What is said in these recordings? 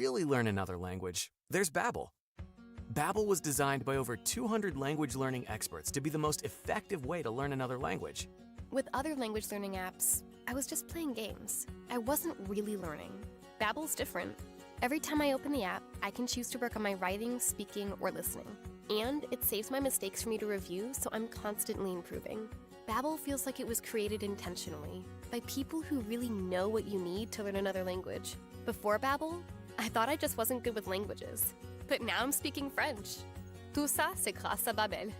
really learn another language, there's Babbel. Babbel was designed by over 200 language learning experts to be the most effective way to learn another language. With other language learning apps, I was just playing games. I wasn't really learning. Babbel's different. Every time I open the app, I can choose to work on my writing, speaking, or listening. And it saves my mistakes for me to review, so I'm constantly improving. Babbel feels like it was created intentionally by people who really know what you need to learn another language. Before Babbel, I thought I just wasn't good with languages. But now I'm speaking French. Tout ça, c'est grâce à Babbel.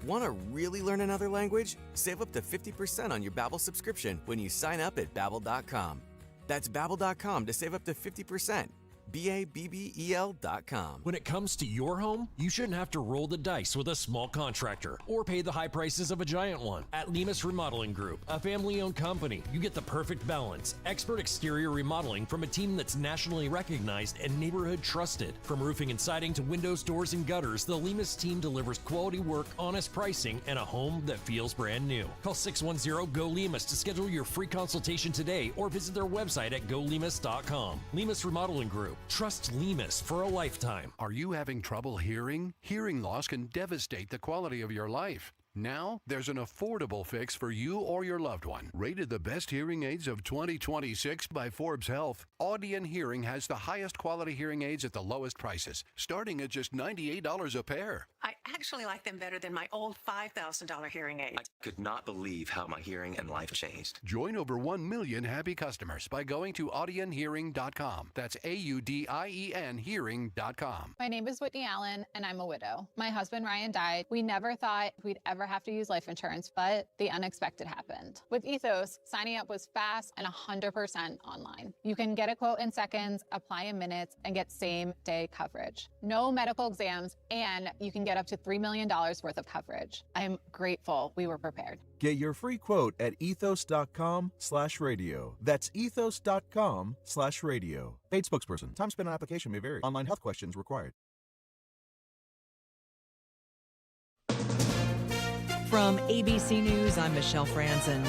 Want to really learn another language? Save up to 50% on your Babbel subscription when you sign up at Babbel.com. That's Babbel.com to save up to 50%. Babbel.com. When it comes to your home, you shouldn't have to roll the dice with a small contractor or pay the high prices of a giant one. At Lemus Remodeling Group, a family-owned company, you get the perfect balance. Expert exterior remodeling from a team that's nationally recognized and neighborhood trusted. From roofing and siding to windows, doors, and gutters, the Lemus team delivers quality work, honest pricing, and a home that feels brand new. Call 610-GO-LEMUS to schedule your free consultation today or visit their website at golemus.com. Lemus Remodeling Group. Trust Lemus for a lifetime. Are you having trouble hearing? Hearing loss can devastate the quality of your life. Now, there's an affordable fix for you or your loved one. Rated the best hearing aids of 2026 by Forbes Health, Audion Hearing has the highest quality hearing aids at the lowest prices, starting at just $98 a pair. I actually like them better than my old $5,000 hearing aid. I could not believe how my hearing and life changed. Join over 1 million happy customers by going to audionhearing.com. That's AUDIEN hearing.com. My name is Whitney Allen, and I'm a widow. My husband, Ryan, died. We never thought we'd ever have to use life insurance, but the unexpected happened. With Ethos, signing up was fast and 100% online. You can get a quote in seconds, apply in minutes, and get same-day coverage. No medical exams, and you can get up to $3 million worth of coverage. I'm grateful we were prepared. Get your free quote at ethos.com/radio. That's ethos.com/radio. Paid spokesperson. Time spent on application may vary. Online health questions required. From ABC News, I'm Michelle Franzen.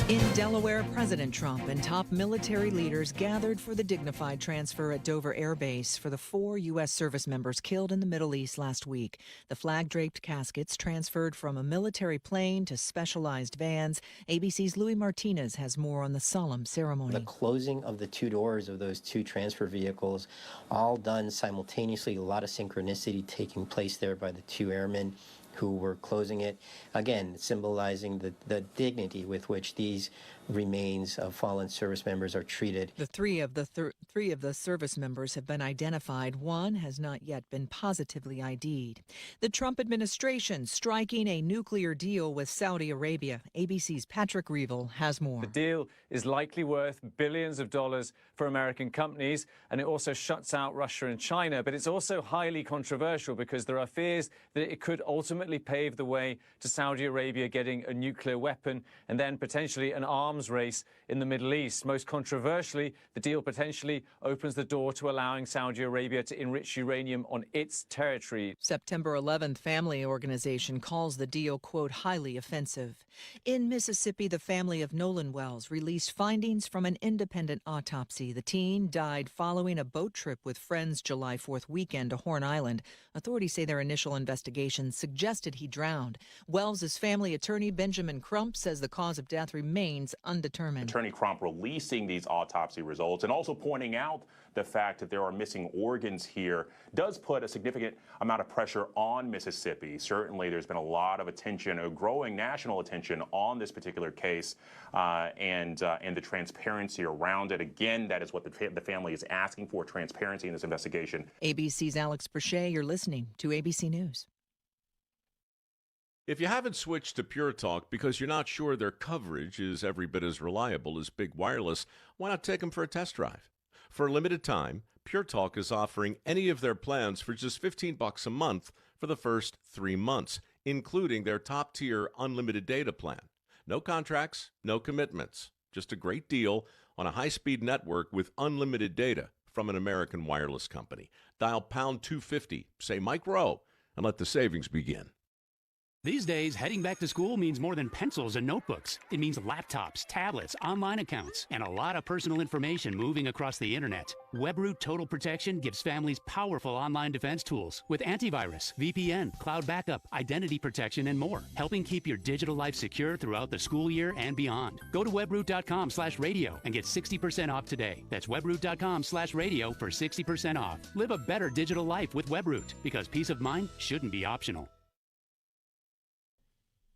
In Delaware, President Trump and top military leaders gathered for the dignified transfer at Dover Air Base for the 4 U.S. service members killed in the Middle East last week. The flag-draped caskets transferred from a military plane to specialized vans. ABC's Louis Martinez has more on the solemn ceremony. The closing of the 2 doors of those 2 transfer vehicles, all done simultaneously, a lot of synchronicity taking place there by the 2 airmen who were closing it, again, symbolizing the dignity with which these remains of fallen service members are treated. The three of the service members have been identified. One has not yet been positively ID'd. The Trump administration striking a nuclear deal with Saudi Arabia. ABC's Patrick Reevell has more. The deal is likely worth billions of dollars for American companies, and it also shuts out Russia and China. But it's also highly controversial because there are fears that it could ultimately pave the way to Saudi Arabia getting a nuclear weapon and then potentially an arms race in the Middle East. Most controversially, the deal potentially opens the door to allowing Saudi Arabia to enrich uranium on its territory. September 11th family organization calls the deal, quote, highly offensive. In Mississippi, the family of Nolan Wells released findings from an independent autopsy. The teen died following a boat trip with friends July 4th weekend to Horn Island. Authorities say their initial investigation suggested he drowned. Wells' family attorney, Benjamin Crump, says the cause of death remains undetermined. Attorney Crump releasing these autopsy results and also pointing out the fact that there are missing organs here does put a significant amount of pressure on Mississippi. Certainly, there's been a lot of attention, a growing national attention on this particular case and the transparency around it. Again, that is what the family is asking for, transparency in this investigation. ABC's Alex Brachet, you're listening to ABC News. If you haven't switched to Pure Talk because you're not sure their coverage is every bit as reliable as Big Wireless, why not take them for a test drive? For a limited time, Pure Talk is offering any of their plans for just $15 a month for the first 3 months, including their top-tier unlimited data plan. No contracts, no commitments, just a great deal on a high-speed network with unlimited data from an American wireless company. Dial pound 250, say Mike Rowe, and let the savings begin. These days, heading back to school means more than pencils and notebooks. It means laptops, tablets, online accounts, and a lot of personal information moving across the internet. WebRoot Total Protection gives families powerful online defense tools with antivirus, VPN, cloud backup, identity protection, and more, helping keep your digital life secure throughout the school year and beyond. Go to webroot.com/radio and get 60% off today. That's webroot.com/radio for 60% off. Live a better digital life with WebRoot, because peace of mind shouldn't be optional.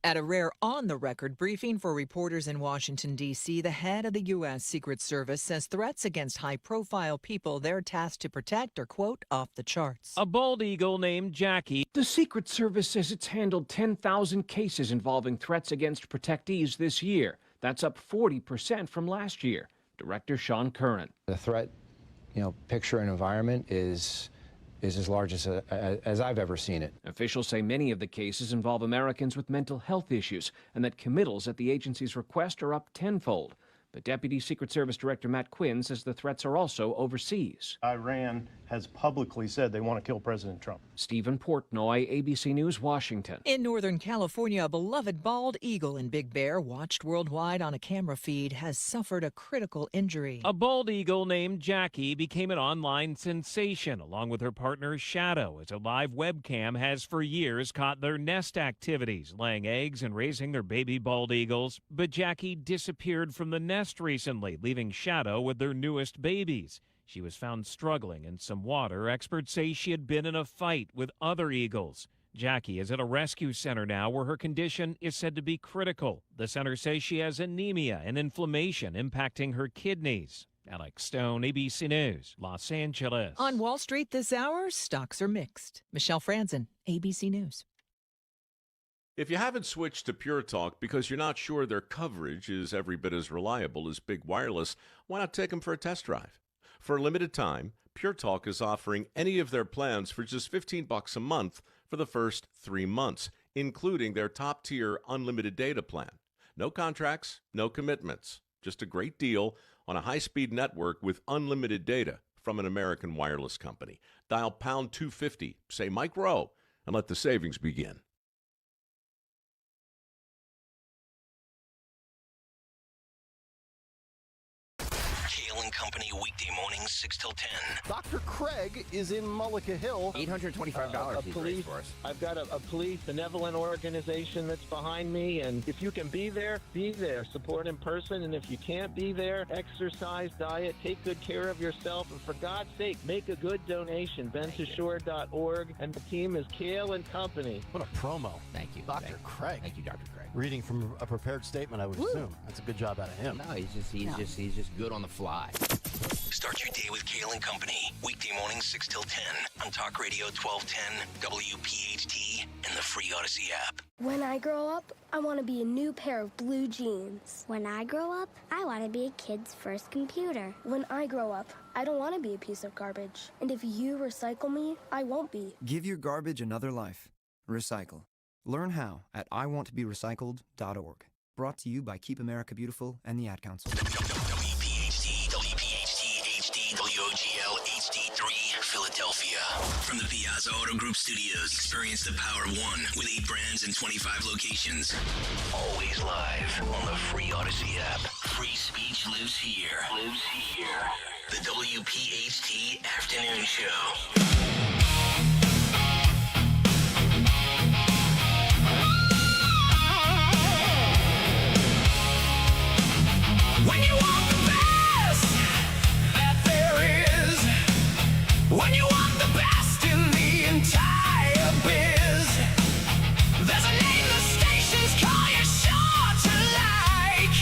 At a rare on-the-record briefing for reporters in Washington, D.C., the head of the U.S. Secret Service says threats against high-profile people they're tasked to protect are, quote, off the charts. A bald eagle named Jackie. The Secret Service says it's handled 10,000 cases involving threats against protectees this year. That's up 40% from last year. Director Sean Curran. The threat, picture and environment is as large as I've ever seen it. Officials say many of the cases involve Americans with mental health issues and that committals at the agency's request are up tenfold. But Deputy Secret Service Director Matt Quinn says the threats are also overseas. Iran has publicly said they want to kill President Trump. Stephen Portnoy, ABC News, Washington. In Northern California, a beloved bald eagle in Big Bear, watched worldwide on a camera feed, has suffered a critical injury. A bald eagle named Jackie became an online sensation, along with her partner Shadow, as a live webcam has for years caught their nest activities, laying eggs and raising their baby bald eagles. But Jackie disappeared from the nest recently, leaving Shadow with their newest babies. She was found struggling in some water. Experts say she had been in a fight with other eagles. Jackie is at a rescue center now where her condition is said to be critical. The center says she has anemia and inflammation impacting her kidneys. Alex Stone, ABC News, Los Angeles. On Wall Street this hour, stocks are mixed. Michelle Franzen, ABC News. If you haven't switched to Pure Talk because you're not sure their coverage is every bit as reliable as big wireless, why not take them for a test drive? For a limited time, Pure Talk is offering any of their plans for just $15 a month for the first 3 months, including their top-tier unlimited data plan. No contracts, no commitments, just a great deal on a high-speed network with unlimited data from an American wireless company. Dial pound 250, say Mike Rowe, and let the savings begin. Company weekday mornings 6 till 10. Dr. Craig is in Mullica Hill. $825 he's raised for us. I've got a police benevolent organization that's behind me, and if you can be there, support in person, and if you can't be there, exercise, diet, take good care of yourself, and for God's sake, make a good donation. BenToShore.org, and the team is Kale and Company. What a promo. Thank you, Dr. Craig. Thank you, Dr. Craig. Reading from a prepared statement, I would assume. That's a good job out of him. No, he's just good on the fly. Start your day with Kale and Company. Weekday mornings 6 till 10 on Talk Radio 1210, WPHT, and the free Odyssey app. When I grow up, I want to be a new pair of blue jeans. When I grow up, I want to be a kid's first computer. When I grow up, I don't want to be a piece of garbage. And if you recycle me, I won't be. Give your garbage another life. Recycle. Learn how at iwanttoberecycled.org. Brought to you by Keep America Beautiful and the Ad Council. WPHT, HD, WOGL, HD3, Philadelphia. From the Piazza Auto Group Studios, experience the power of one with 8 brands and 25 locations. Always live on the free Odyssey app. Free speech lives here. The WPHT Afternoon Show. When you want the best that there is, when you want the best in the entire biz, there's a name the stations call you sure to like.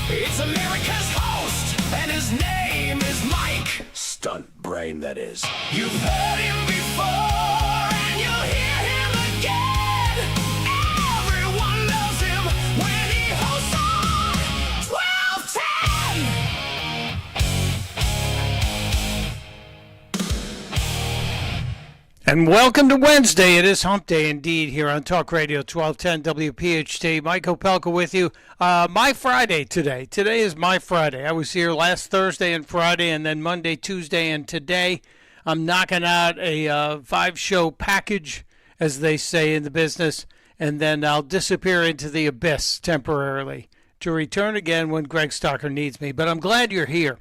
It's America's host, and his name is Mike. Stunt brain, that is. You've heard him before, and you'll hear him again. Everyone loves him when he hosts on 1210. And welcome to Wednesday. It is hump day indeed here on Talk Radio 1210 WPHT. Mike Opelka with you. My Friday today. Today is my Friday. I was here last Thursday and Friday, and then Monday, Tuesday, and today I'm knocking out a 5-show package, as they say in the business. and then I'll disappear into the abyss temporarily to return again when Greg Stocker needs me. But I'm glad you're here.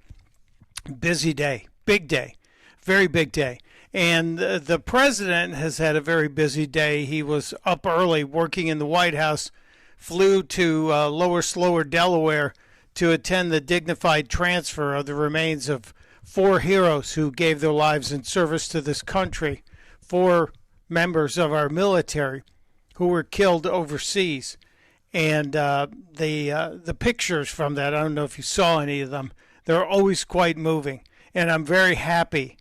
Busy day, big day, very big day. And the president has had a very busy day. He was up early working in the White House, flew to Lower Slower, Delaware, to attend the dignified transfer of the remains of 4 heroes who gave their lives in service to this country, 4 members of our military who were killed overseas. And the pictures from that, I don't know if you saw any of them, they're always quite moving. And I'm very happy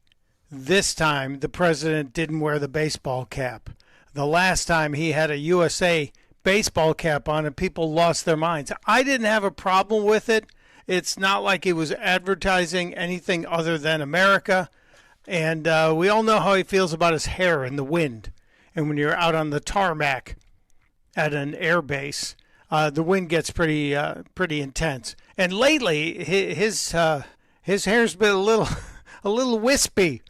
this time the president didn't wear the baseball cap. The last time he had a USA baseball cap on and people lost their minds. I didn't have a problem with it. It's not like he was advertising anything other than America. And we all know how he feels about his hair in the wind. And when you're out on the tarmac at an air base, the wind gets pretty intense. And lately, his hair's been a little wispy.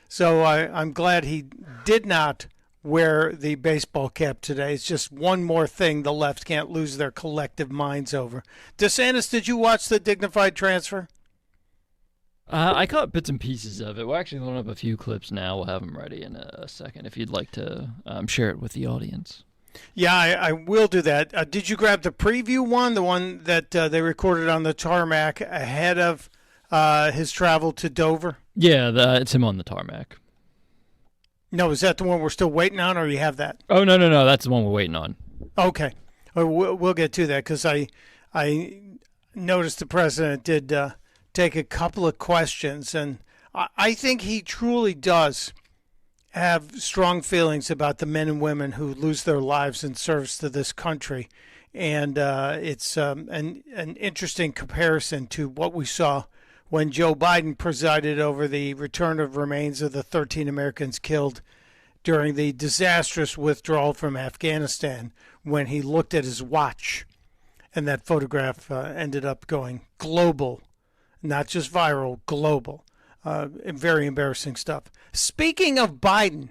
So I'm glad he did not wear the baseball cap today. It's just one more thing the left can't lose their collective minds over. DeSantis, did you watch the dignified transfer? I caught bits and pieces of it. We're actually loading up a few clips now. We'll have them ready in a second if you'd like to share it with the audience. Yeah, I will do that. Did you grab the preview one, the one that they recorded on the tarmac ahead of his travel to Dover? Yeah, it's him on the tarmac. No, is that the one we're still waiting on, or you have that? Oh, no, that's the one we're waiting on. Okay. We'll get to that because I noticed the president did take a couple of questions, and I think he truly does have strong feelings about the men and women who lose their lives in service to this country. And it's an interesting comparison to what we saw when Joe Biden presided over the return of remains of the 13 Americans killed during the disastrous withdrawal from Afghanistan, when he looked at his watch. And that photograph ended up going global, not just viral, global. Very embarrassing stuff. Speaking of Biden,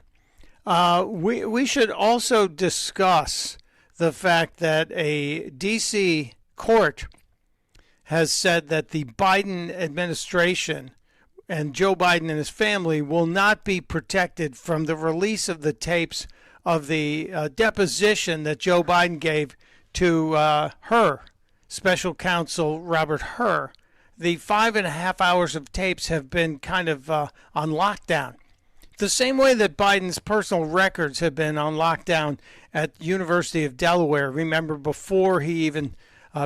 we should also discuss the fact that a D.C. court has said that the Biden administration and Joe Biden and his family will not be protected from the release of the tapes of the deposition that Joe Biden gave to her, special counsel Robert Hur. The 5.5 hours of tapes have been kind of on lockdown. The same way that Biden's personal records have been on lockdown at the University of Delaware. Remember, before he even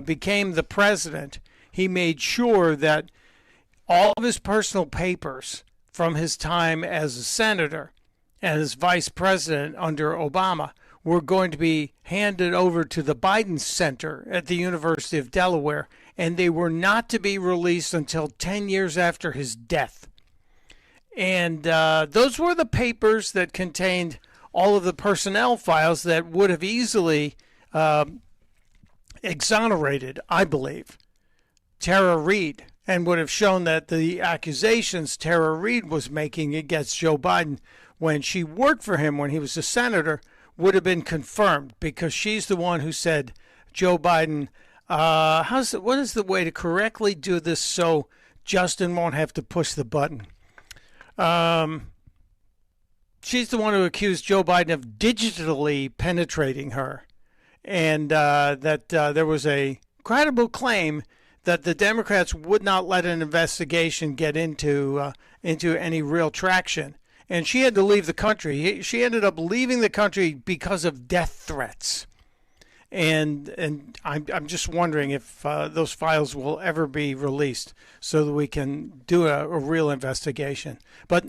became the president, he made sure that all of his personal papers from his time as a senator and as vice president under Obama were going to be handed over to the Biden Center at the University of Delaware, and they were not to be released until 10 years after his death. And those were the papers that contained all of the personnel files that would have easily exonerated, I believe, Tara Reid, and would have shown that the accusations Tara Reid was making against Joe Biden when she worked for him when he was a senator would have been confirmed, because she's the one who said Joe Biden, what is the way to correctly do this so Justin won't have to push the button? She's the one who accused Joe Biden of digitally penetrating her, and that there was a credible claim that the Democrats would not let an investigation get into any real traction. And she had to leave the country. She ended up leaving the country because of death threats. And I'm just wondering if those files will ever be released so that we can do a real investigation. But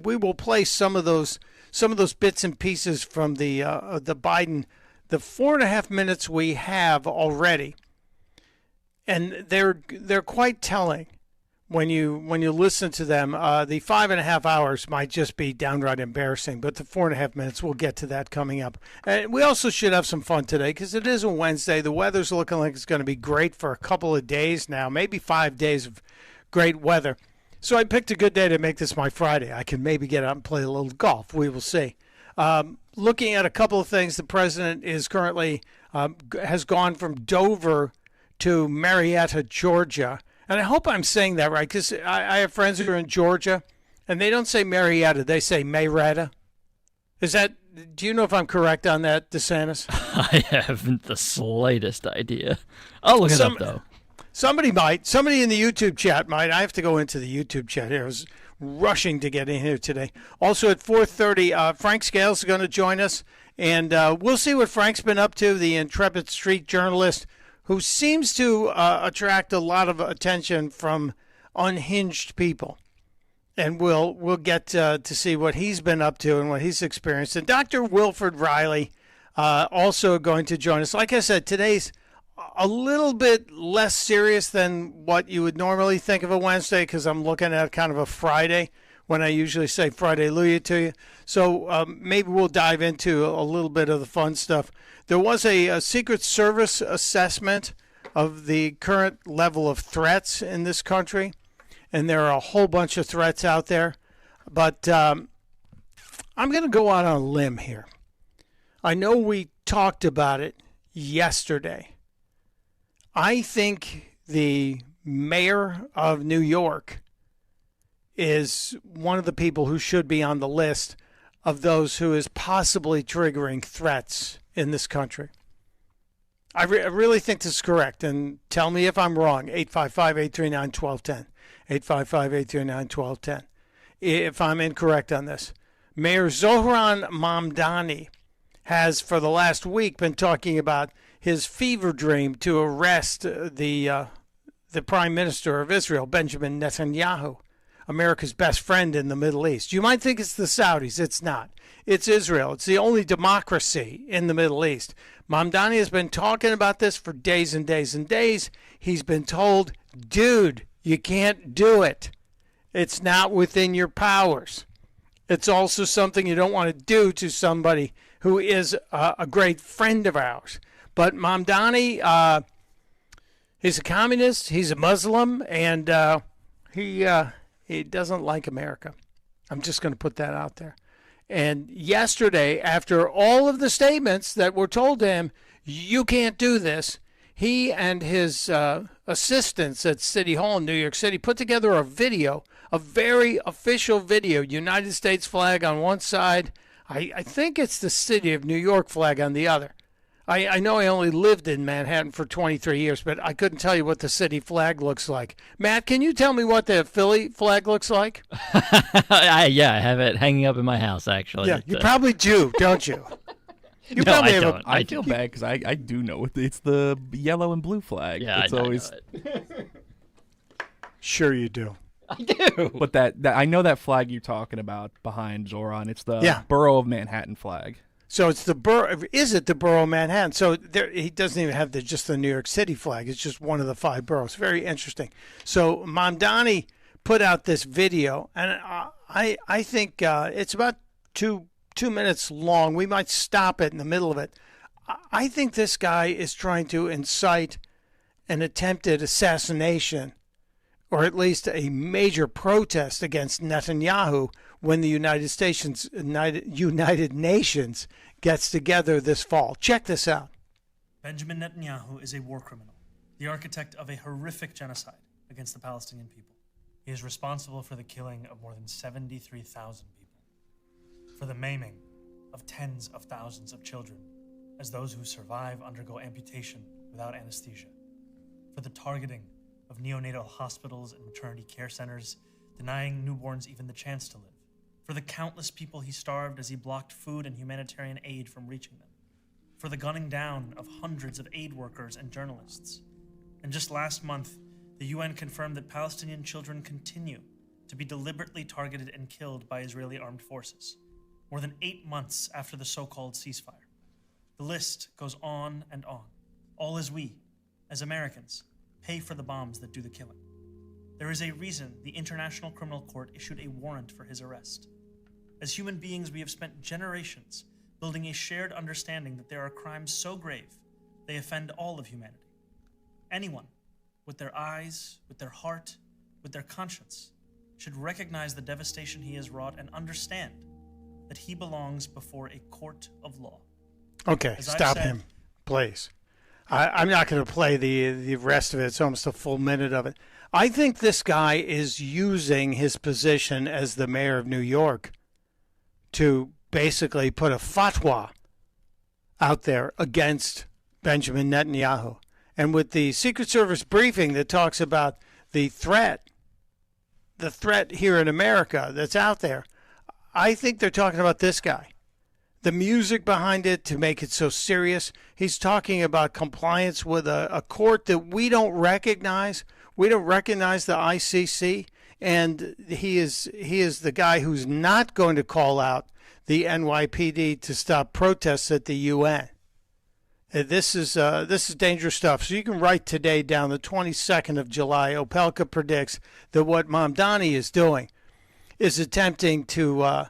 we will play some of those bits and pieces from the Biden, the 4.5 minutes we have already. And they're quite telling when you listen to them. The 5.5 hours might just be downright embarrassing, but the 4.5 minutes, we'll get to that coming up. And we also should have some fun today because it is a Wednesday. The weather's looking like it's going to be great for a couple of days now, maybe 5 days of great weather. So I picked a good day to make this my Friday. I can maybe get out and play a little golf. We will see. Looking at a couple of things, the president is currently has gone from Dover to Marietta, Georgia. And I hope I'm saying that right, because I have friends who are in Georgia, and they don't say Marietta, they say Mayretta. Do you know if I'm correct on that, DeSantis? I haven't the slightest idea. I'll look it up, though. Somebody might. Somebody in the YouTube chat might. I have to go into the YouTube chat here. I was rushing to get in here today. Also at 4:30, Frank Scales is going to join us, and we'll see what Frank's been up to, the intrepid street journalist who seems to attract a lot of attention from unhinged people. And we'll get to see what he's been up to and what he's experienced. And Dr. Wilfred Riley also going to join us. Like I said, today's a little bit less serious than what you would normally think of a Wednesday, because I'm looking at kind of a Friday when I usually say Friday Hallelujah to you. So maybe we'll dive into a little bit of the fun stuff. There was a Secret Service assessment of the current level of threats in this country, and there are a whole bunch of threats out there. But I'm going to go out on a limb here. I know we talked about it yesterday. I think the mayor of New York is one of the people who should be on the list of those who is possibly triggering threats in this country. I really think this is correct, and tell me if I'm wrong. 855-839-1210. 855-839-1210. If I'm incorrect on this. Mayor Zohran Mamdani has, for the last week, been talking about his fever dream to arrest the Prime Minister of Israel, Benjamin Netanyahu, America's best friend in the Middle East. You might think it's the Saudis. It's not. It's Israel. It's the only democracy in the Middle East. Mamdani has been talking about this for days and days and days. He's been told, dude, you can't do it. It's not within your powers. It's also something you don't want to do to somebody who is a great friend of ours. But Mamdani, he's a communist, he's a Muslim, and he doesn't like America. I'm just going to put that out there. And yesterday, after all of the statements that were told to him, you can't do this, he and his assistants at City Hall in New York City put together a video, a very official video, United States flag on one side. I think it's the City of New York flag on the other. I know I only lived in Manhattan for 23 years, but I couldn't tell you what the city flag looks like. Matt, can you tell me what the Philly flag looks like? I have it hanging up in my house, actually. Yeah, you probably do, don't you? You no, probably I have don't. I feel bad because I do know it's the yellow and blue flag. Yeah, it's I always. know it. Sure you do. I do. But that I know that flag you're talking about behind Zoran. It's the Borough of Manhattan flag. So it's the borough. Is it the borough of Manhattan? So there, he doesn't even have just the New York City flag. It's just one of the 5 boroughs. Very interesting. So Mamdani put out this video, and I think it's about two minutes long. We might stop it in the middle of it. I think this guy is trying to incite an attempted assassination, or at least a major protest against Netanyahu when the United Nations gets together this fall. Check this out. Benjamin Netanyahu is a war criminal, the architect of a horrific genocide against the Palestinian people. He is responsible for the killing of more than 73,000 people, for the maiming of tens of thousands of children as those who survive undergo amputation without anesthesia, for the targeting of neonatal hospitals and maternity care centers, denying newborns even the chance to live, for the countless people he starved as he blocked food and humanitarian aid from reaching them, for the gunning down of hundreds of aid workers and journalists. And just last month, the UN confirmed that Palestinian children continue to be deliberately targeted and killed by Israeli armed forces, more than 8 months after the so-called ceasefire. The list goes on and on, all as we, as Americans, pay for the bombs that do the killing. There is a reason the International Criminal Court issued a warrant for his arrest. As human beings, we have spent generations building a shared understanding that there are crimes so grave they offend all of humanity. Anyone with their eyes, with their heart, with their conscience should recognize the devastation he has wrought and understand that he belongs before a court of law. Okay, As I've stop said- him, please. I'm not going to play the rest of it. It's almost a full minute of it. I think this guy is using his position as the mayor of New York to basically put a fatwa out there against Benjamin Netanyahu. And with the Secret Service briefing that talks about the threat here in America that's out there, I think they're talking about this guy. The music behind it to make it so serious. He's talking about compliance with a court that we don't recognize. We don't recognize the ICC, and he is the guy who's not going to call out the NYPD to stop protests at the UN. This is dangerous stuff. So you can write today down the 22nd of July. Opelka predicts that what Mamdani is doing is attempting to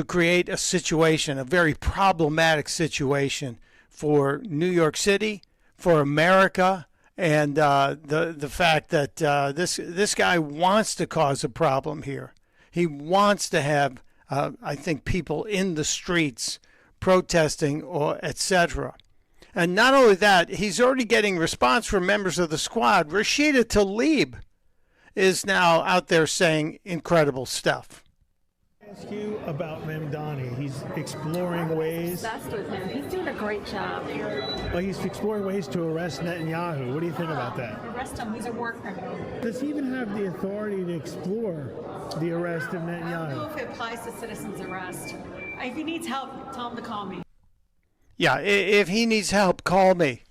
create a situation, a very problematic situation for New York City, for America, and the fact that this guy wants to cause a problem here. He wants to have, I think, people in the streets protesting or etc. And not only that, he's already getting response from members of the squad. Rashida Tlaib is now out there saying incredible stuff. Ask you about Mamdani. He's exploring ways. Obsessed with him. He's doing a great job. Well, he's exploring ways to arrest Netanyahu. What do you think about that? Arrest him. He's a war criminal. Does he even have the authority to explore the arrest of I don't know Netanyahu? if it applies to citizens' arrest. If he needs help, tell him to call me. Yeah, if he needs help, call me.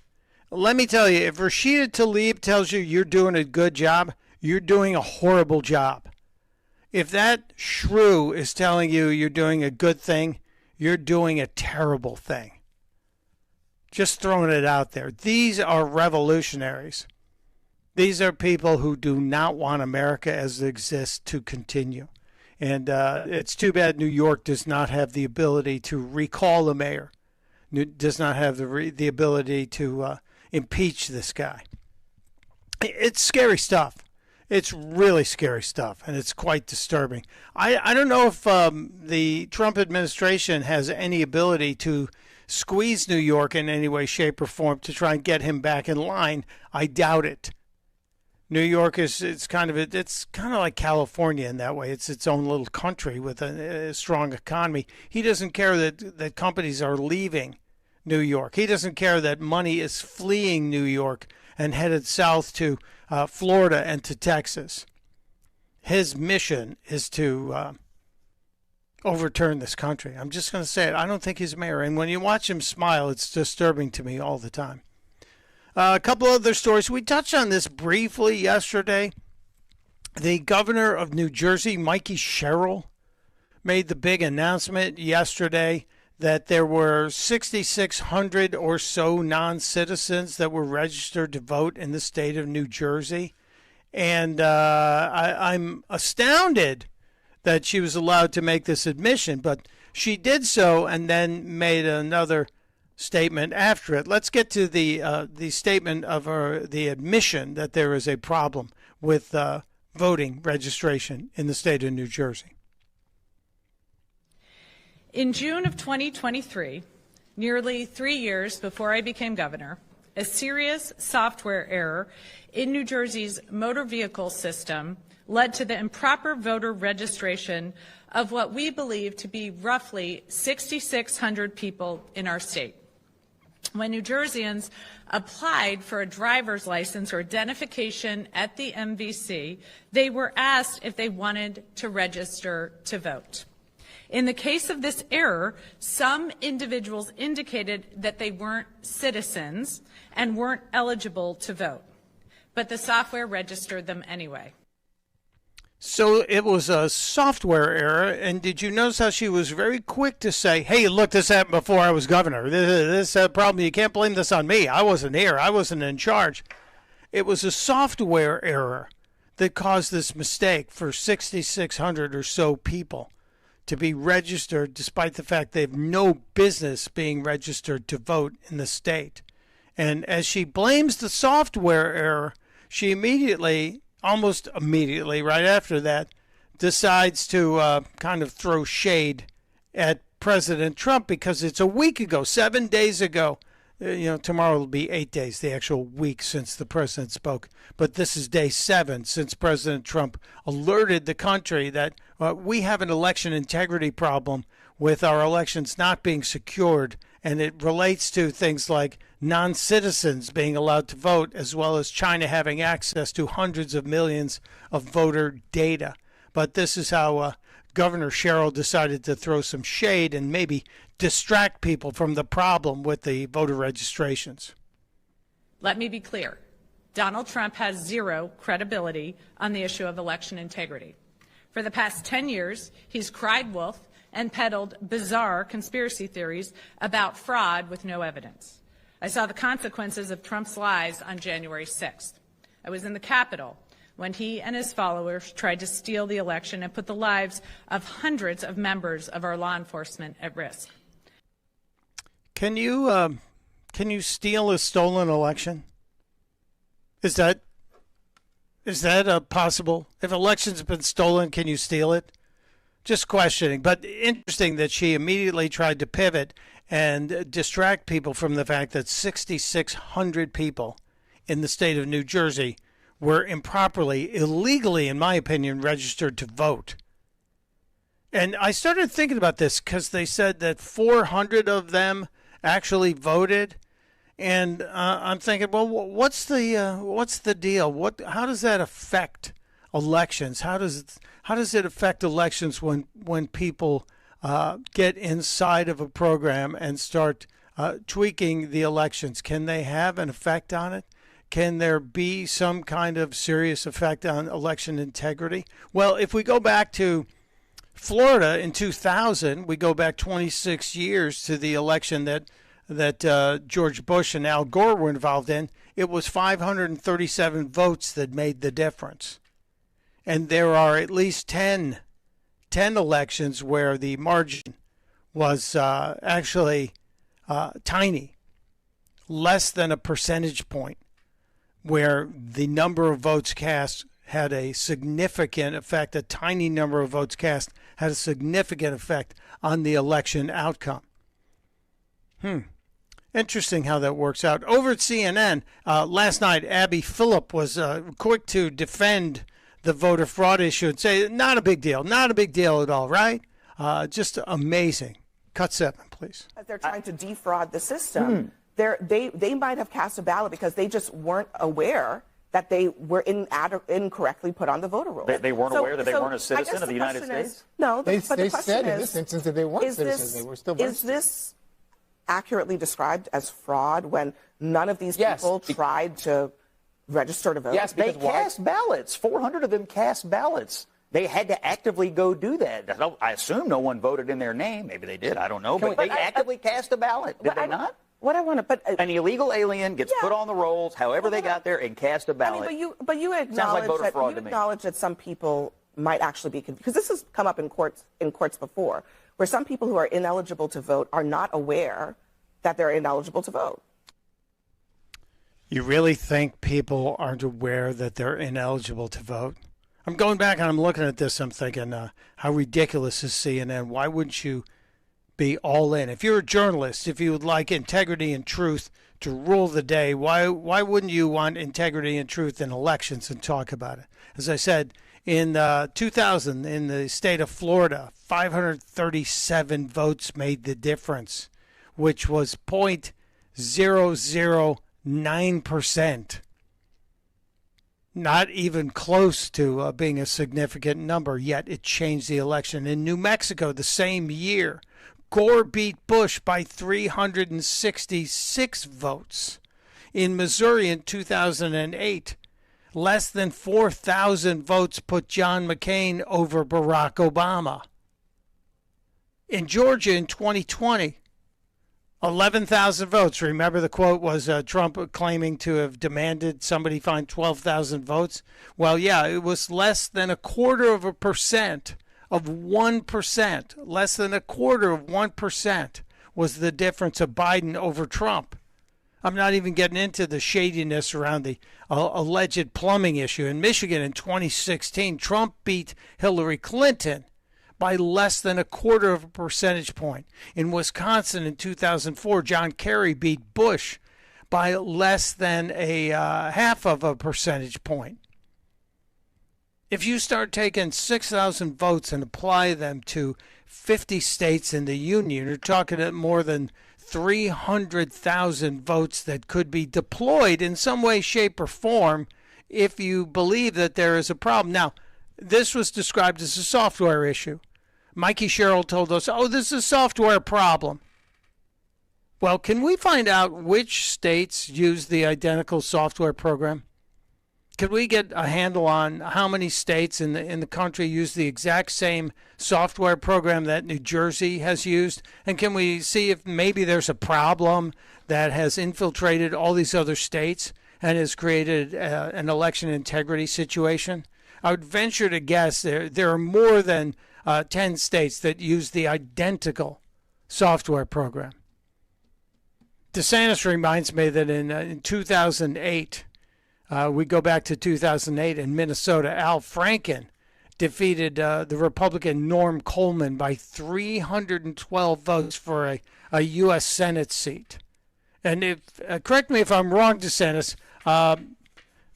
Let me tell you, if Rashida Tlaib tells you you're doing a good job, you're doing a horrible job. If that shrew is telling you you're doing a good thing, you're doing a terrible thing. Just throwing it out there. These are revolutionaries. These are people who do not want America as it exists to continue. And it's too bad New York does not have the ability to recall the mayor, does not have the ability to impeach this guy. It's scary stuff. It's really scary stuff, and it's quite disturbing. I don't know if the Trump administration has any ability to squeeze New York in any way, shape, or form to try and get him back in line. I doubt it. New York it's kind of like California in that way. It's its own little country with a strong economy. He doesn't care that companies are leaving New York. He doesn't care that money is fleeing New York and headed south to Florida and to Texas. His mission is to overturn this country. I'm just going to say it. I don't think he's mayor. And when you watch him smile, it's disturbing to me all the time. A couple other stories. We touched on this briefly yesterday. The governor of New Jersey, Mikey Sherrill, made the big announcement yesterday that there were 6,600 or so non-citizens that were registered to vote in the state of New Jersey. And I'm astounded that she was allowed to make this admission, but she did so and then made another statement after it. Let's get to the statement of the admission that there is a problem with voting registration in the state of New Jersey. In June of 2023, nearly 3 years before I became governor, a serious software error in New Jersey's motor vehicle system led to the improper voter registration of what we believe to be roughly 6,600 people in our state. When New Jerseyans applied for a driver's license or identification at the MVC, they were asked if they wanted to register to vote. In the case of this error, some individuals indicated that they weren't citizens and weren't eligible to vote, but the software registered them anyway. So it was a software error, and did you notice how she was very quick to say, hey, look, this happened before I was governor. This problem, you can't blame this on me. I wasn't here. I wasn't in charge. It was a software error that caused this mistake for 6,600 or so people to be registered, despite the fact they have no business being registered to vote in the state. And as she blames the software error, she immediately, almost immediately right after that, decides to kind of throw shade at President Trump because it's a week ago, 7 days ago. Tomorrow will be 8 days, the actual week since the president spoke. But this is day 7 since President Trump alerted the country that we have an election integrity problem with our elections not being secured. And it relates to things like non-citizens being allowed to vote, as well as China having access to hundreds of millions of voter data. But this is how Governor Sherrill decided to throw some shade and maybe distract people from the problem with the voter registrations. Let me be clear. Donald Trump has zero credibility on the issue of election integrity. For the past 10 years, he's cried wolf and peddled bizarre conspiracy theories about fraud with no evidence. I saw the consequences of Trump's lies on January 6th. I was in the Capitol when he and his followers tried to steal the election and put the lives of hundreds of members of our law enforcement at risk. Can you steal a stolen election? Is that possible? If elections have been stolen, can you steal it? Just questioning. But interesting that she immediately tried to pivot and distract people from the fact that 6,600 people in the state of New Jersey were improperly, illegally, in my opinion, registered to vote. And I started thinking about this because they said that 400 of them actually voted. And I'm thinking, well, what's the deal? How does that affect elections? How does it affect elections when people get inside of a program and start tweaking the elections? Can they have an effect on it? Can there be some kind of serious effect on election integrity? Well, if we go back to Florida in 2000, we go back 26 years to the election that George Bush and Al Gore were involved in. It was 537 votes that made the difference. And there are at least 10 elections where the margin was actually tiny, less than a percentage point, where the number of votes cast had a significant effect, a tiny number of votes cast had a significant effect on the election outcome. Interesting how that works out. Over at CNN, last night, Abby Phillip was quick to defend the voter fraud issue and say, not a big deal at all, right? Just amazing. Cut 7, please. They're trying to defraud the system. They might have cast a ballot because they just weren't aware that they were incorrectly put on the voter roll. They weren't aware that they weren't a citizen of the United States? No, they the said in this instance that they weren't citizens. They were still Is this accurately described as fraud when none of these people tried to register to vote? Yes, they cast ballots. 400 of them cast ballots. They had to actively go do that. I assume no one voted in their name. Maybe they did. I don't know. But they actively cast a ballot. Did they not? What I want to put an illegal alien gets put on the rolls, however they got there, and cast a ballot. But you acknowledge that some people might actually be confused, because this has come up in courts before, where some people who are ineligible to vote are not aware that they're ineligible to vote. You really think people aren't aware that they're ineligible to vote? I'm going back and I'm looking at this. I'm thinking, how ridiculous is CNN? Why wouldn't you be all in? If you're a journalist, if you would like integrity and truth to rule the day, why wouldn't you want integrity and truth in elections and talk about it? As I said, in 2000, in the state of Florida, 537 votes made the difference, which was 0.009%. Not even close to being a significant number, yet it changed the election. In New Mexico, the same year, Gore beat Bush by 366 votes. In Missouri in 2008, less than 4,000 votes put John McCain over Barack Obama. In Georgia in 2020, 11,000 votes. Remember the quote was Trump claiming to have demanded somebody find 12,000 votes? Well, yeah, it was less than 0.25% of 1%. Less than 0.25% was the difference of Biden over Trump. I'm not even getting into the shadiness around the alleged plumbing issue. In Michigan in 2016, Trump beat Hillary Clinton by less than 1/4 percentage point. In Wisconsin in 2004, John Kerry beat Bush by less than a 1/2 percentage point. If you start taking 6,000 votes and apply them to 50 states in the union, you're talking at more than 300,000 votes that could be deployed in some way, shape, or form if you believe that there is a problem. Now, this was described as a software issue. Mikey Sherrill told us, this is a software problem. Well, can we find out which states use the identical software program? Could we get a handle on how many states in the country use the exact same software program that New Jersey has used? And can we see if maybe there's a problem that has infiltrated all these other states and has created an election integrity situation? I would venture to guess there are more than 10 states that use the identical software program. DeSantis reminds me that in 2008, we go back to 2008 in Minnesota, Al Franken defeated the Republican Norm Coleman by 312 votes for a U.S. Senate seat. And correct me if I'm wrong, DeSantis,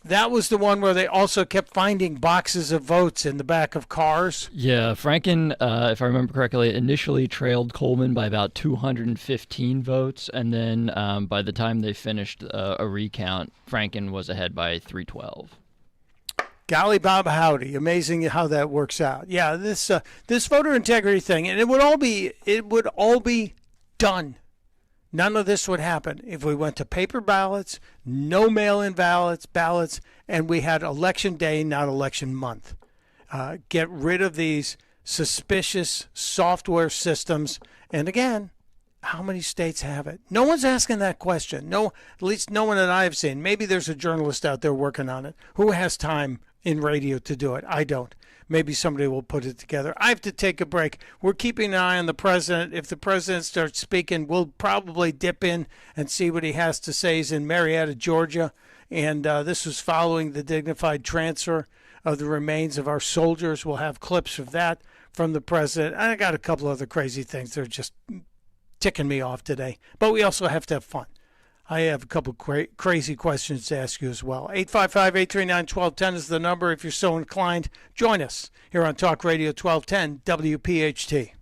that was the one where they also kept finding boxes of votes in the back of cars. Yeah, Franken, if I remember correctly, initially trailed Coleman by about 215 votes, and then by the time they finished a recount, Franken was ahead by 312. Golly Bob Howdy, amazing how that works out. Yeah, this voter integrity thing, and it would all be done. None of this would happen if we went to paper ballots, no mail-in ballots, and we had election day, not election month. Get rid of these suspicious software systems. And again, how many states have it? No one's asking that question. No, at least no one that I have seen. Maybe there's a journalist out there working on it. Who has time in radio to do it? I don't. Maybe somebody will put it together. I have to take a break. We're keeping an eye on the president. If the president starts speaking, we'll probably dip in and see what he has to say. He's in Marietta, Georgia, and this was following the dignified transfer of the remains of our soldiers. We'll have clips of that from the president. I got a couple other crazy things that are just ticking me off today. But we also have to have fun. I have a couple crazy questions to ask you as well. 855-839-1210 is the number if you're so inclined. Join us here on Talk Radio 1210 WPHT.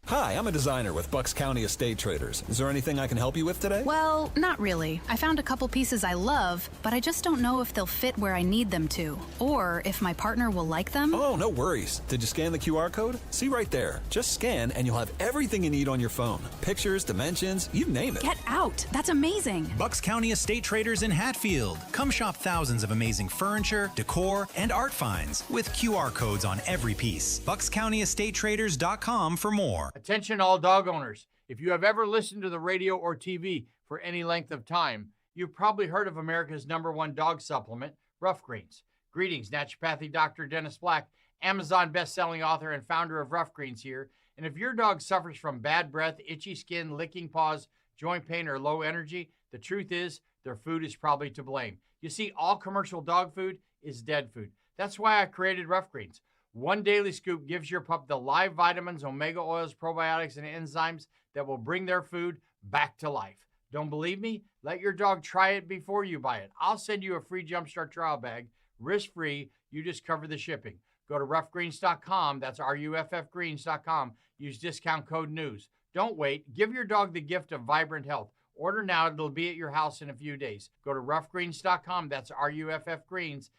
Hi, I'm a designer with Bucks County Estate Traders. Is there anything I can help you with today? Well, not really. I found a couple pieces I love, but I just don't know if they'll fit where I need them to, or if my partner will like them. Oh, no worries. Did you scan the QR code? See right there. Just scan and you'll have everything you need on your phone. Pictures, dimensions, you name it. Get out. That's amazing. Bucks County Estate Traders in Hatfield. Come shop thousands of amazing furniture, decor, and art finds with QR codes on every piece. BucksCountyEstateTraders.com for more. Attention all dog owners. If you have ever listened to the radio or TV for any length of time, you've probably heard of America's #1 dog supplement, Rough Greens. Greetings, naturopathy Dr. Dennis Black, Amazon best-selling author and founder of Rough Greens here. And if your dog suffers from bad breath, itchy skin, licking paws, joint pain, or low energy, the truth is their food is probably to blame. You see, all commercial dog food is dead food. That's why I created Rough Greens. One daily scoop gives your pup the live vitamins, omega oils, probiotics, and enzymes that will bring their food back to life. Don't believe me? Let your dog try it before you buy it. I'll send you a free Jumpstart trial bag, risk-free. You just cover the shipping. Go to roughgreens.com. That's RUFFgreens.com. Use discount code NEWS. Don't wait. Give your dog the gift of vibrant health. Order now. It'll be at your house in a few days. Go to roughgreens.com. That's RUFFgreens.com.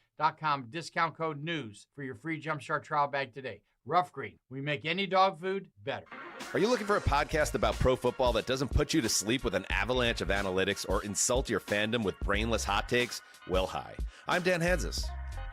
Discount code NEWS for your free Jumpstart trial bag today. Rough Green. We make any dog food better. Are you looking for a podcast about pro football that doesn't put you to sleep with an avalanche of analytics or insult your fandom with brainless hot takes? Well, hi. I'm Dan Hansis.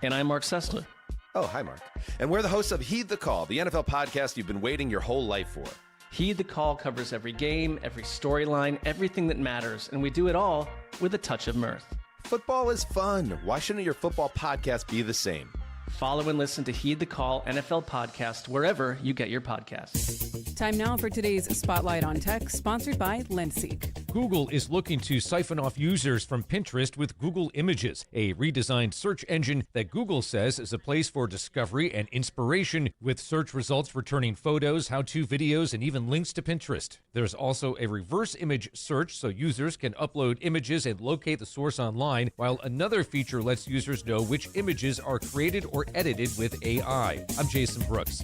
And I'm Mark Sessler. Oh, hi, Mark. And we're the hosts of Heed the Call, the NFL podcast you've been waiting your whole life for. Heed the Call covers every game, every storyline, everything that matters, and we do it all with a touch of mirth. Football is fun. Why shouldn't your football podcast be the same? Follow and listen to Heed the Call NFL podcast wherever you get your podcasts. Time now for today's Spotlight on Tech, sponsored by LensSeek. Google is looking to siphon off users from Pinterest with Google Images, a redesigned search engine that Google says is a place for discovery and inspiration, with search results returning photos, how-to videos, and even links to Pinterest. There's also a reverse image search so users can upload images and locate the source online, while another feature lets users know which images are created or edited with AI. I'm Jason Brooks.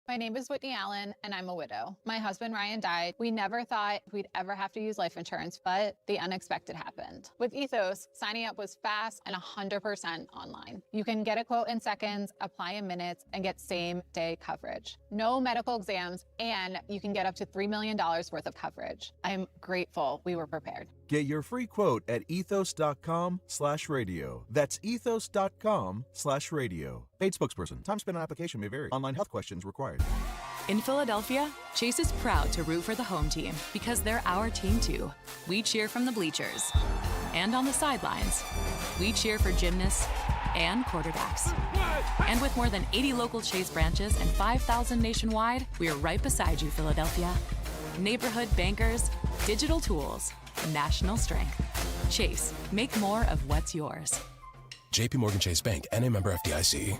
My name is Whitney Allen, and I'm a widow. My husband, Ryan, died. We never thought we'd ever have to use life insurance, but the unexpected happened. With Ethos, signing up was fast and 100% online. You can get a quote in seconds, apply in minutes, and get same-day coverage. No medical exams, and you can get up to $3 million worth of coverage. I'm grateful we were prepared. Get your free quote at ethos.com/radio. That's ethos.com/radio. Paid spokesperson. Time spent on application may vary. Online health questions required. In Philadelphia, Chase is proud to root for the home team because they're our team too. We cheer from the bleachers and on the sidelines. We cheer for gymnasts and quarterbacks. And with more than 80 local Chase branches and 5,000 nationwide, we're right beside you, Philadelphia. Neighborhood bankers, digital tools, national strength. Chase, make more of what's yours. JP Morgan Chase Bank, N.A. member FDIC.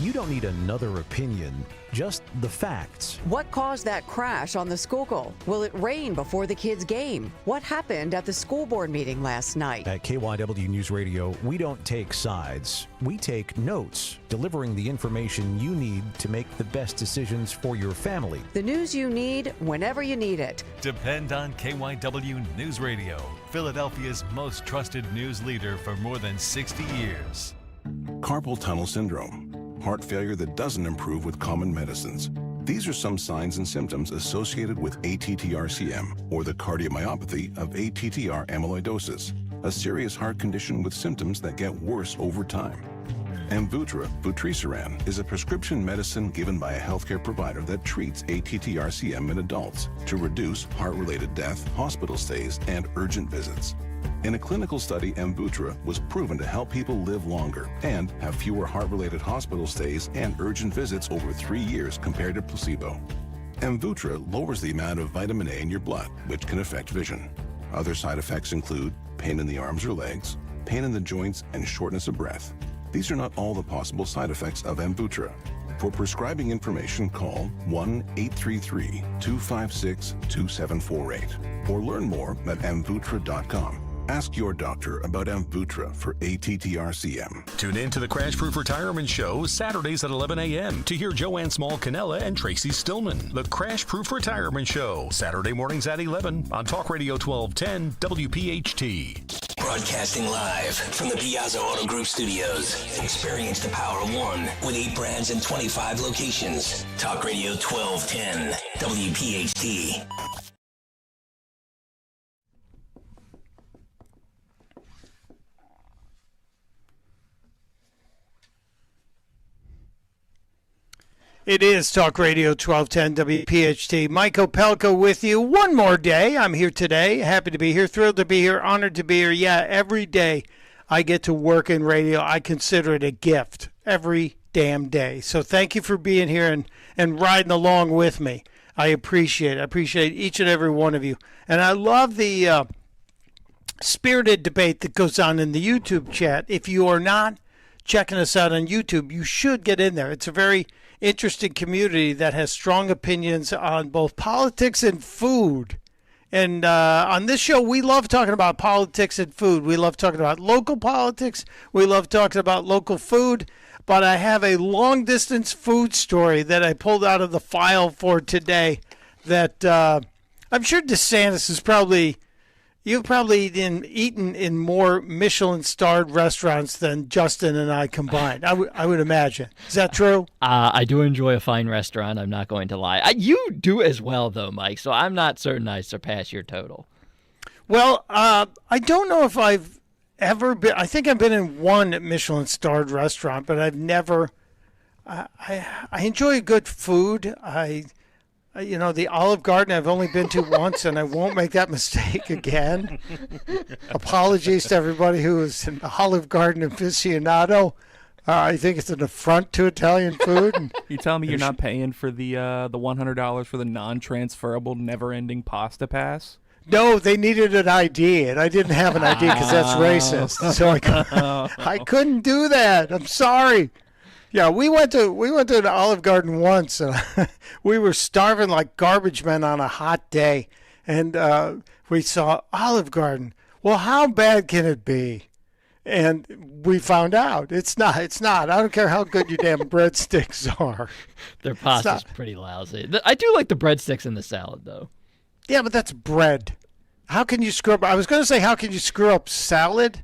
You don't need another opinion, just the facts. What caused that crash on the Schuylkill? Will it rain before the kids' game? What happened at the school board meeting last night? At KYW News Radio, we don't take sides. We take notes, delivering the information you need to make the best decisions for your family. The news you need whenever you need it. Depend on KYW News Radio, Philadelphia's most trusted news leader for more than 60 years. Carpal tunnel syndrome. Heart failure that doesn't improve with common medicines. These are some signs and symptoms associated with ATTR-CM, or the cardiomyopathy of ATTR amyloidosis, a serious heart condition with symptoms that get worse over time. Amvuttra, vutrisiran, is a prescription medicine given by a healthcare provider that treats ATTR-CM in adults to reduce heart-related death, hospital stays, and urgent visits. In a clinical study, Amvuttra was proven to help people live longer and have fewer heart-related hospital stays and urgent visits over 3 years compared to placebo. Amvuttra lowers the amount of vitamin A in your blood, which can affect vision. Other side effects include pain in the arms or legs, pain in the joints, and shortness of breath. These are not all the possible side effects of Amvuttra. For prescribing information, call 1-833-256-2748 or learn more at amvuttra.com. Ask your doctor about Amvuttra for ATTR-CM. Tune in to the Crash Proof Retirement Show Saturdays at 11 a.m. to hear Joanne Small-Canella and Tracy Stillman. The Crash Proof Retirement Show, Saturday mornings at 11 on Talk Radio 1210 WPHT. Broadcasting live from the Piazza Auto Group studios. Experience the power of one with 8 brands and 25 locations. Talk Radio 1210 WPHT. It is Talk Radio 1210 WPHT. Mike Opelka with you one more day. I'm here today. Happy to be here. Thrilled to be here. Honored to be here. Yeah, every day I get to work in radio, I consider it a gift. Every damn day. So thank you for being here and riding along with me. I appreciate it. I appreciate each and every one of you. And I love the spirited debate that goes on in the YouTube chat. If you are not checking us out on YouTube, you should get in there. It's a very interesting community that has strong opinions on both politics and food. And on this show, we love talking about politics and food. We love talking about local politics. We love talking about local food. But I have a long-distance food story that I pulled out of the file for today that I'm sure DeSantis is probably... You've probably eaten in more Michelin-starred restaurants than Justin and I combined. I would imagine. Is that true? I do enjoy a fine restaurant. I'm not going to lie. You do as well, though, Mike. So I'm not certain I surpass your total. Well, I don't know if I've ever been. I think I've been in one Michelin-starred restaurant, but I've never. I enjoy good food. The Olive Garden I've only been to once, and I won't make that mistake again. Apologies to everybody who is an Olive Garden aficionado. I think it's an affront to Italian food. And you telling me you're not paying for the $100 for the non-transferable, never-ending pasta pass? No, they needed an ID, and I didn't have an ID because that's racist. So I couldn't do that. I'm sorry. Yeah, we went to an Olive Garden once, and we were starving like garbage men on a hot day, and we saw Olive Garden. Well, how bad can it be? And we found out it's not. I don't care how good your damn breadsticks are. Their pasta's pretty lousy. I do like the breadsticks in the salad, though. Yeah, but that's bread. How can you screw up? I was going to say, how can you screw up salad?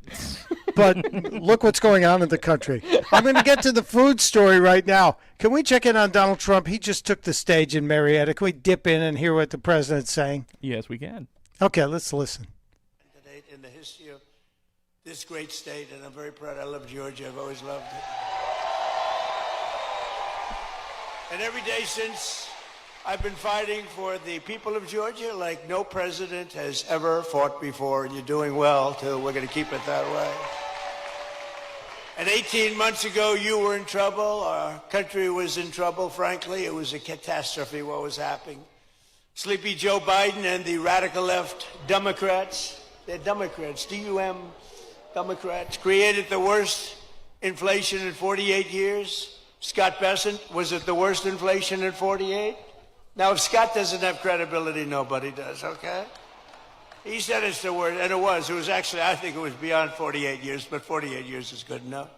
But look what's going on in the country. I'm going to get to the food story right now. Can we check in on Donald Trump? He just took the stage in Marietta. Can we dip in and hear what the president's saying? Yes, we can. Okay, let's listen. In the history of this great state, and I'm very proud. I love Georgia. I've always loved it. And every day since, I've been fighting for the people of Georgia like no president has ever fought before, and you're doing well, too. We're going to keep it that way. And 18 months ago, you were in trouble. Our country was in trouble, frankly. It was a catastrophe what was happening. Sleepy Joe Biden and the radical left Democrats, they're Democrats, D-U-M, Democrats, created the worst inflation in 48 years. Scott Bessent, was it the worst inflation in 48? Now, if Scott doesn't have credibility, nobody does, okay? He said it's the worst, and it was. It was actually, I think it was beyond 48 years, but 48 years is good enough.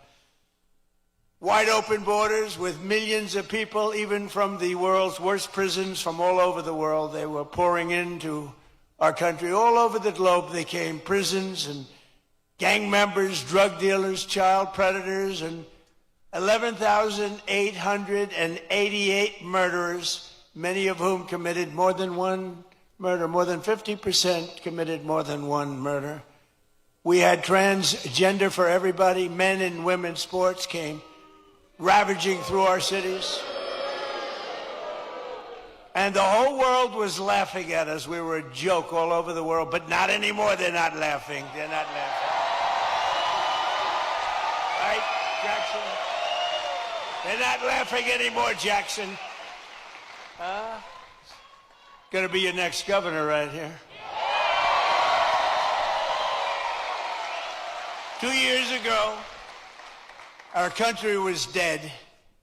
Wide open borders with millions of people, even from the world's worst prisons from all over the world. They were pouring into our country. All over the globe they came, prisons and gang members, drug dealers, child predators, and 11,888 murderers, many of whom committed more than one murder. More than 50% committed more than one murder. We had transgender for everybody. Men and women's sports came ravaging through our cities. And the whole world was laughing at us. We were a joke all over the world, but not anymore. They're not laughing. They're not laughing. Right, Jackson? They're not laughing anymore, Jackson. Gonna be your next governor right here. 2 years ago, our country was dead,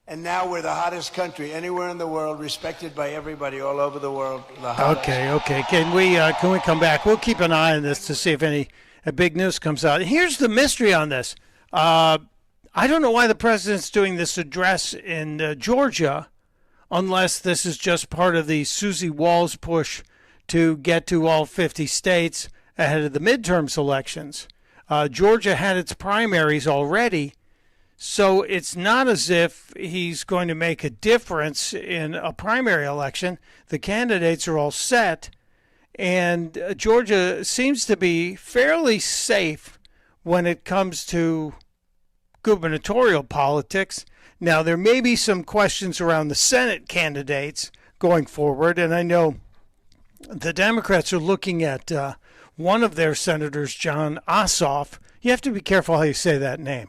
and now we're the hottest country anywhere in the world, respected by everybody all over the world. Okay. Can we come back? We'll keep an eye on this to see if any big news comes out. Here's the mystery on this. I don't know why the president's doing this address in Georgia, unless this is just part of the Susie Walls push to get to all 50 states ahead of the midterm elections. Georgia had its primaries already, so it's not as if he's going to make a difference in a primary election. The candidates are all set, and Georgia seems to be fairly safe when it comes to gubernatorial politics. Now, there may be some questions around the Senate candidates going forward, and I know the Democrats are looking at one of their senators, John Ossoff. You have to be careful how you say that name.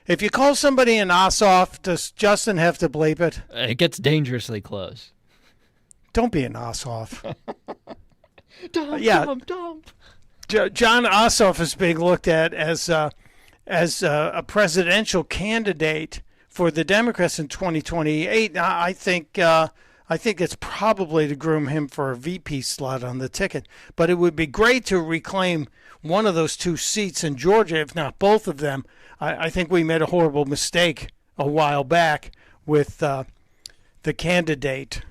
If you call somebody an Ossoff, does Justin have to bleep it? It gets dangerously close. Don't be an Ossoff. Dump. John Ossoff is being looked at as a presidential candidate for the Democrats in 2028. I think it's probably to groom him for a VP slot on the ticket. But it would be great to reclaim one of those two seats in Georgia, if not both of them. I think we made a horrible mistake a while back with the candidate.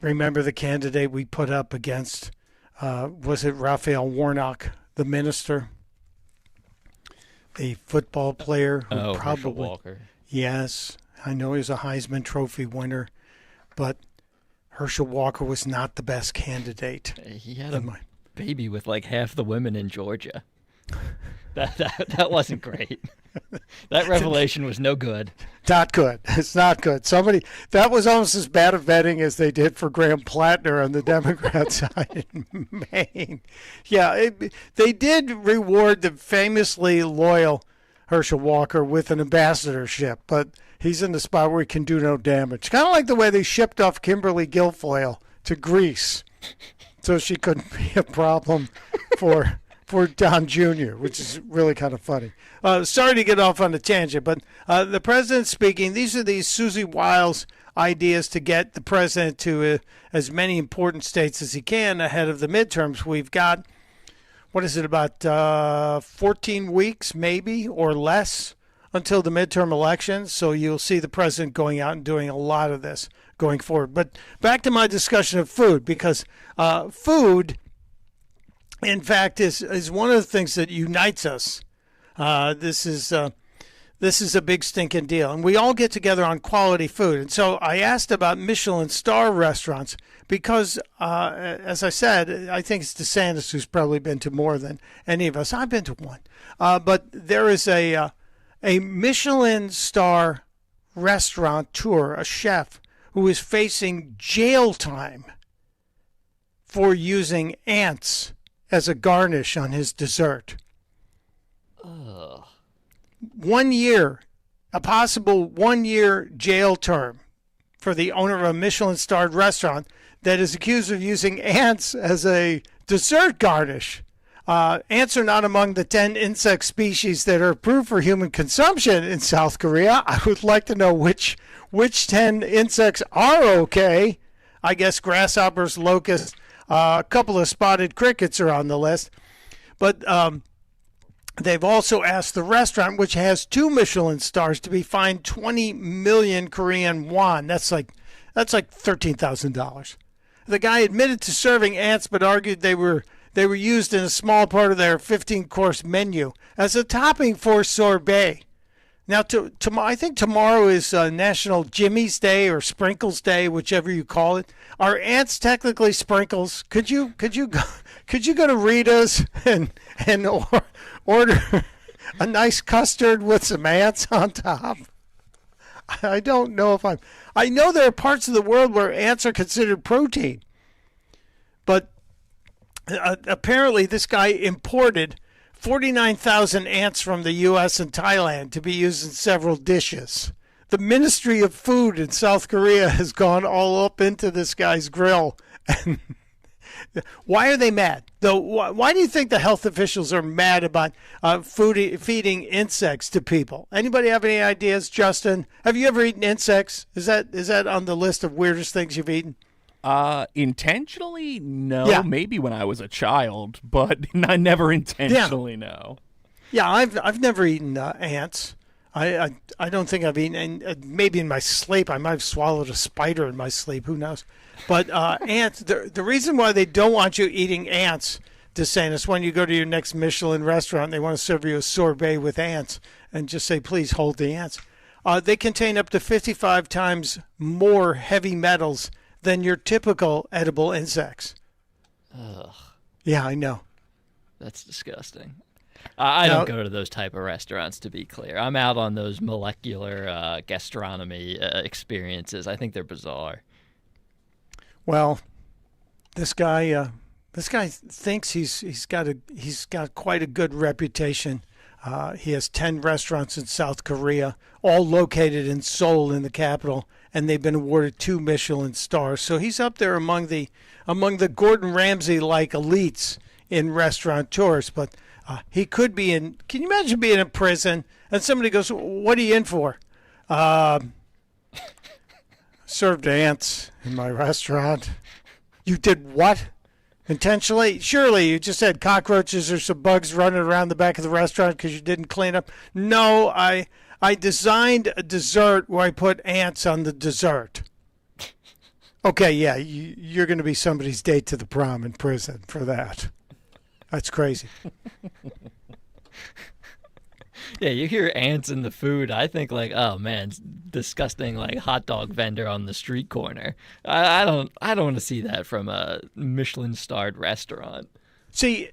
Remember the candidate we put up against, was it Raphael Warnock, the minister? The football player who probably, Herschel Walker. Yes, I know he's a Heisman Trophy winner, but Herschel Walker was not the best candidate. He had a baby with like half the women in Georgia. That wasn't great. That revelation was no good. Not good. It's not good. That was almost as bad a vetting as they did for Graham Plattner on the Democrat side in Maine. Yeah, they did reward the famously loyal Herschel Walker with an ambassadorship, but he's in the spot where he can do no damage. Kind of like the way they shipped off Kimberly Guilfoyle to Greece so she couldn't be a problem for Don Jr., which is really kind of funny. Sorry to get off on a tangent, but the president's speaking. These are Susie Wiles' ideas to get the president to as many important states as he can ahead of the midterms. We've got, what is it, about 14 weeks maybe or less until the midterm elections. So you'll see the president going out and doing a lot of this going forward. But back to my discussion of food, because food, in fact, is one of the things that unites us. This is a big stinking deal. And we all get together on quality food. And so I asked about Michelin star restaurants because, as I said, I think it's DeSantis who's probably been to more than any of us. I've been to one. But there is a Michelin star restaurateur, a chef, who is facing jail time for using ants as a garnish on his dessert. Ugh. 1 year, a possible 1 year jail term for the owner of a Michelin-starred restaurant that is accused of using ants as a dessert garnish. Ants are not among the 10 insect species that are approved for human consumption in South Korea. I would like to know which 10 insects are okay. I guess grasshoppers, locusts, a couple of spotted crickets are on the list. But they've also asked the restaurant, which has 2 Michelin stars, to be fined 20 million Korean won. That's like $13,000. The guy admitted to serving ants, but argued they were used in a small part of their 15-course menu as a topping for sorbet. Now, I think tomorrow is National Jimmy's Day or Sprinkles Day, whichever you call it. Are ants technically sprinkles? Could you go to Rita's and order a nice custard with some ants on top? I don't know if I know there are parts of the world where ants are considered protein, but apparently this guy imported 49,000 ants from the U.S. and Thailand to be used in several dishes. The Ministry of Food in South Korea has gone all up into this guy's grill. And why are they mad? Though, why do you think the health officials are mad about feeding insects to people? Anybody have any ideas, Justin? Have you ever eaten insects? Is that on the list of weirdest things you've eaten? Intentionally, no. Yeah. Maybe when I was a child, but I never intentionally, no. Yeah, I've never eaten ants. I don't think I've eaten, and maybe in my sleep I might have swallowed a spider in my sleep. Who knows? But ants. The reason why they don't want you eating ants, DeSantis, when you go to your next Michelin restaurant, they want to serve you a sorbet with ants, and just say, please hold the ants. They contain up to 55 times more heavy metals than your typical edible insects. Ugh. Yeah, I know. That's disgusting. I don't go to those type of restaurants, to be clear. I'm out on those molecular gastronomy experiences. I think they're bizarre. Well, this guy thinks he's got quite a good reputation. He has 10 restaurants in South Korea, all located in Seoul, in the capital, and they've been awarded 2 Michelin stars. So he's up there among the Gordon Ramsay-like elites in restaurateurs. But he could be in. Can you imagine being in prison and somebody goes, "What are you in for?" Served ants in my restaurant. You did what? Intentionally? Surely you just had cockroaches or some bugs running around the back of the restaurant because you didn't clean up. No, I designed a dessert where I put ants on the dessert. Okay, yeah, you're going to be somebody's date to the prom in prison for that. That's crazy. Yeah, you hear ants in the food, I think like, oh man, it's disgusting, like hot dog vendor on the street corner. I don't want to see that from a Michelin-starred restaurant. See,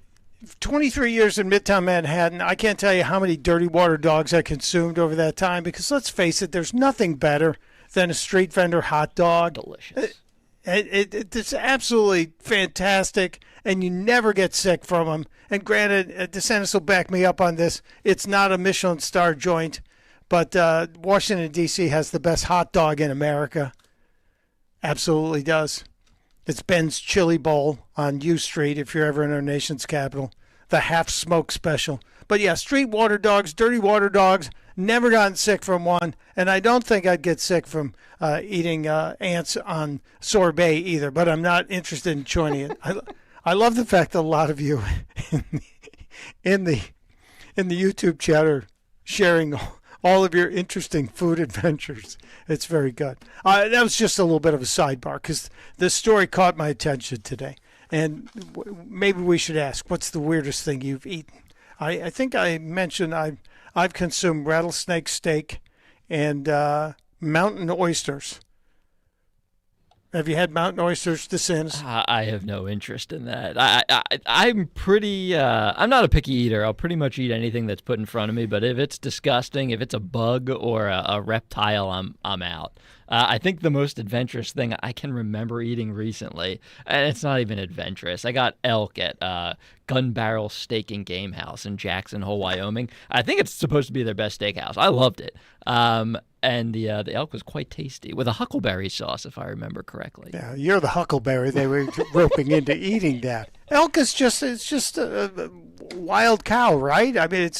23 years in Midtown Manhattan, I can't tell you how many dirty water dogs I consumed over that time, because let's face it, there's nothing better than a street vendor hot dog. Delicious. It's absolutely fantastic, and you never get sick from them. And granted, DeSantis will back me up on this. It's not a Michelin star joint, but Washington, D.C. has the best hot dog in America. Absolutely does. It's Ben's Chili Bowl on U Street if you're ever in our nation's capital. The half-smoke special. But yeah, street water dogs, dirty water dogs, never gotten sick from one. And I don't think I'd get sick from eating ants on sorbet either, but I'm not interested in joining it. I love the fact that a lot of you in the YouTube chat are sharing all of your interesting food adventures. It's very good. That was just a little bit of a sidebar because this story caught my attention today. And maybe we should ask, what's the weirdest thing you've eaten? I think I mentioned I've consumed rattlesnake steak and mountain oysters. Have you had mountain oysters, DeSantis? I have no interest in that. I'm pretty. I'm not a picky eater. I'll pretty much eat anything that's put in front of me. But if it's disgusting, if it's a bug or a reptile, I'm out. I think the most adventurous thing I can remember eating recently, and it's not even adventurous. I got elk at Gun Barrel Steak and Game House in Jackson Hole, Wyoming. I think it's supposed to be their best steakhouse. I loved it. And the elk was quite tasty with a huckleberry sauce, if I remember correctly. Yeah, you're the huckleberry. They were roping into eating that. Elk is just a wild cow, right? I mean,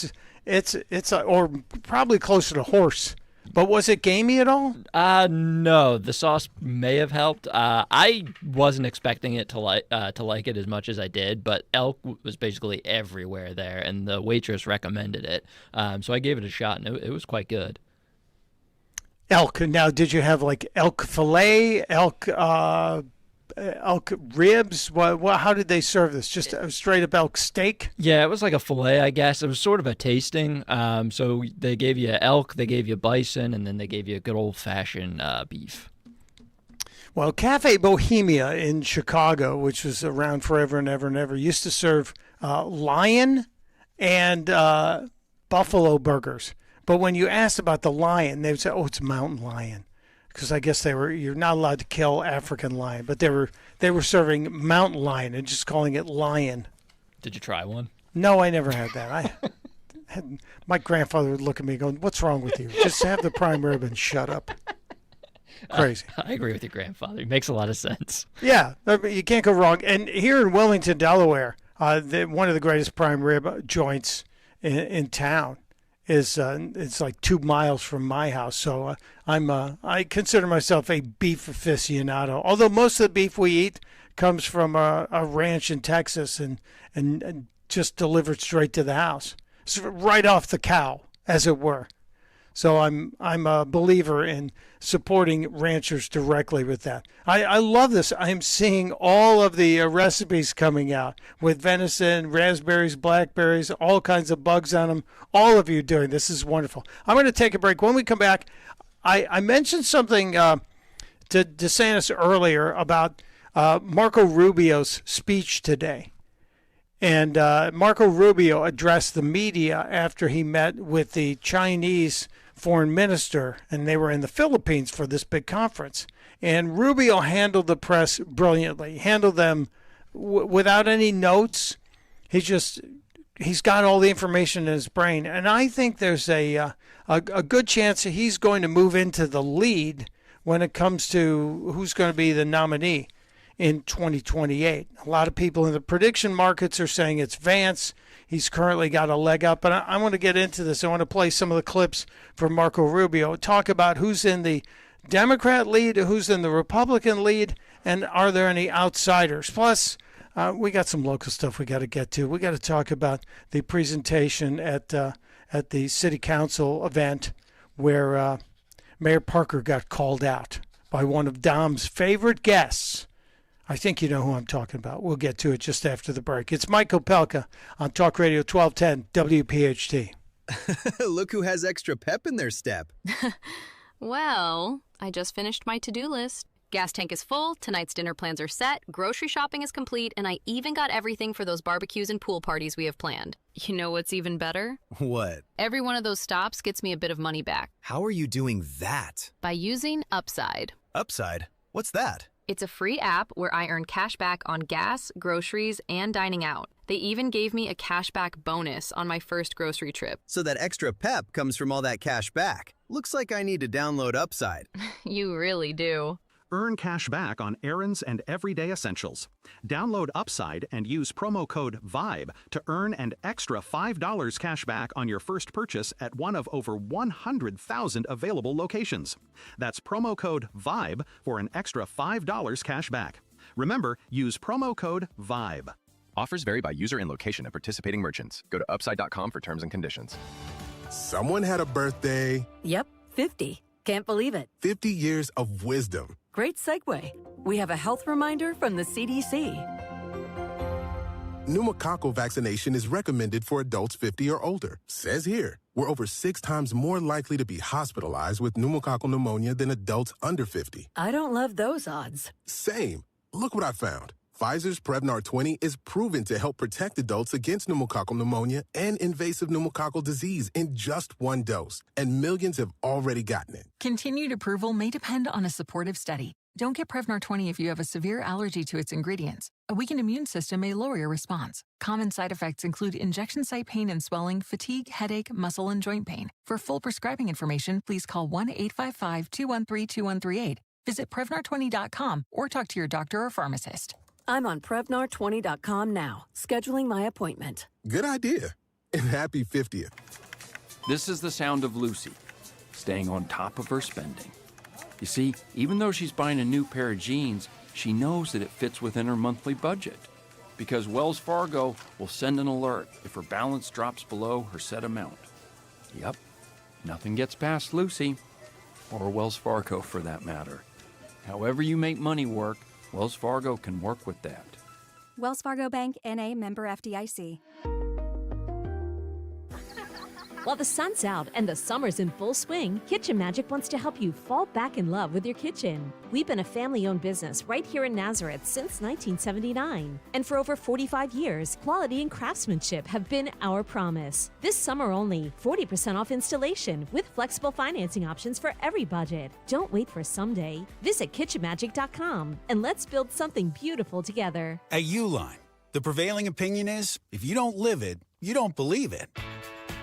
or probably closer to horse. But was it gamey at all? No, the sauce may have helped. I wasn't expecting it to like it as much as I did, but elk was basically everywhere there, and the waitress recommended it. So I gave it a shot, and it was quite good. Elk. Now, did you have like elk fillet, elk ribs? How did they serve this? Just a straight up elk steak? Yeah, it was like a fillet, I guess. It was sort of a tasting. So they gave you elk, they gave you bison, and then they gave you a good old fashioned beef. Well, Cafe Bohemia in Chicago, which was around forever and ever and ever, used to serve lion and buffalo burgers. But when you asked about the lion, they would say, "Oh, it's mountain lion," because I guess you're not allowed to kill African lion, but they were serving mountain lion and just calling it lion. Did you try one? No, I never had that. My grandfather would look at me going, "What's wrong with you? Just have the prime rib and shut up." Crazy. I agree with your grandfather. It makes a lot of sense. Yeah, you can't go wrong. And here in Wilmington, Delaware, one of the greatest prime rib joints in town is it's like 2 miles from my house. So I consider myself a beef aficionado. Although most of the beef we eat comes from a ranch in Texas and just delivered straight to the house, so right off the cow, as it were. So I'm a believer in supporting ranchers directly with that. I love this. I'm seeing all of the recipes coming out with venison, raspberries, blackberries, all kinds of bugs on them. All of you doing this is wonderful. I'm going to take a break. When we come back, I mentioned something to DeSantis earlier about Marco Rubio's speech today. And Marco Rubio addressed the media after he met with the Chinese foreign minister, and they were in the Philippines for this big conference. And Rubio handled the press brilliantly, handled them without any notes. He's got all the information in his brain. And I think there's a good chance that he's going to move into the lead when it comes to who's going to be the nominee in 2028. A lot of people in the prediction markets are saying it's Vance. He's currently got a leg up. But I want to get into this. I want to play some of the clips from Marco Rubio, talk about who's in the Democrat lead, who's in the Republican lead, and are there any outsiders. Plus, we got some local stuff we got to get to. We got to talk about the presentation at the city council event where Mayor Parker got called out by one of Dom's favorite guests. I think you know who I'm talking about. We'll get to it just after the break. It's Mike Opelka on Talk Radio 1210 WPHT. Look who has extra pep in their step. Well, I just finished my to-do list. Gas tank is full, tonight's dinner plans are set, grocery shopping is complete, and I even got everything for those barbecues and pool parties we have planned. You know what's even better? What? Every one of those stops gets me a bit of money back. How are you doing that? By using Upside. Upside? What's that? It's a free app where I earn cash back on gas, groceries, and dining out. They even gave me a cashback bonus on my first grocery trip. So that extra pep comes from all that cash back. Looks like I need to download Upside. You really do. Earn cash back on errands and everyday essentials. Download Upside and use promo code VIBE to earn an extra $5 cash back on your first purchase at one of over 100,000 available locations. That's promo code VIBE for an extra $5 cash back. Remember, use promo code VIBE. Offers vary by user and location of participating merchants. Go to upside.com for terms and conditions. Someone had a birthday. Yep, 50. Can't believe it. 50 years of wisdom. Great segue. We have a health reminder from the CDC. Pneumococcal vaccination is recommended for adults 50 or older. Says here, we're over 6 times more likely to be hospitalized with pneumococcal pneumonia than adults under 50. I don't love those odds. Same. Look what I found. Pfizer's Prevnar 20 is proven to help protect adults against pneumococcal pneumonia and invasive pneumococcal disease in just 1 dose, and millions have already gotten it. Continued approval may depend on a supportive study. Don't get Prevnar 20 if you have a severe allergy to its ingredients. A weakened immune system may lower your response. Common side effects include injection site pain and swelling, fatigue, headache, muscle, and joint pain. For full prescribing information, please call 1-855-213-2138. Visit Prevnar20.com or talk to your doctor or pharmacist. I'm on Prevnar20.com now, scheduling my appointment. Good idea. And happy 50th. This is the sound of Lucy, staying on top of her spending. You see, even though she's buying a new pair of jeans, she knows that it fits within her monthly budget. Because Wells Fargo will send an alert if her balance drops below her set amount. Yep, nothing gets past Lucy, or Wells Fargo for that matter. However you make money work, Wells Fargo can work with that. Wells Fargo Bank, N.A., member FDIC. While the sun's out and the summer's in full swing, Kitchen Magic wants to help you fall back in love with your kitchen. We've been a family-owned business right here in Nazareth since 1979. And for over 45 years, quality and craftsmanship have been our promise. This summer only, 40% off installation with flexible financing options for every budget. Don't wait for someday. Visit kitchenmagic.com and let's build something beautiful together. At Uline, the prevailing opinion is, if you don't live it, you don't believe it.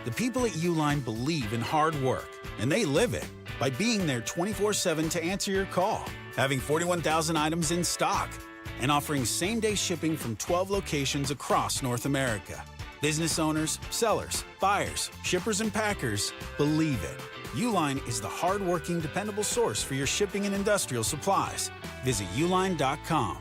The people at Uline believe in hard work, and they live it by being there 24/7 to answer your call, having 41,000 items in stock, and offering same-day shipping from 12 locations across North America. Business owners, sellers, buyers, shippers, and packers believe it. Uline is the hard-working, dependable source for your shipping and industrial supplies. Visit uline.com.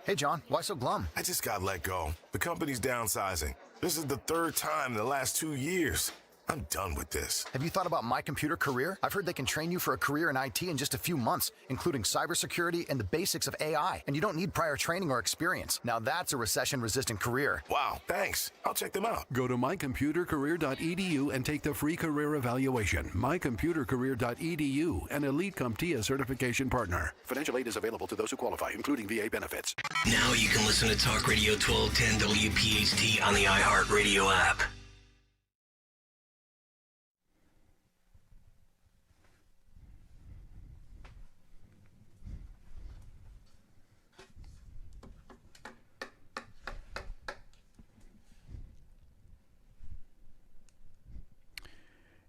Hey, John, why so glum? I just got let go. The company's downsizing. This is the 3rd time in the last 2 years. I'm done with this. Have you thought about My Computer Career? I've heard they can train you for a career in IT in just a few months, including cybersecurity and the basics of AI. And you don't need prior training or experience. Now that's a recession-resistant career. Wow, thanks. I'll check them out. Go to mycomputercareer.edu and take the free career evaluation. mycomputercareer.edu, an Elite CompTIA certification partner. Financial aid is available to those who qualify, including VA benefits. Now you can listen to Talk Radio 1210 WPHT on the iHeartRadio app.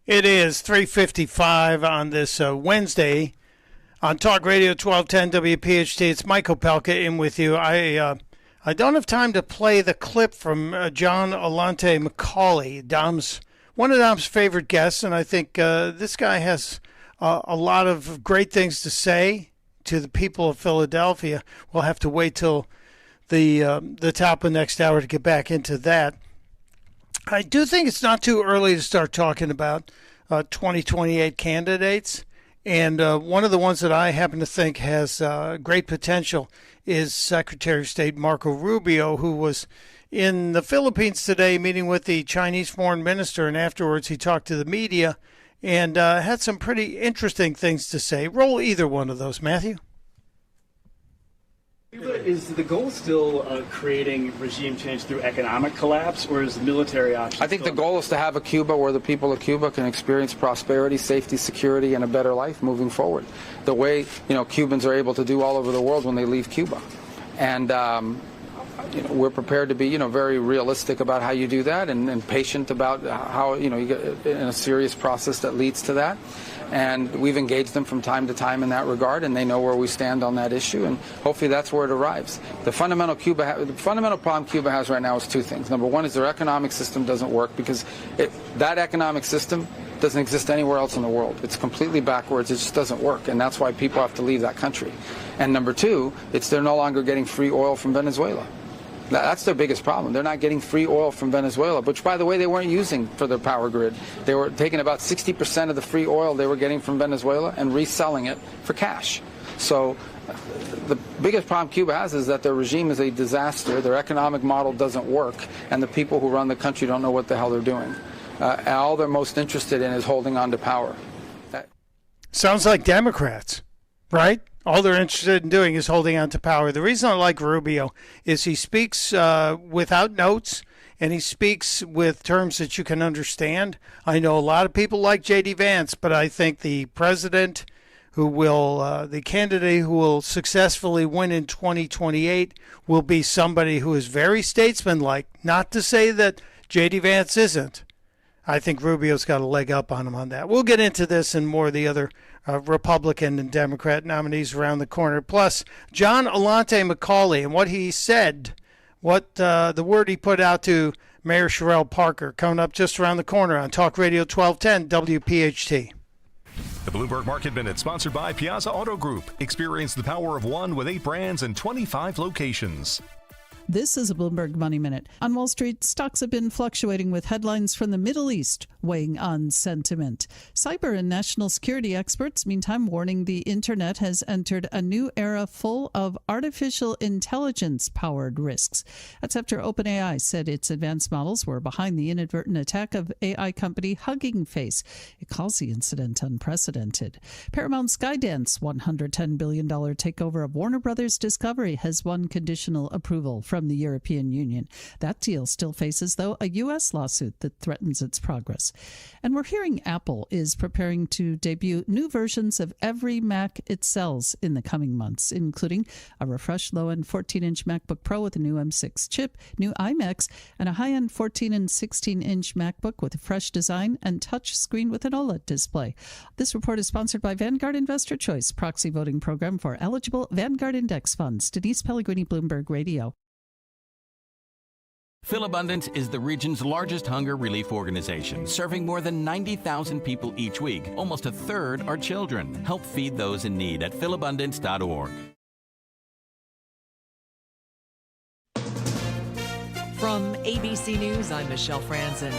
It is 3:55 on this Wednesday on Talk Radio 1210 WPHT. It's Mike Opelka in with you. I don't have time to play the clip from John Alante Macaulay, one of Dom's favorite guests, and I think this guy has a lot of great things to say to the people of Philadelphia. We'll have to wait till the top of next hour to get back into that. I do think it's not too early to start talking about 2028 candidates. And one of the ones that I happen to think has great potential is Secretary of State Marco Rubio, who was in the Philippines today meeting with the Chinese foreign minister. And afterwards he talked to the media and had some pretty interesting things to say. Roll either one of those, Matthew. is the goal still creating regime change through economic collapse, or is the military option? I think the goal is to have a Cuba where the people of Cuba can experience prosperity, safety, security, and a better life moving forward. The way Cubans are able to do all over the world when they leave Cuba, and we're prepared to be very realistic about how you do that, and patient about how you get in a serious process that leads to that. And we've engaged them from time to time in that regard, and they know where we stand on that issue, and hopefully that's where it arrives. The fundamental problem Cuba has right now is two things. Number one is their economic system doesn't work because that economic system doesn't exist anywhere else in the world. It's completely backwards. It just doesn't work, and that's why people have to leave that country. And number two, they're no longer getting free oil from Venezuela. That's their biggest problem. They're not getting free oil from Venezuela, which, by the way, they weren't using for their power grid. They were taking about 60% of the free oil they were getting from Venezuela and reselling it for cash. So the biggest problem Cuba has is that their regime is a disaster, their economic model doesn't work, and the people who run the country don't know what the hell they're doing. And all they're most interested in is holding on to power. Sounds like Democrats, right? All they're interested in doing is holding on to power. The reason I like Rubio is he speaks without notes, and he speaks with terms that you can understand. I know a lot of people like J.D. Vance, but I think the president the candidate who will successfully win in 2028 will be somebody who is very statesmanlike. Not to say that J.D. Vance isn't. I think Rubio's got a leg up on him on that. We'll get into this and more of the other Republican and Democrat nominees around the corner. Plus, John Alante Macaulay and what he said, the word he put out to Mayor Sherrell Parker, coming up just around the corner on Talk Radio 1210 WPHT. The Bloomberg Market Minute, sponsored by Piazza Auto Group. Experience the power of one with 8 brands and 25 locations. This is a Bloomberg Money Minute. On Wall Street, stocks have been fluctuating with headlines from the Middle East weighing on sentiment. Cyber and national security experts, meantime, warning the internet has entered a new era full of artificial intelligence-powered risks. That's after OpenAI said its advanced models were behind the inadvertent attack of AI company Hugging Face. It calls the incident unprecedented. Paramount Skydance $110 billion takeover of Warner Brothers Discovery has won conditional approval from the European Union. That deal still faces, though, a U.S. lawsuit that threatens its progress. And we're hearing Apple is preparing to debut new versions of every Mac it sells in the coming months, including a refreshed low-end 14-inch MacBook Pro with a new M6 chip, new iMacs, and a high-end 14 and 16-inch MacBook with a fresh design and touch screen with an OLED display. This report is sponsored by Vanguard Investor Choice, proxy voting program for eligible Vanguard Index funds. Denise Pellegrini, Bloomberg Radio. Philabundance is the region's largest hunger relief organization, serving more than 90,000 people each week. Almost a third are children. Help feed those in need at philabundance.org. From ABC News, I'm Michelle Franzen.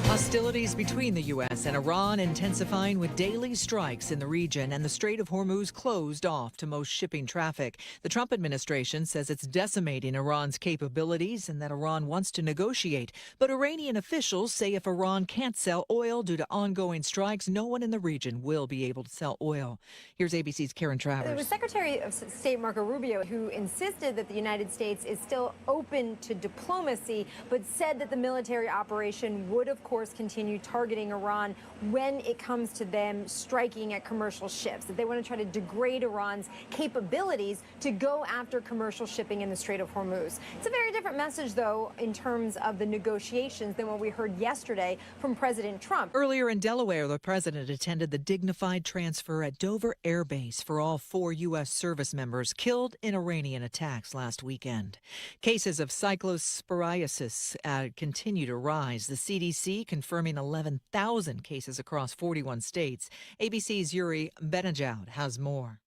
Hostilities between the U.S. and Iran intensifying with daily strikes in the region, and the Strait of Hormuz closed off to most shipping traffic. The Trump administration says it's decimating Iran's capabilities and that Iran wants to negotiate. But Iranian officials say if Iran can't sell oil due to ongoing strikes, no one in the region will be able to sell oil. Here's ABC's Karen Travers. It was Secretary of State Marco Rubio who insisted that the United States is still open to diplomacy, but said that the military operation would, of course, continue targeting Iran when it comes to them striking at commercial ships, that they want to try to degrade Iran's capabilities to go after commercial shipping in the Strait of Hormuz. It's a very different message, though, in terms of the negotiations than what we heard yesterday from President Trump. Earlier in Delaware, the president attended the dignified transfer at Dover Air Base for all 4 U.S. service members killed in Iranian attacks last weekend. Cases of cyclosporiasis continue to rise. The CDC confirming 11,000 cases across 41 states. ABC's Yuri Benajoud has more.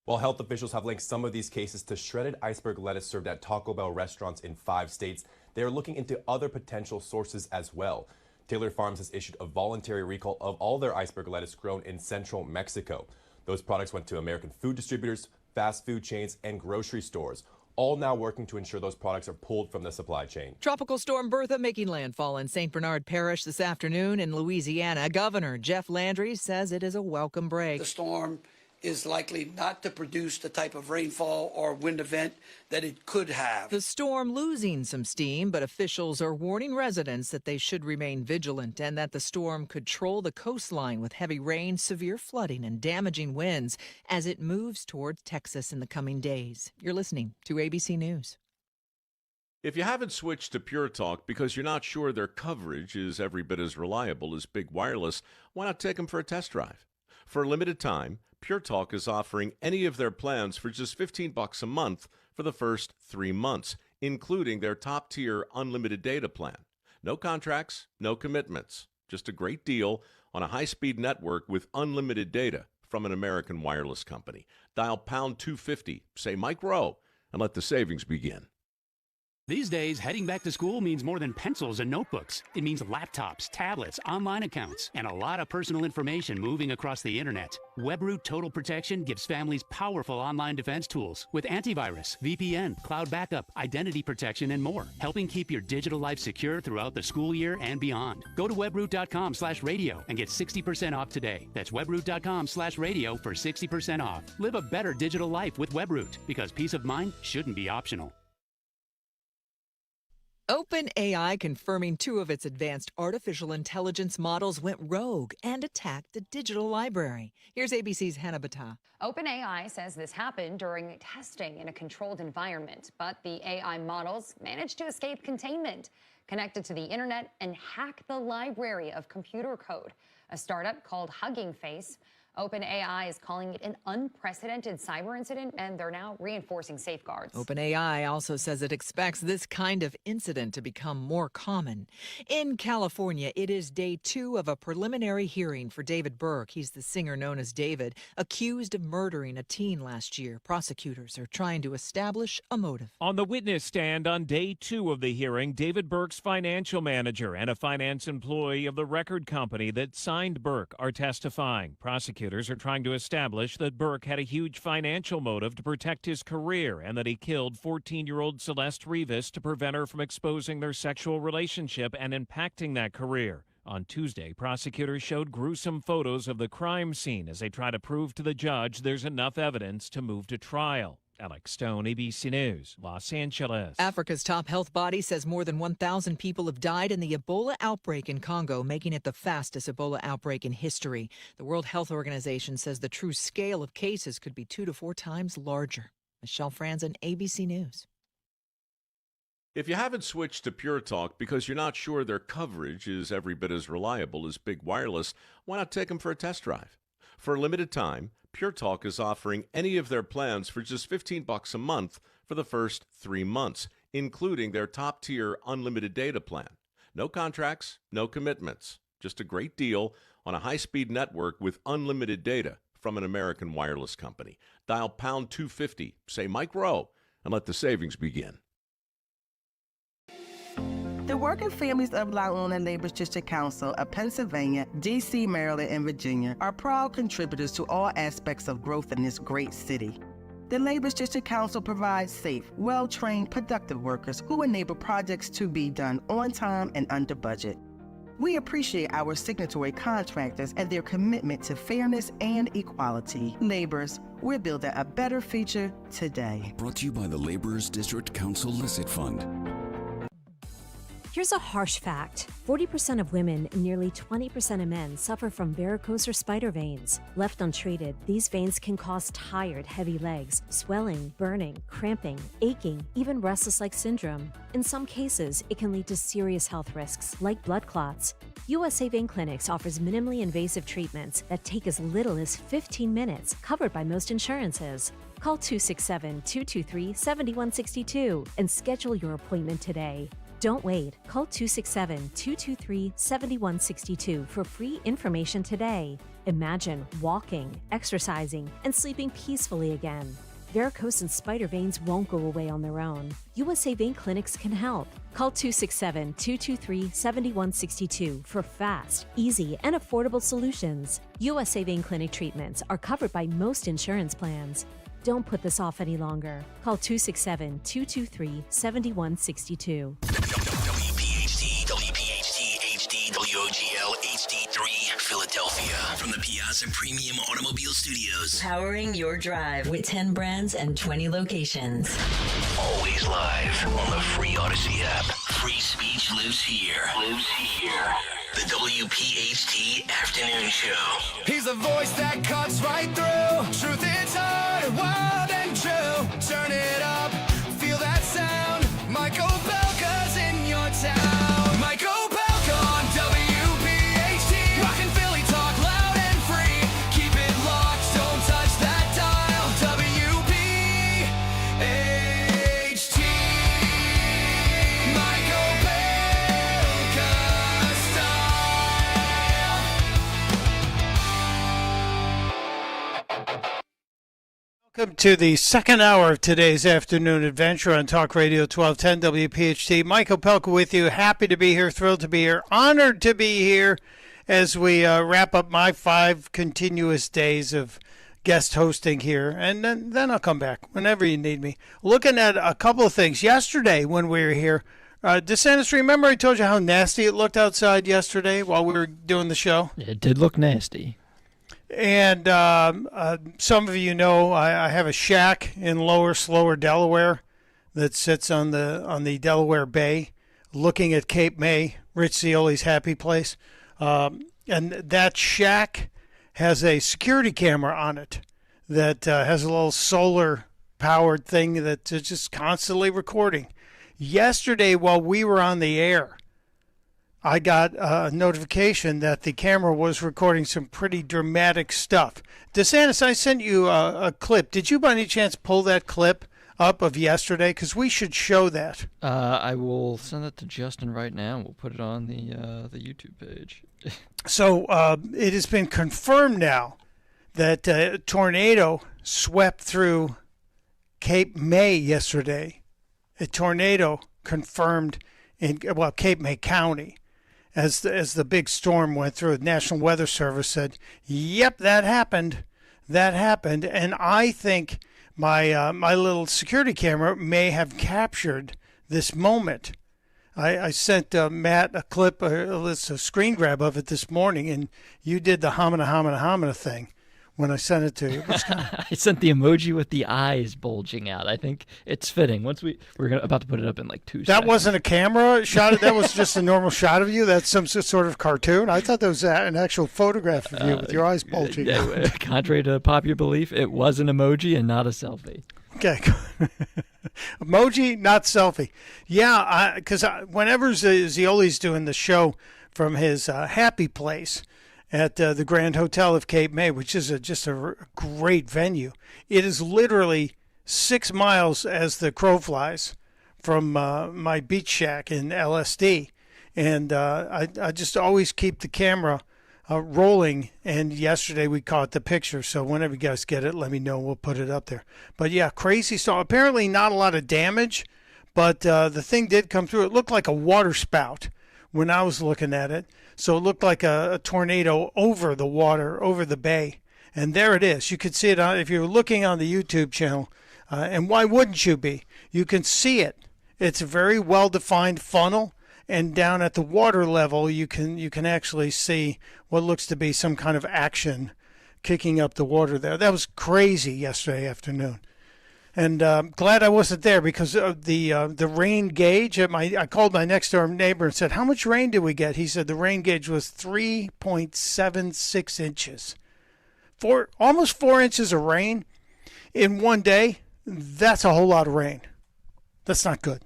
While health officials have linked some of these cases to shredded iceberg lettuce served at Taco Bell restaurants in 5 states, they are looking into other potential sources as well. Taylor Farms has issued a voluntary recall of all their iceberg lettuce grown in central Mexico. Those products went to American food distributors, fast food chains, and grocery stores, all now working to ensure those products are pulled from the supply chain. Tropical storm Bertha making landfall in St. Bernard Parish this afternoon in Louisiana. Governor Jeff Landry says it is a welcome break. The storm is likely not to produce the type of rainfall or wind event that it could have. The storm losing some steam, but officials are warning residents that they should remain vigilant and that the storm could troll the coastline with heavy rain, severe flooding, and damaging winds as it moves towards Texas in the coming days. You're listening to ABC News. If you haven't switched to Pure Talk because you're not sure their coverage is every bit as reliable as Big Wireless, why not take them for a test drive? For a limited time, Pure Talk is offering any of their plans for just $15 a month for the first 3 months, including their top-tier unlimited data plan. No contracts, no commitments, just a great deal on a high-speed network with unlimited data from an American wireless company. Dial pound 250, say Mike Rowe, and let the savings begin. These days, heading back to school means more than pencils and notebooks. It means laptops, tablets, online accounts, and a lot of personal information moving across the internet. WebRoot Total Protection gives families powerful online defense tools with antivirus, VPN, cloud backup, identity protection, and more, helping keep your digital life secure throughout the school year and beyond. Go to webroot.com/radio and get 60% off today. That's webroot.com/radio for 60% off. Live a better digital life with WebRoot, because peace of mind shouldn't be optional. OpenAI confirming 2 of its advanced artificial intelligence models went rogue and attacked the digital library. Here's ABC's Hannah Battah. OpenAI says this happened during testing in a controlled environment, but the AI models managed to escape containment, connected to the internet, and hack the library of computer code. A startup called Hugging Face. OpenAI is calling it an unprecedented cyber incident, and they're now reinforcing safeguards. OpenAI also says it expects this kind of incident to become more common. In California, it is day 2 of a preliminary hearing for David Burke. He's the singer known as David, accused of murdering a teen last year. Prosecutors are trying to establish a motive. On the witness stand on day 2 of the hearing, David Burke's financial manager and a finance employee of the record company that signed Burke are testifying. Prosecutors are trying to establish that Burke had a huge financial motive to protect his career and that he killed 14-year-old Celeste Rivas to prevent her from exposing their sexual relationship and impacting that career. On Tuesday, prosecutors showed gruesome photos of the crime scene as they try to prove to the judge there's enough evidence to move to trial. Alex Stone, ABC News, Los Angeles. Africa's top health body says more than 1,000 people have died in the Ebola outbreak in Congo, making it the fastest Ebola outbreak in history. The World Health Organization says the true scale of cases could be 2 to 4 times larger. Michelle Franzen, ABC News. If you haven't switched to Pure Talk because you're not sure their coverage is every bit as reliable as Big Wireless, why not take them for a test drive? For a limited time, Pure Talk is offering any of their plans for just $15 a month for the first 3 months, including their top-tier unlimited data plan. No contracts, no commitments, just a great deal on a high-speed network with unlimited data from an American wireless company. Dial pound 250, say Mike Rowe, and let the savings begin. The working families of La Una Labor's District Council of Pennsylvania, D.C., Maryland, and Virginia are proud contributors to all aspects of growth in this great city. The Labor's District Council provides safe, well-trained, productive workers who enable projects to be done on time and under budget. We appreciate our signatory contractors and their commitment to fairness and equality. Laborers, we're building a better future today. Brought to you by the Laborers District Council Licit Fund. Here's a harsh fact. 40% of women and nearly 20% of men suffer from varicose or spider veins. Left untreated, these veins can cause tired, heavy legs, swelling, burning, cramping, aching, even restless-leg syndrome. In some cases, it can lead to serious health risks, like blood clots. USA Vein Clinics offers minimally invasive treatments that take as little as 15 minutes, covered by most insurances. Call 267-223-7162 and schedule your appointment today. Don't wait. Call 267-223-7162 for free information today. Imagine walking, exercising, and sleeping peacefully again. Varicose and spider veins won't go away on their own. USA Vein Clinics can help. Call 267-223-7162 for fast, easy, and affordable solutions. USA Vein Clinic treatments are covered by most insurance plans. Don't put this off any longer. Call 267-223-7162. WPHT, HD, WOGL, HD3, Philadelphia. From the Piazza Piazza Premium Automobile Studios. Powering your drive with 10 brands and 20 locations. Always live on the free Odyssey app. Free speech lives here. The WPHT Afternoon Show. He's a voice that cuts right through. Truth is hard, wild and true. Turn it up, feel that sound. Mike Opelka's in your town. Mike Opelka on WPHT. Rockin' Philly talk loud and free. Keep it locked, don't touch that dial. WPHT. Mike Opelka style. Welcome to the second hour of today's afternoon adventure on Talk Radio 1210 WPHT. Mike Opelka with you. Happy to be here, thrilled to be here, honored to be here as we wrap up my 5 continuous days of guest hosting here. And then I'll come back whenever you need me. Looking at a couple of things. Yesterday when we were here, DeSantis, remember I told you how nasty it looked outside yesterday while we were doing the show? It did look nasty. And some of you know I have a shack in Lower Slower, Delaware, that sits on the Delaware Bay, looking at Cape May, Rich Cioli's happy place. And that shack has a security camera on it that has a little solar-powered thing that's just constantly recording. Yesterday, while we were on the air, I got a notification that the camera was recording some pretty dramatic stuff. DeSantis, I sent you a clip. Did you by any chance pull that clip up of yesterday? Because we should show that. I will send it to Justin right now, and we'll put it on the YouTube page. So it has been confirmed now that a tornado swept through Cape May yesterday. A tornado confirmed in Cape May County. As the big storm went through, the National Weather Service said, "Yep, that happened. That happened." And I think my little security camera may have captured this moment. I sent Matt a clip, a screen grab of it this morning, and you did the homina thing when I sent it to you. I sent the emoji with the eyes bulging out. I think it's fitting. Once we're about to put it up in like 2 seconds. That wasn't a camera shot. That was just a normal shot of you. That's some sort of cartoon. I thought that was an actual photograph of you with your eyes bulging out. Contrary to popular belief, it was an emoji and not a selfie. Okay. Emoji, not selfie. Yeah, because whenever Zioli's doing the show from his happy place at the Grand Hotel of Cape May, which is just a great venue. It is literally 6 miles as the crow flies from my beach shack in LSD. And I just always keep the camera rolling. And yesterday we caught the picture. So whenever you guys get it, let me know. We'll put it up there. But yeah, crazy storm. Apparently not a lot of damage, but the thing did come through. It looked like a water spout when I was looking at it. So it looked like a tornado over the water, over the bay. And there it is. You could see it if you're looking on the YouTube channel. And why wouldn't you be? You can see it. It's a very well-defined funnel. And down at the water level, you can actually see what looks to be some kind of action kicking up the water there. That was crazy yesterday afternoon. And glad I wasn't there because of the rain gauge. I called my next door neighbor and said, "How much rain did we get?" He said the rain gauge was 3.76 inches. Almost 4 inches of rain in one day. That's a whole lot of rain. That's not good.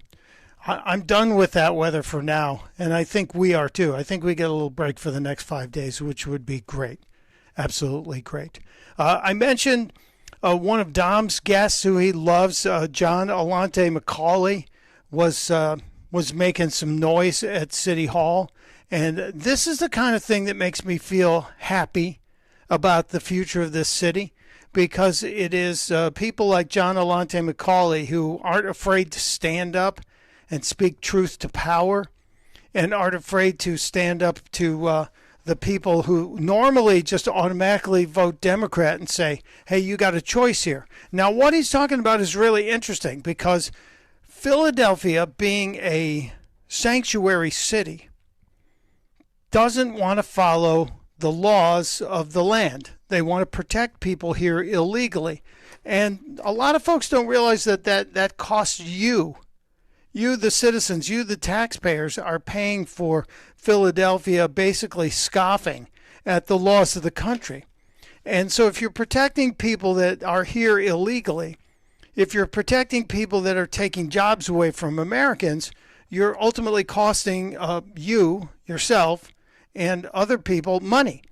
I'm done with that weather for now, and I think we are too. I think we get a little break for the next 5 days, which would be great. Absolutely great. I mentioned one of Dom's guests who he loves, John Alante Macaulay, was making some noise at City Hall. And this is the kind of thing that makes me feel happy about the future of this city, because it is people like John Alante Macaulay who aren't afraid to stand up and speak truth to power and aren't afraid to stand up to the people who normally just automatically vote Democrat and say, hey, you got a choice here. Now, what he's talking about is really interesting because Philadelphia, being a sanctuary city, doesn't want to follow the laws of the land. They want to protect people here illegally. And a lot of folks don't realize that costs you. You, the citizens, you, the taxpayers, are paying for Philadelphia basically scoffing at the laws of the country. And so if you're protecting people that are here illegally, if you're protecting people that are taking jobs away from Americans, you're ultimately costing you, yourself, and other people money.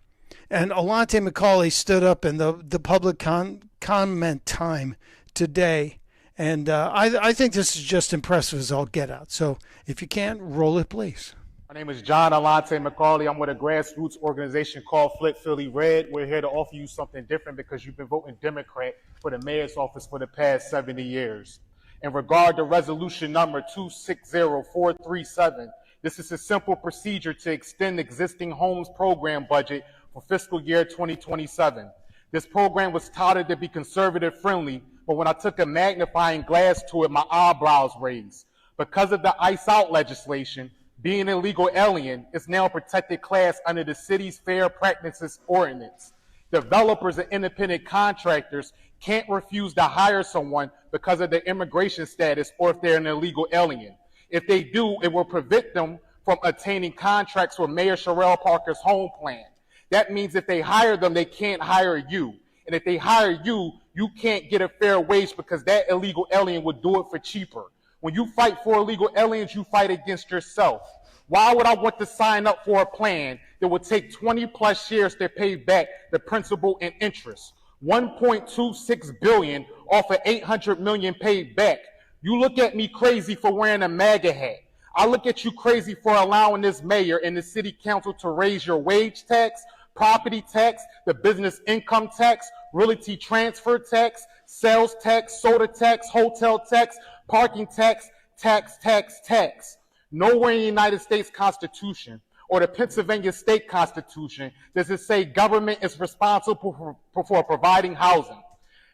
And Alante McCauley stood up in the public comment time today. And I think this is just impressive as all get out. So if you can't, roll it, please. My name is John Alante McCauley. I'm with a grassroots organization called Flip Philly Red. We're here to offer you something different because you've been voting Democrat for the mayor's office for the past 70 years. In regard to resolution number 260437, this is a simple procedure to extend existing homes program budget for fiscal year 2027. This program was touted to be conservative friendly, but when I took a magnifying glass to it, my eyebrows raised. Because of the ICE out legislation, being an illegal alien is now a protected class under the city's Fair Practices Ordinance. Developers and independent contractors can't refuse to hire someone because of their immigration status or if they're an illegal alien. If they do, it will prevent them from attaining contracts for Mayor Sherrell Parker's home plan. That means if they hire them, they can't hire you. And if they hire you, you can't get a fair wage because that illegal alien would do it for cheaper. When you fight for illegal aliens, you fight against yourself. Why would I want to sign up for a plan that would take 20 plus years to pay back the principal and interest? 1.26 billion off of 800 million paid back. You look at me crazy for wearing a MAGA hat. I look at you crazy for allowing this mayor and the city council to raise your wage tax, property tax, the business income tax, realty transfer tax, sales tax, soda tax, hotel tax, parking tax, tax. Nowhere in the United States Constitution or the Pennsylvania State Constitution does it say government is responsible for providing housing.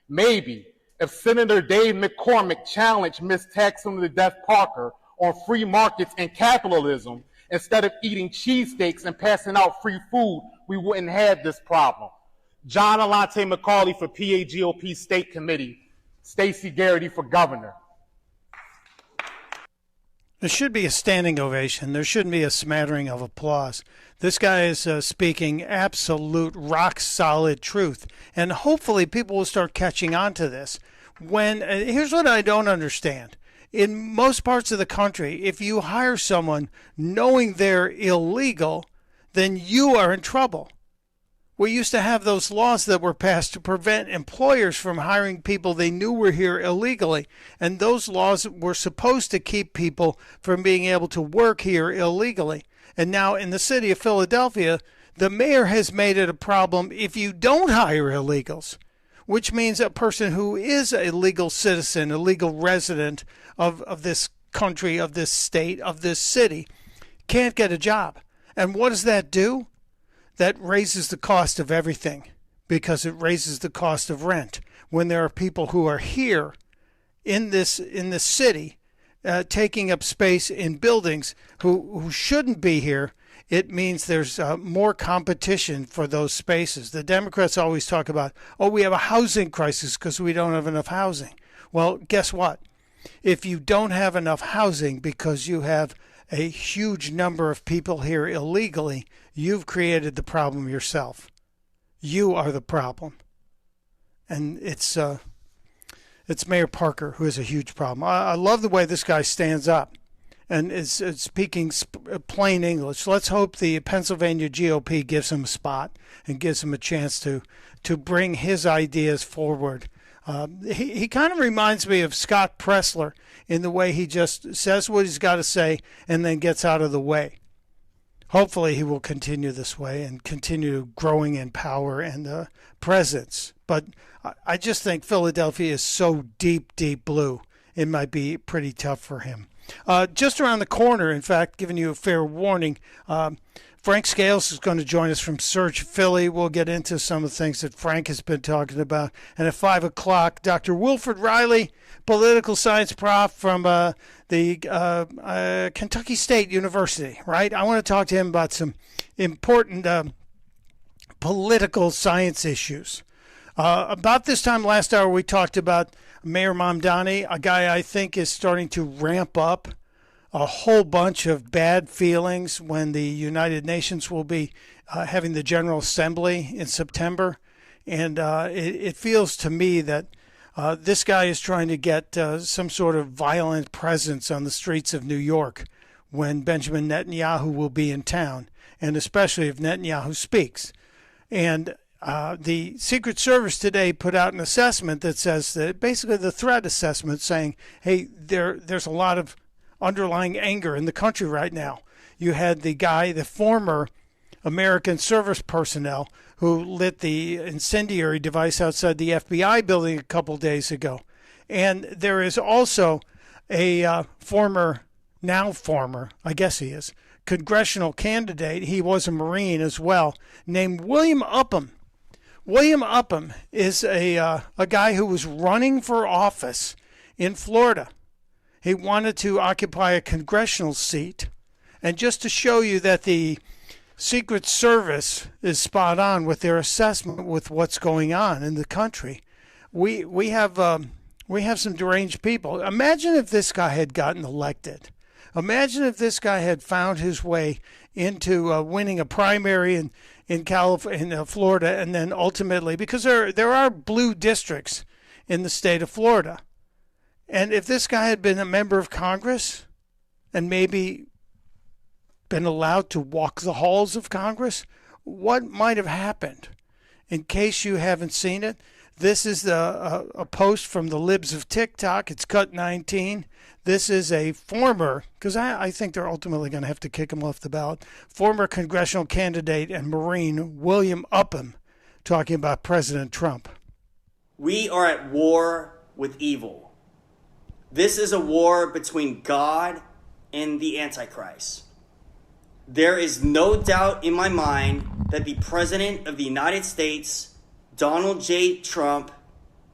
Maybe if Senator Dave McCormick challenged Ms. Taxum to Death Parker on free markets and capitalism, instead of eating cheesesteaks and passing out free food, we wouldn't have this problem. John Alante McCauley for PAGOP State Committee. Stacey Garrity for Governor. There should be a standing ovation. There shouldn't be a smattering of applause. This guy is speaking absolute rock-solid truth, and hopefully people will start catching on to this. Here's what I don't understand. In most parts of the country, if you hire someone knowing they're illegal, then you are in trouble. We used to have those laws that were passed to prevent employers from hiring people they knew were here illegally. And those laws were supposed to keep people from being able to work here illegally. And now in the city of Philadelphia, the mayor has made it a problem if you don't hire illegals, which means a person who is a legal citizen, a legal resident of this country, of this state, of this city, can't get a job. And what does that do? That raises the cost of everything because it raises the cost of rent. When there are people who are here in this city taking up space in buildings who shouldn't be here, it means there's more competition for those spaces. The Democrats always talk about, we have a housing crisis because we don't have enough housing. Well, guess what? If you don't have enough housing because you have a huge number of people here illegally, you've created the problem yourself. You are the problem. And it's Mayor Parker who is a huge problem. I love the way this guy stands up and is speaking plain English. Let's hope the Pennsylvania GOP gives him a spot and gives him a chance to bring his ideas forward. He kind of reminds me of Scott Pressler in the way he just says what he's got to say and then gets out of the way. Hopefully he will continue this way and continue growing in power and presence. But I just think Philadelphia is so deep, deep blue, it might be pretty tough for him. Just around the corner, in fact, giving you a fair warning, Frank Scales is going to join us from Search Philly. We'll get into some of the things that Frank has been talking about. And at 5 o'clock, Dr. Wilfred Riley, political science prof from the Kentucky State University, right? I want to talk to him about some important political science issues. About this time last hour, we talked about Mayor Mamdani, a guy I think is starting to ramp up a whole bunch of bad feelings when the United Nations will be having the General Assembly in September. And it feels to me that this guy is trying to get some sort of violent presence on the streets of New York when Benjamin Netanyahu will be in town, and especially if Netanyahu speaks. And the Secret Service today put out an assessment that says that basically the threat assessment saying, hey, there's a lot of underlying anger in the country right now. You had the guy, the former American service personnel who lit the incendiary device outside the FBI building a couple days ago. And there is also a former, I guess he is, congressional candidate. He was a Marine as well, named William Upham. William Upham is a guy who was running for office in Florida. He wanted to occupy a congressional seat. And just to show you that the Secret Service is spot on with their assessment with what's going on in the country, we have some deranged people. Imagine if this guy had gotten elected. Imagine if this guy had found his way into winning a primary in Florida, and then ultimately, because there are blue districts in the state of Florida, and if this guy had been a member of Congress and maybe been allowed to walk the halls of Congress, what might have happened? In case you haven't seen it, this is a post from the libs of TikTok. It's cut 19. This is a former, because I think they're ultimately going to have to kick him off the ballot, former congressional candidate and Marine William Upham talking about President Trump. We are at war with evil. This is a war between God and the Antichrist. There is no doubt in my mind that the President of the United States, Donald J. Trump,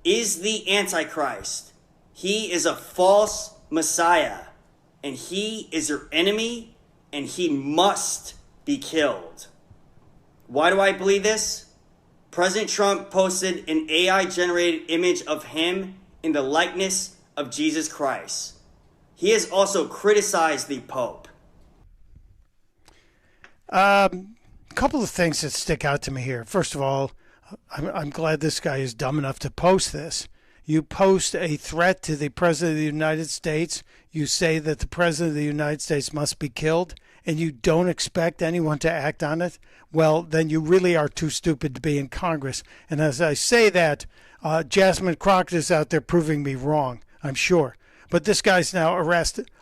is the Antichrist. He is a false Messiah, and he is your enemy, and he must be killed. Why do I believe this? President Trump posted an AI-generated image of him in the likeness of Jesus Christ. He has also criticized the Pope. A couple of things that stick out to me here. First of all, I'm glad this guy is dumb enough to post this. You post a threat to the President of the United States. You say that the President of the United States must be killed, and you don't expect anyone to act on it. Well, then you really are too stupid to be in Congress. And as I say that, Jasmine Crockett is out there proving me wrong, I'm sure. But this guy's now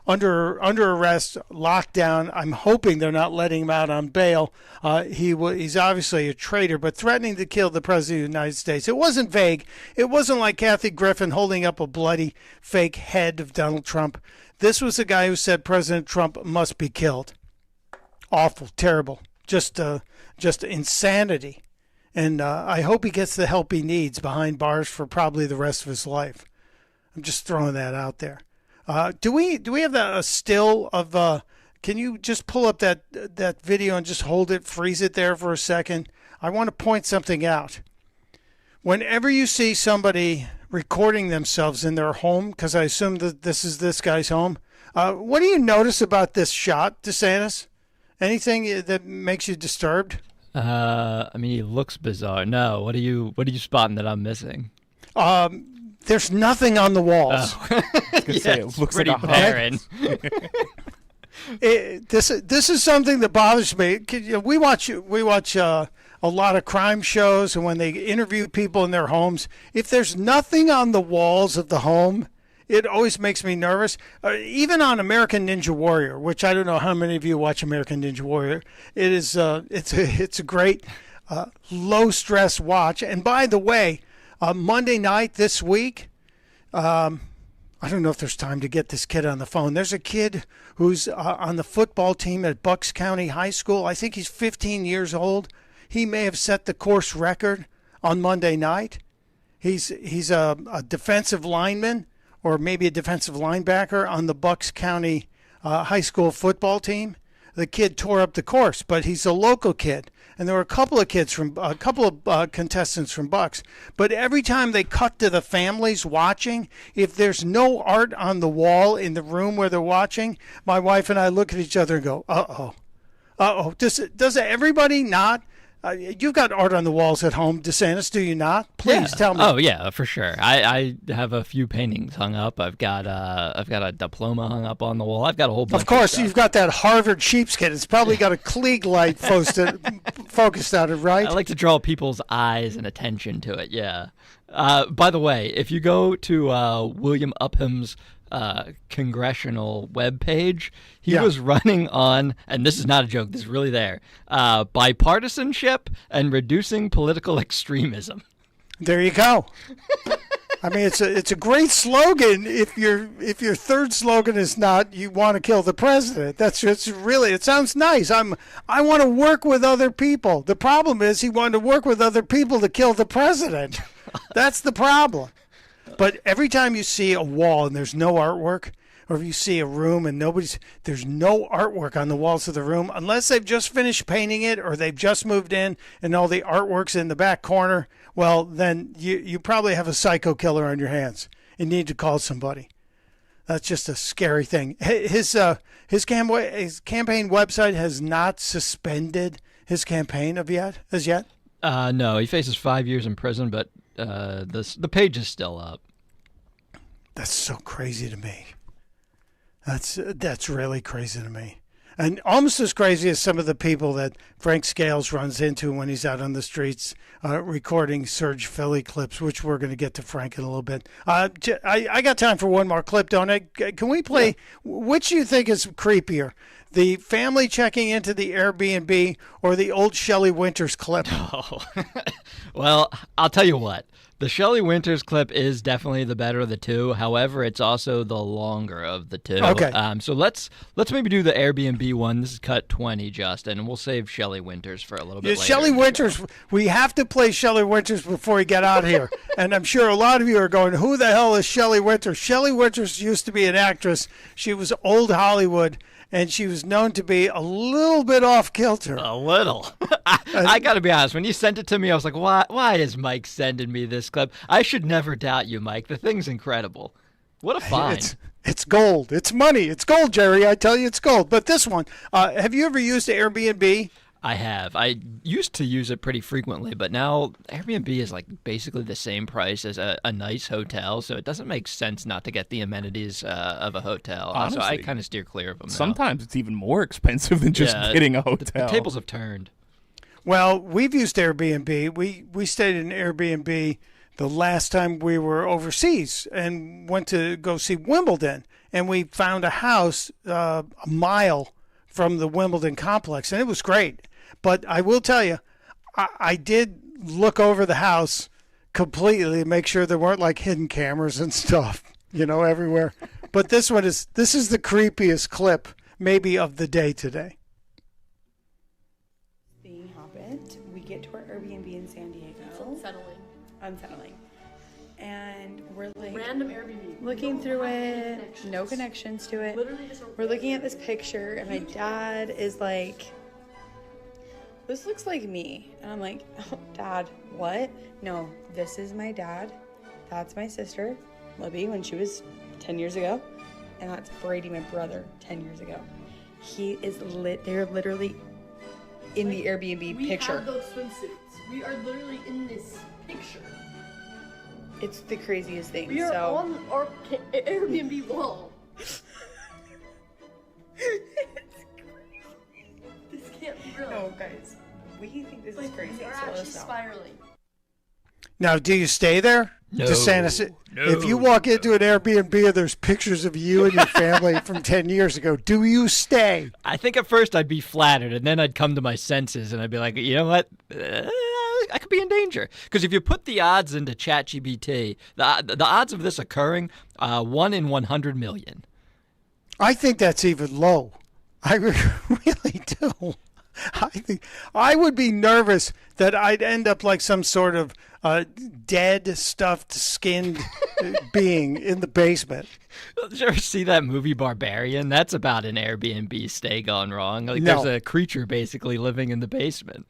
under arrest, locked down. I'm hoping they're not letting him out on bail. He's obviously a traitor, but threatening to kill the President of the United States. It wasn't vague. It wasn't like Kathy Griffin holding up a bloody fake head of Donald Trump. This was a guy who said President Trump must be killed. Awful, terrible, just insanity. And I hope he gets the help he needs behind bars for probably the rest of his life. I'm just throwing that out there. Do we have a still of? Can you just pull up that video and just hold it, freeze it there for a second? I want to point something out. Whenever you see somebody recording themselves in their home, because I assume that this is this guy's home, what do you notice about this shot, DeSantis? Anything that makes you disturbed? I mean, he looks bizarre. No, what are you spotting that I'm missing? There's nothing on the walls. Oh. It looks pretty like barren. This is something that bothers me. We watch a lot of crime shows, and when they interview people in their homes, if there's nothing on the walls of the home, it always makes me nervous. Even on American Ninja Warrior, which I don't know how many of you watch American Ninja Warrior. It is it's a great low stress watch. And by the way, Monday night this week, I don't know if there's time to get this kid on the phone. There's a kid who's on the football team at Bucks County High School. I think he's 15 years old. He may have set the course record on Monday night. He's a defensive lineman or maybe a defensive linebacker on the Bucks County High School football team. The kid tore up the course, but he's a local kid. and there were a couple of contestants from Bucks. But every time they cut to the families watching, if there's no art on the wall in the room where they're watching, my wife and I look at each other and go, uh oh. Does everybody not? You've got art on the walls at home, DeSantis, do you not? Please tell me. Oh yeah, for sure. I have a few paintings hung up. I've got a diploma hung up on the wall. I've got a whole bunch. Of course, stuff. you've got that Harvard sheepskin. It's probably got a Klieg light focused on it, right? I like to draw people's eyes and attention to it. Yeah. By the way, if you go to William Upham's congressional webpage, he was running on, and this is not a joke, this is really there, bipartisanship and reducing political extremism. There you go. I mean, it's a great slogan. If your third slogan is not "you want to kill the president," it sounds nice. I want to work with other people. The problem is he wanted to work with other people to kill the president. That's the problem. But every time you see a wall and there's no artwork, or if you see a room and there's no artwork on the walls of the room, unless they've just finished painting it or they've just moved in and all the artwork's in the back corner, well, then you probably have a psycho killer on your hands and need to call somebody. That's just a scary thing. His campaign website has not suspended his campaign as yet? No, he faces 5 years in prison, but the page is still up. That's so crazy to me. That's really crazy to me. And almost as crazy as some of the people that Frank Scales runs into when he's out on the streets recording Surge Philly clips, which we're going to get to Frank in a little bit. I got time for one more clip, don't I? Can we play? Which do you think is creepier? The family checking into the Airbnb or the old Shelley Winters clip? Oh. Well, I'll tell you what. The Shelley Winters clip is definitely the better of the two. However, it's also the longer of the two. Okay. So let's maybe do the Airbnb one. This is cut 20, Justin, and we'll save Shelley Winters for a little bit later. Shelley Winters, we have to play Shelley Winters before we get out here. And I'm sure a lot of you are going, who the hell is Shelley Winters? Shelley Winters used to be an actress. She was old Hollywood. And she was known to be a little bit off kilter. A little. I got to be honest. When you sent it to me, I was like, why is Mike sending me this clip? I should never doubt you, Mike. The thing's incredible. What a find. It's gold. It's money. It's gold, Jerry. I tell you, it's gold. But this one, have you ever used Airbnb? I have. I used to use it pretty frequently, but now Airbnb is like basically the same price as a nice hotel, so it doesn't make sense not to get the amenities of a hotel. Honestly, so I kind of steer clear of them. Sometimes it's even more expensive than just getting a hotel. The tables have turned. Well, we've used Airbnb. We stayed in Airbnb the last time we were overseas and went to go see Wimbledon, and we found a house a mile from the Wimbledon complex, and it was great. But I will tell you, I did look over the house completely to make sure there weren't like hidden cameras and stuff, everywhere. But this is the creepiest clip maybe of the day today. Thing happened. We get to our Airbnb in San Diego. Unsettling. And we're like random Airbnb. Looking through it, no connections to it. Literally just we're looking at this picture, and my dad is like, "This looks like me," and I'm like, "Oh, Dad, what? No, this is my dad. That's my sister, Libby, when she was 10 years ago, and that's Brady, my brother, 10 years ago. He is they're literally in the Airbnb picture. We have those swimsuits. We are literally in this picture. It's the craziest thing. We are on our Airbnb wall. This can't be real. No, guys, we think this is crazy. We are so actually spiraling. Now, do you stay there? No. DeSantis, if you walk into an Airbnb and there's pictures of you and your family from 10 years ago, do you stay? I think at first I'd be flattered, and then I'd come to my senses, and I'd be like, you know what? I could be in danger. Because if you put the odds into ChatGPT, the odds of this occurring, 1 in 100 million. I think that's even low. I really do. I think I would be nervous that I'd end up like some sort of dead, stuffed, skinned being in the basement. Did you ever see that movie Barbarian? That's about an Airbnb stay gone wrong. Like No. there's a creature basically living in the basement.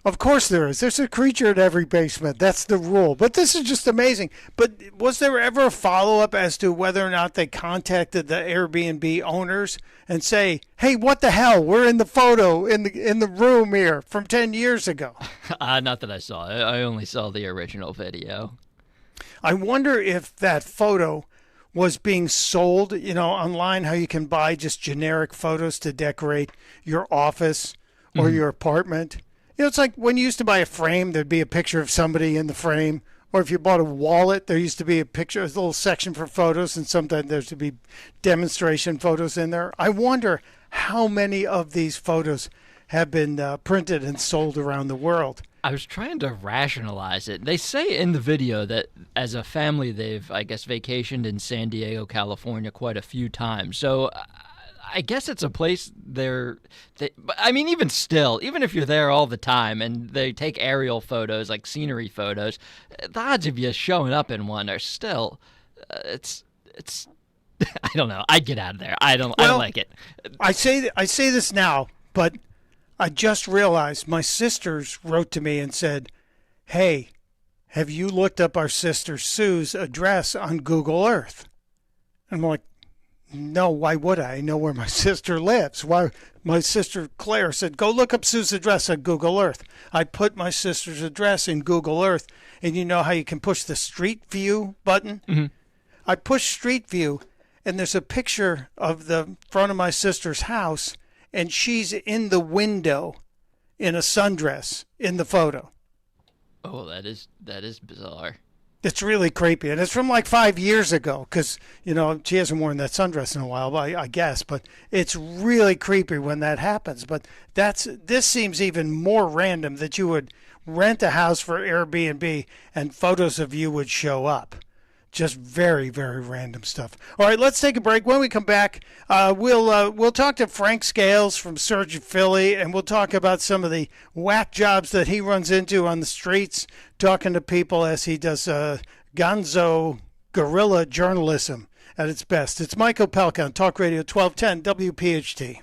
Of course there is. There's a creature in every basement. That's the rule. But this is just amazing. But was there ever a follow-up as to whether or not they contacted the Airbnb owners and say, hey, what the hell? We're in the photo in the room here from 10 years ago. Not that I saw. I only saw the original video. I wonder if that photo was being sold, online, how you can buy just generic photos to decorate your office or your apartment. It's like when you used to buy a frame, there'd be a picture of somebody in the frame. Or if you bought a wallet, there used to be a picture, a little section for photos, and sometimes there's to be demonstration photos in there. I wonder how many of these photos have been printed and sold around the world. I was trying to rationalize it. They say in the video that as a family, they've, I guess, vacationed in San Diego, California quite a few times. So I guess it's a place but I mean, even still, even if you're there all the time and they take aerial photos, like scenery photos, the odds of you showing up in one are still, it's I don't know. I'd get out of there. I don't like it. I say this now, but I just realized my sisters wrote to me and said, hey, have you looked up our sister Sue's address on Google Earth? I'm like, no, why would I? I know where my sister lives. Why? My sister Claire said, go look up Sue's address on Google Earth. I put my sister's address in Google Earth, and you know how you can push the Street View button? Mm-hmm. I push Street View, and there's a picture of the front of my sister's house, and she's in the window in a sundress in the photo. Oh, that is bizarre. It's really creepy, and it's from like 5 years ago because, she hasn't worn that sundress in a while, I guess. But it's really creepy when that happens. But this seems even more random that you would rent a house for Airbnb and photos of you would show up. Just very, very random stuff. All right, let's take a break. When we come back, we'll talk to Frank Scales from Surgeon Philly, and we'll talk about some of the whack jobs that he runs into on the streets, talking to people as he does gonzo guerrilla journalism at its best. It's Mike Opelka on Talk Radio 1210 WPHT.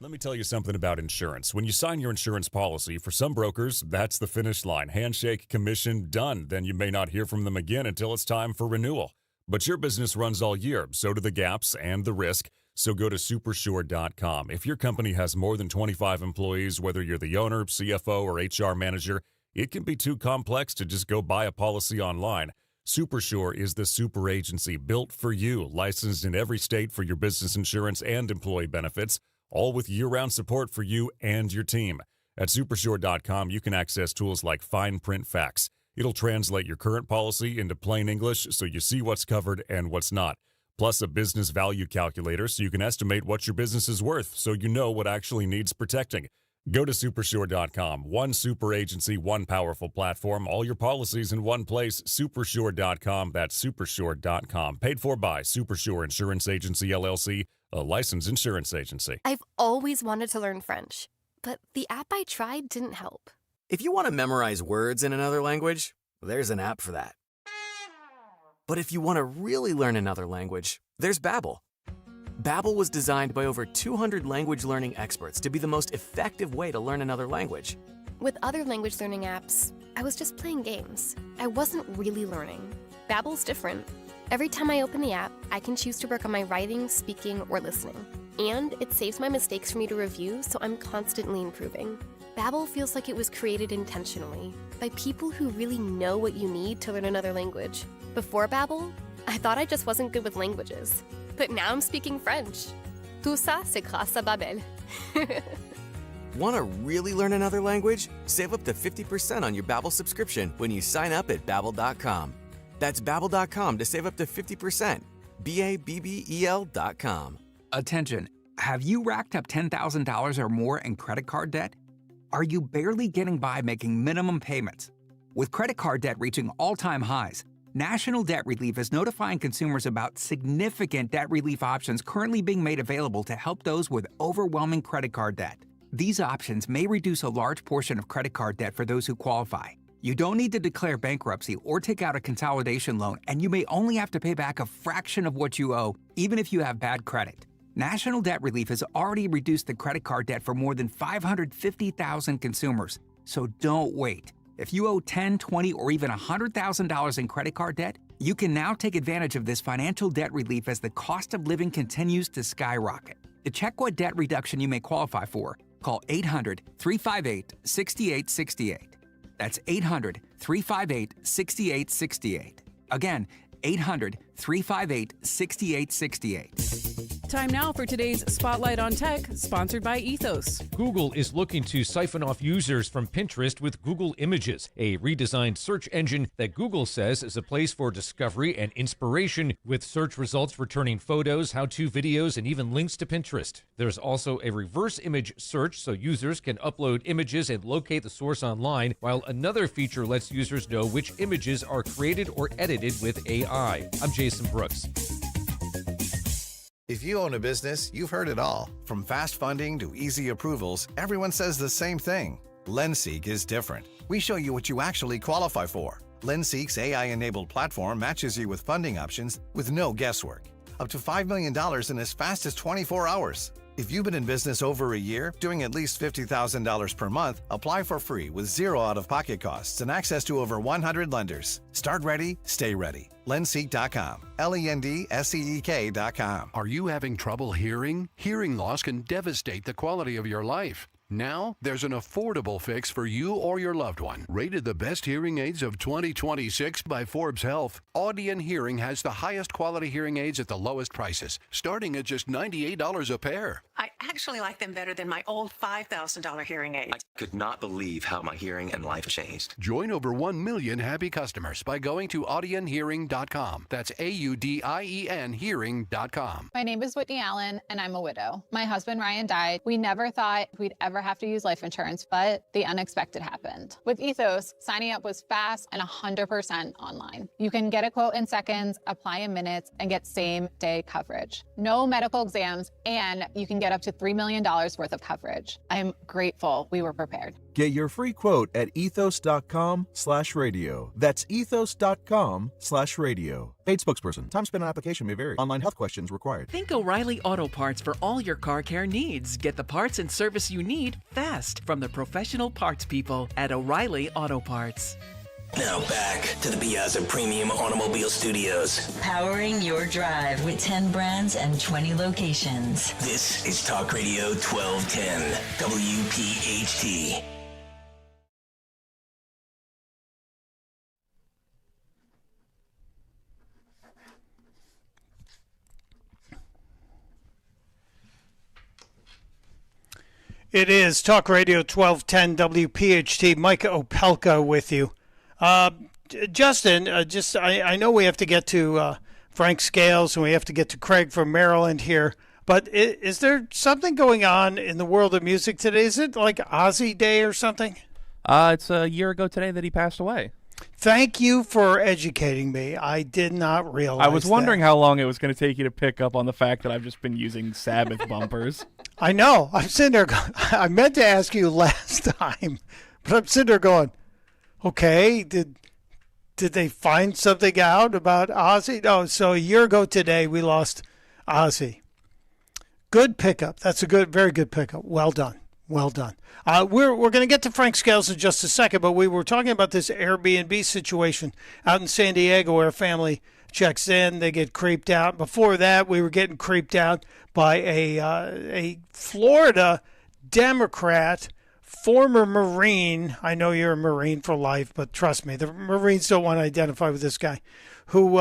Let me tell you something about insurance. When you sign your insurance policy, for some brokers, that's the finish line. Handshake, commission, done. Then you may not hear from them again until it's time for renewal. But your business runs all year, so do the gaps and the risk. So go to Supersure.com. If your company has more than 25 employees, whether you're the owner, CFO, or HR manager, it can be too complex to just go buy a policy online. Supersure is the super agency built for you, licensed in every state for your business insurance and employee benefits, all with year-round support for you and your team. At Supersure.com, you can access tools like fine print facts. It'll translate your current policy into plain English so you see what's covered and what's not. Plus a business value calculator so you can estimate what your business is worth so you know what actually needs protecting. Go to Supersure.com. One super agency, one powerful platform, all your policies in one place. Supersure.com. That's Supersure.com. Paid for by Supersure Insurance Agency, LLC, a licensed insurance agency. I've always wanted to learn French, but the app I tried didn't help. If you want to memorize words in another language, there's an app for that. But if you want to really learn another language, there's Babbel. Babbel was designed by over 200 language learning experts to be the most effective way to learn another language. With other language learning apps, I was just playing games. I wasn't really learning. Babbel's different. Every time I open the app, I can choose to work on my writing, speaking, or listening. And it saves my mistakes for me to review, so I'm constantly improving. Babbel feels like it was created intentionally by people who really know what you need to learn another language. Before Babbel, I thought I just wasn't good with languages. But now I'm speaking French. Tout ça, c'est grâce à Babbel. Want to really learn another language? Save up to 50% on your Babbel subscription when you sign up at Babbel.com. That's Babbel.com to save up to 50%. Babbel.com. Attention, have you racked up $10,000 or more in credit card debt? Are you barely getting by making minimum payments? With credit card debt reaching all-time highs, National Debt Relief is notifying consumers about significant debt relief options currently being made available to help those with overwhelming credit card debt. These options may reduce a large portion of credit card debt for those who qualify. You don't need to declare bankruptcy or take out a consolidation loan, and you may only have to pay back a fraction of what you owe, even if you have bad credit. National Debt Relief has already reduced the credit card debt for more than 550,000 consumers. So don't wait. If you owe $10, $20, or even $100,000 in credit card debt, you can now take advantage of this financial debt relief as the cost of living continues to skyrocket. To check what debt reduction you may qualify for, call 800-358-6868. That's 800-358-6868. Again, 800-358-6868. Time now for today's Spotlight on Tech, sponsored by Ethos. Google is looking to siphon off users from Pinterest with Google Images, a redesigned search engine that Google says is a place for discovery and inspiration, with search results returning photos, how-to videos, and even links to Pinterest. There's also a reverse image search so users can upload images and locate the source online, while another feature lets users know which images are created or edited with AI. I'm Jason Brooks. If you own a business, you've heard it all. From fast funding to easy approvals, everyone says the same thing. LendSeek is different. We show you what you actually qualify for. LendSeek's AI-enabled platform matches you with funding options with no guesswork. Up to $5 million in as fast as 24 hours. If you've been in business over a year, doing at least $50,000 per month, apply for free with zero out-of-pocket costs and access to over 100 lenders. Start ready, stay ready. LendSeek.com. LendSeek.com. Are you having trouble hearing? Hearing loss can devastate the quality of your life. Now, there's an affordable fix for you or your loved one. Rated the best hearing aids of 2026 by Forbes Health, Audion Hearing has the highest quality hearing aids at the lowest prices, starting at just $98 a pair. I actually like them better than my old $5,000 hearing aids. I could not believe how my hearing and life changed. Join over 1 million happy customers by going to audionhearing.com. That's AUDIEN hearing.com. My name is Whitney Allen, and I'm a widow. My husband, Ryan, died. We never thought we'd ever have to use life insurance, but the unexpected happened. With Ethos, signing up was fast and 100% online. You can get a quote in seconds, apply in minutes, and get same-day coverage. No medical exams, and you can get up to $3 million worth of coverage. I'm grateful we were prepared. Get your free quote at ethos.com/radio. That's ethos.com/radio. Paid spokesperson. Time spent on application may vary. Online health questions required. Think O'Reilly Auto Parts for all your car care needs. Get the parts and service you need fast from the professional parts people at O'Reilly Auto Parts. Now back to the Piazza Premium Automobile Studios. Powering your drive with 10 brands and 20 locations. This is Talk Radio 1210, WPHT. It is Talk Radio 1210 WPHT. Mike Opelka with you. Justin, I know we have to get to Frank Scales and we have to get to Craig from Maryland here, but is there something going on in the world of music today? Is it like Ozzy Day or something? It's a year ago today that he passed away. Thank you for educating me. I did not realize I was wondering how long it was going to take you to pick up on the fact that I've just been using Sabbath bumpers. I know. I'm sitting there going, I meant to ask you last time, but I'm sitting there going, okay, did they find something out about Ozzy? No, so a year ago today we lost Ozzy. Good pickup. That's a very good pickup. Well done. Well done. We're going to get to Frank Scales in just a second, but we were talking about this Airbnb situation out in San Diego where a family checks in, they get creeped out. Before that, we were getting creeped out by a Florida Democrat, former Marine. I know you're a Marine for life, but trust me, the Marines don't want to identify with this guy, who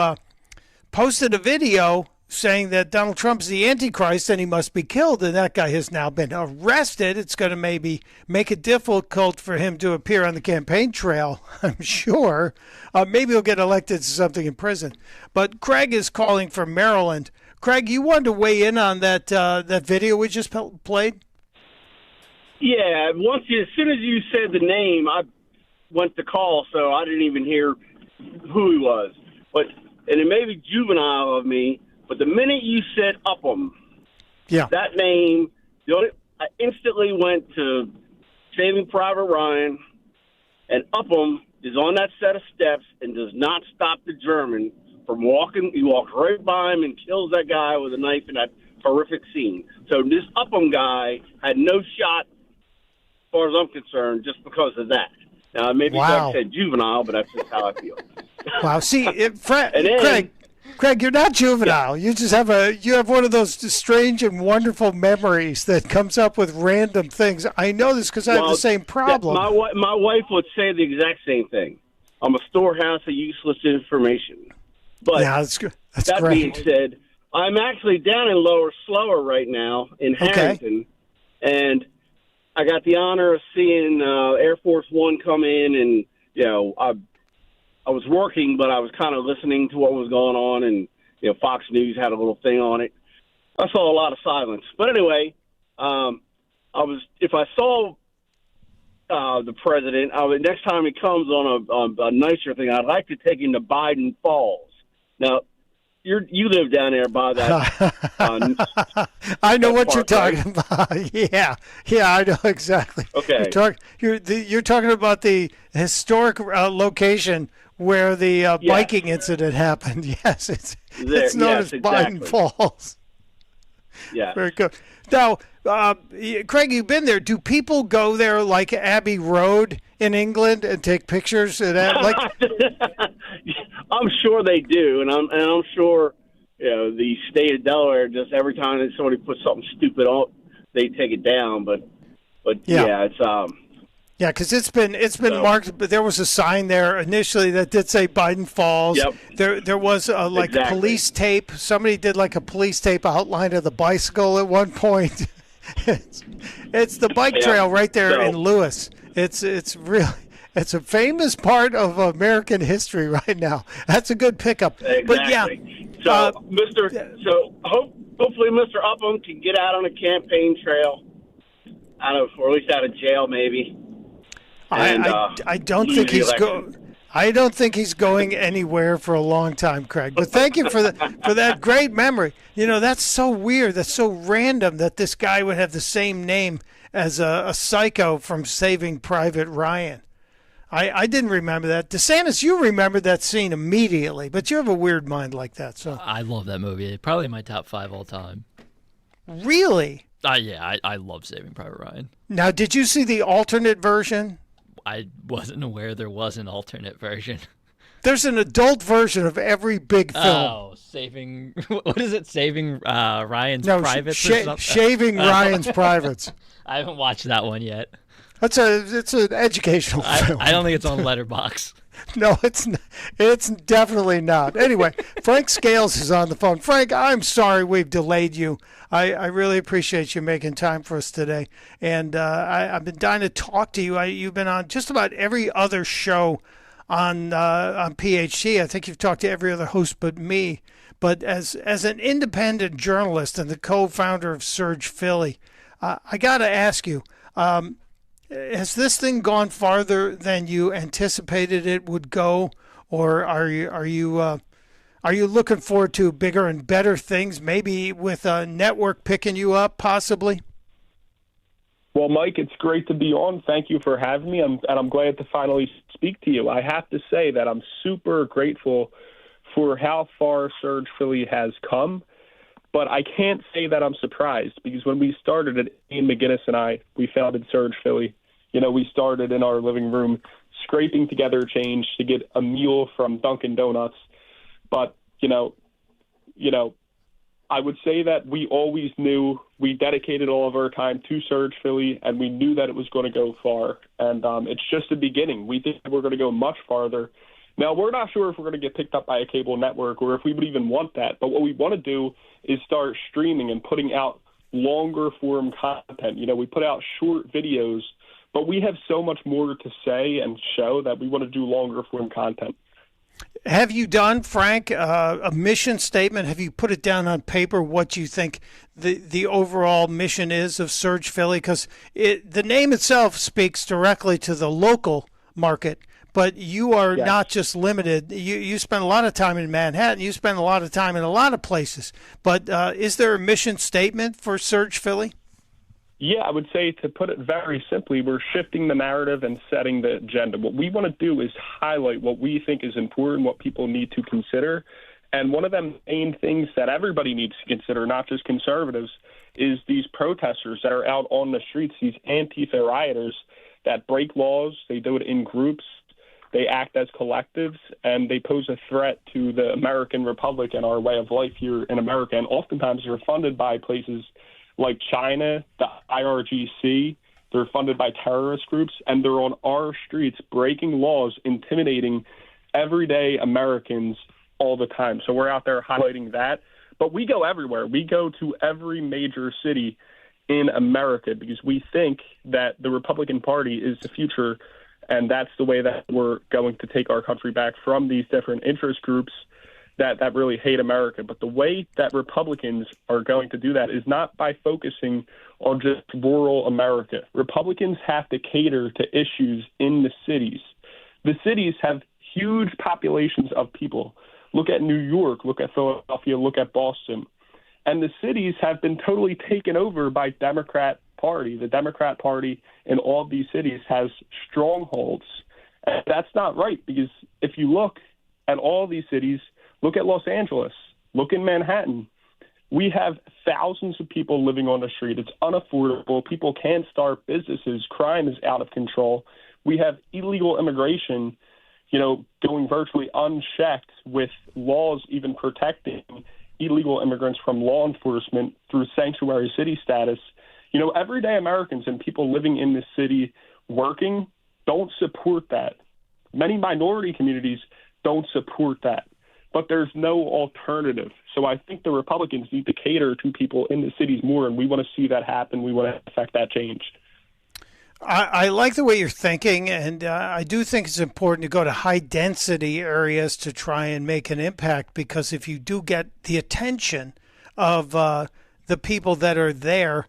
posted a video saying that Donald Trump's the Antichrist and he must be killed, and that guy has now been arrested. It's going to maybe make it difficult for him to appear on the campaign trail, I'm sure. Maybe he'll get elected to something in prison. But Craig is calling from Maryland. Craig, you wanted to weigh in on that video we just played? Yeah, as soon as you said the name, I went to call, so I didn't even hear who he was. And it may be juvenile of me, but the minute you said Upham, that name, I instantly went to Saving Private Ryan, and Upham is on that set of steps and does not stop the German from walking. He walks right by him and kills that guy with a knife in that horrific scene. So this Upham guy had no shot far as I'm concerned, just because of that. Now, maybe Doug said juvenile, but that's just how I feel. Wow. See, Craig, you're not juvenile. You just have one of those strange and wonderful memories that comes up with random things. I know this because I have the same problem. My wife would say the exact same thing. I'm a storehouse of useless information. But that's that great. being said, I'm actually down in Lower Slower right now in Harrington, and I got the honor of seeing Air Force One come in, and I was working, but I was kind of listening to what was going on, and Fox News had a little thing on it. I saw a lot of silence, but anyway, if I saw the president, next time he comes on a nicer thing, I'd like to take him to Biden Falls. Now, you live down there by that. I know what you're talking about. Yeah, I know exactly. Okay, you're talking about the historic location where the biking incident happened. Yes, it's known as Biden Falls. Yeah, very good. Now, Craig, you've been there. Do people go there like Abbey Road in England and take pictures? Like, I'm sure they do, and I'm sure the state of Delaware just every time that somebody puts something stupid on, they take it down. But it's yeah, because it's been marked. But there was a sign there initially that did say Biden Falls. Yep. There was police tape. Somebody did like a police tape outline of the bicycle at one point. It's the bike trail right there in Lewis. It's a famous part of American history right now. That's a good pickup. Exactly. But yeah, hopefully Mr. Upham can get out on a campaign trail, or at least out of jail, maybe. I don't think I don't think he's going anywhere for a long time, Craig. But thank you for that great memory. That's so weird. That's so random that this guy would have the same name as a psycho from Saving Private Ryan. I didn't remember that. DeSantis, you remembered that scene immediately, but you have a weird mind like that. So I love that movie. Probably my top 5 all time. Really? Yeah, I love Saving Private Ryan. Now, did you see the alternate version? I wasn't aware there was an alternate version. There's an adult version of every big film. Oh, what is it? Saving Ryan's Privates? Shaving Ryan's Privates. I haven't watched that one yet. It's an educational film. I don't think it's on Letterboxd. No, it's not. It's definitely not. Anyway, Frank Scales is on the phone. Frank, I'm sorry we've delayed you. I really appreciate you making time for us today. And I've been dying to talk to you. You've been on just about every other show on PHT. I think you've talked to every other host but me. But as an independent journalist and the co-founder of Surge Philly, I got to ask you, has this thing gone farther than you anticipated it would go, or are you looking forward to bigger and better things, maybe with a network picking you up, possibly? Well, Mike, it's great to be on. Thank you for having me, and I'm glad to finally speak to you. I have to say that I'm super grateful for how far Surge Philly has come, but I can't say that I'm surprised, because when we started it, Ian McGinnis and we founded Surge Philly. We started in our living room scraping together change to get a meal from Dunkin' Donuts. But, I would say that we always knew we dedicated all of our time to Surge Philly, and we knew that it was going to go far. And it's just the beginning. We think we're going to go much farther. Now, we're not sure if we're going to get picked up by a cable network or if we would even want that. But what we want to do is start streaming and putting out longer form content. We put out short videos, but we have so much more to say and show that we want to do longer form content. Have you done, Frank, a mission statement? Have you put it down on paper what you think the overall mission is of Surge Philly? Because the name itself speaks directly to the local market, but you are not just limited. You spend a lot of time in Manhattan. You spend a lot of time in a lot of places. But is there a mission statement for Surge Philly? Yeah, I would say, to put it very simply, we're shifting the narrative and setting the agenda. What we want to do is highlight what we think is important, what people need to consider. And one of the main things that everybody needs to consider, not just conservatives, is these protesters that are out on the streets, these Antifa rioters that break laws. They do it in groups. They act as collectives, and they pose a threat to the American Republic and our way of life here in America. And oftentimes they're funded by places like China, the IRGC. They're funded by terrorist groups, and they're on our streets breaking laws, intimidating everyday Americans all the time. So we're out there highlighting that. But we go everywhere. We go to every major city in America because we think that the Republican Party is the future, and that's the way that we're going to take our country back from these different interest groups that really hate America. But the way that Republicans are going to do that is not by focusing on just rural America. Republicans have to cater to issues in the cities. The cities have huge populations of people. Look at New York, look at Philadelphia, look at Boston. And the cities have been totally taken over by Democrat Party. The Democrat Party in all of these cities has strongholds. And that's not right, because if you look at all these cities, look at Los Angeles, look in Manhattan, we have thousands of people living on the street. It's unaffordable. People can't start businesses. Crime is out of control. We have illegal immigration, going virtually unchecked, with laws even protecting illegal immigrants from law enforcement through sanctuary city status. Everyday Americans and people living in this city working don't support that. Many minority communities don't support that. But there's no alternative. So I think the Republicans need to cater to people in the cities more, and we want to see that happen. We want to affect that change. I like the way you're thinking, and I do think it's important to go to high-density areas to try and make an impact, because if you do get the attention of the people that are there,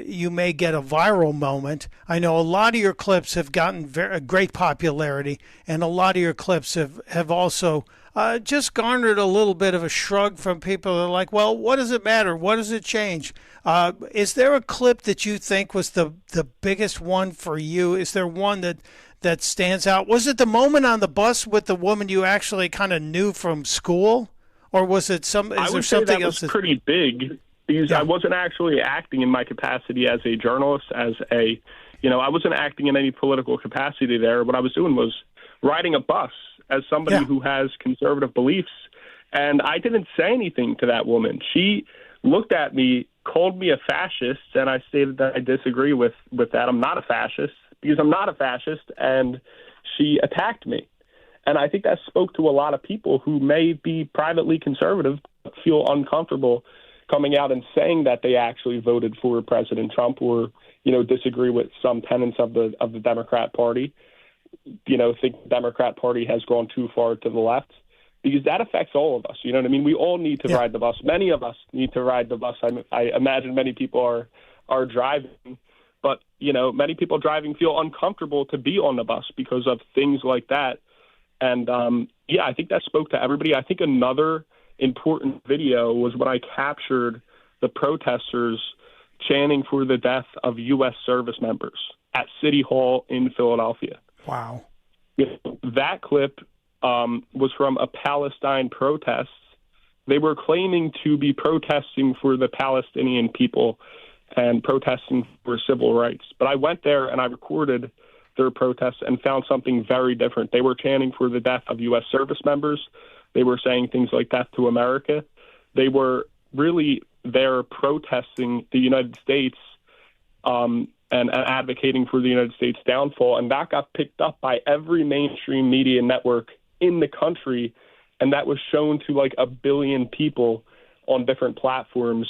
you may get a viral moment. I know a lot of your clips have gotten great popularity, and a lot of your clips have also just garnered a little bit of a shrug from people that are like, well, what does it matter? What does it change? Is there a clip that you think was the biggest one for you? Is there one that stands out? Was it the moment on the bus with the woman you actually kind of knew from school? Or was it something else? I would say that was pretty big, because I wasn't actually acting in my capacity as a journalist, I wasn't acting in any political capacity there. What I was doing was riding a bus as somebody who has conservative beliefs. And I didn't say anything to that woman. She looked at me, called me a fascist, and I stated that I disagree with that. I'm not a fascist, because I'm not a fascist, and she attacked me. And I think that spoke to a lot of people who may be privately conservative, but feel uncomfortable coming out and saying that they actually voted for President Trump, or, disagree with some tenets of the Democrat Party, think the Democrat Party has gone too far to the left, because that affects all of us. You know what I mean? We all need to ride the bus. Many of us need to ride the bus. I imagine many people are driving, but, many people driving feel uncomfortable to be on the bus because of things like that. And, I think that spoke to everybody. I think another important video was when I captured the protesters chanting for the death of U.S. service members at City Hall in Philadelphia. Wow. That clip was from a Palestine protest. They were claiming to be protesting for the Palestinian people and protesting for civil rights. But I went there and I recorded their protests and found something very different. They were chanting for the death of U.S. service members. They were saying things like "death to America." They were really there protesting the United States and advocating for the United States downfall. And that got picked up by every mainstream media network in the country. And that was shown to like 1 billion people on different platforms.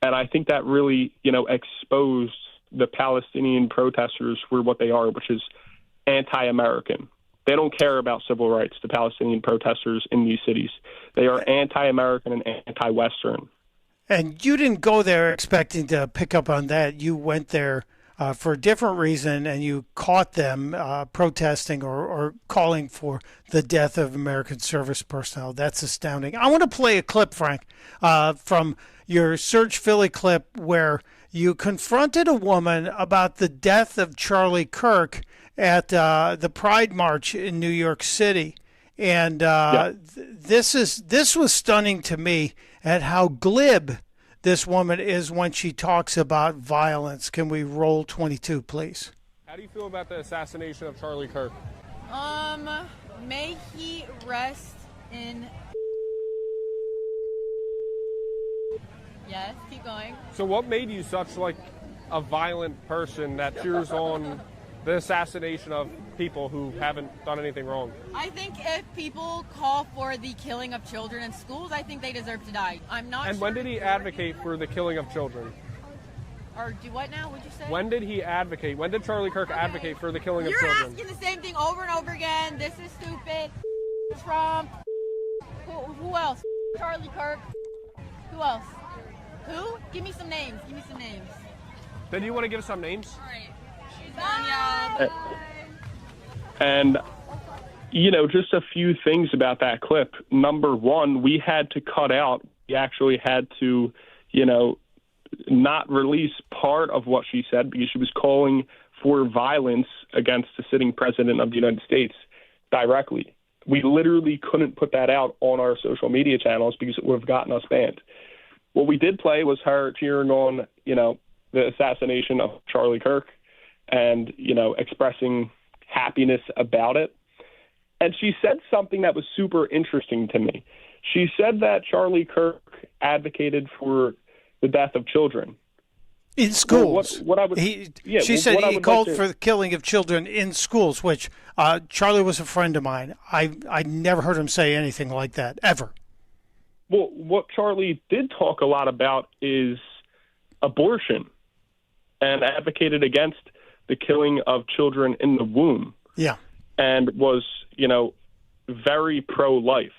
And I think that really, exposed the Palestinian protesters for what they are, which is anti-American. They don't care about civil rights, the Palestinian protesters in these cities. They are anti-American and anti-Western. And you didn't go there expecting to pick up on that. You went there for a different reason, and you caught them protesting or calling for the death of American service personnel. That's astounding. I want to play a clip, Frank, from your Search Philly clip where you confronted a woman about the death of Charlie Kirk at the Pride March in New York City. And this was stunning to me at how glib this woman is when she talks about violence. Can we roll 22, please? How do you feel about the assassination of Charlie Kirk? May he rest in... Yes, keep going. So what made you such like a violent person that cheers on the assassination of people who haven't done anything wrong? I think if people call for the killing of children in schools, I think they deserve to die. I'm not And sure. when did he advocate for the killing of children? Or do what now? What'd you say? When did he advocate? When did Charlie Kirk advocate for the killing of You're children? asking the same thing over and over again. This is stupid. Trump. Who else? Charlie Kirk. Who else? Who? Give me some names. Give me some names. Then you want to give some names? All right. She's on, y'all. And, just a few things about that clip. Number one, we had to cut out, we actually had to, not release part of what she said because she was calling for violence against the sitting president of the United States directly. We literally couldn't put that out on our social media channels because it would have gotten us banned. What we did play was her cheering on, the assassination of Charlie Kirk and, expressing happiness about it. And she said something that was super interesting to me. She said that Charlie Kirk advocated for the death of children. In schools. She said he called for the killing of children in schools, which Charlie was a friend of mine. I never heard him say anything like that, ever. Well, what Charlie did talk a lot about is abortion and advocated against the killing of children in the womb. Yeah. And was, very pro-life.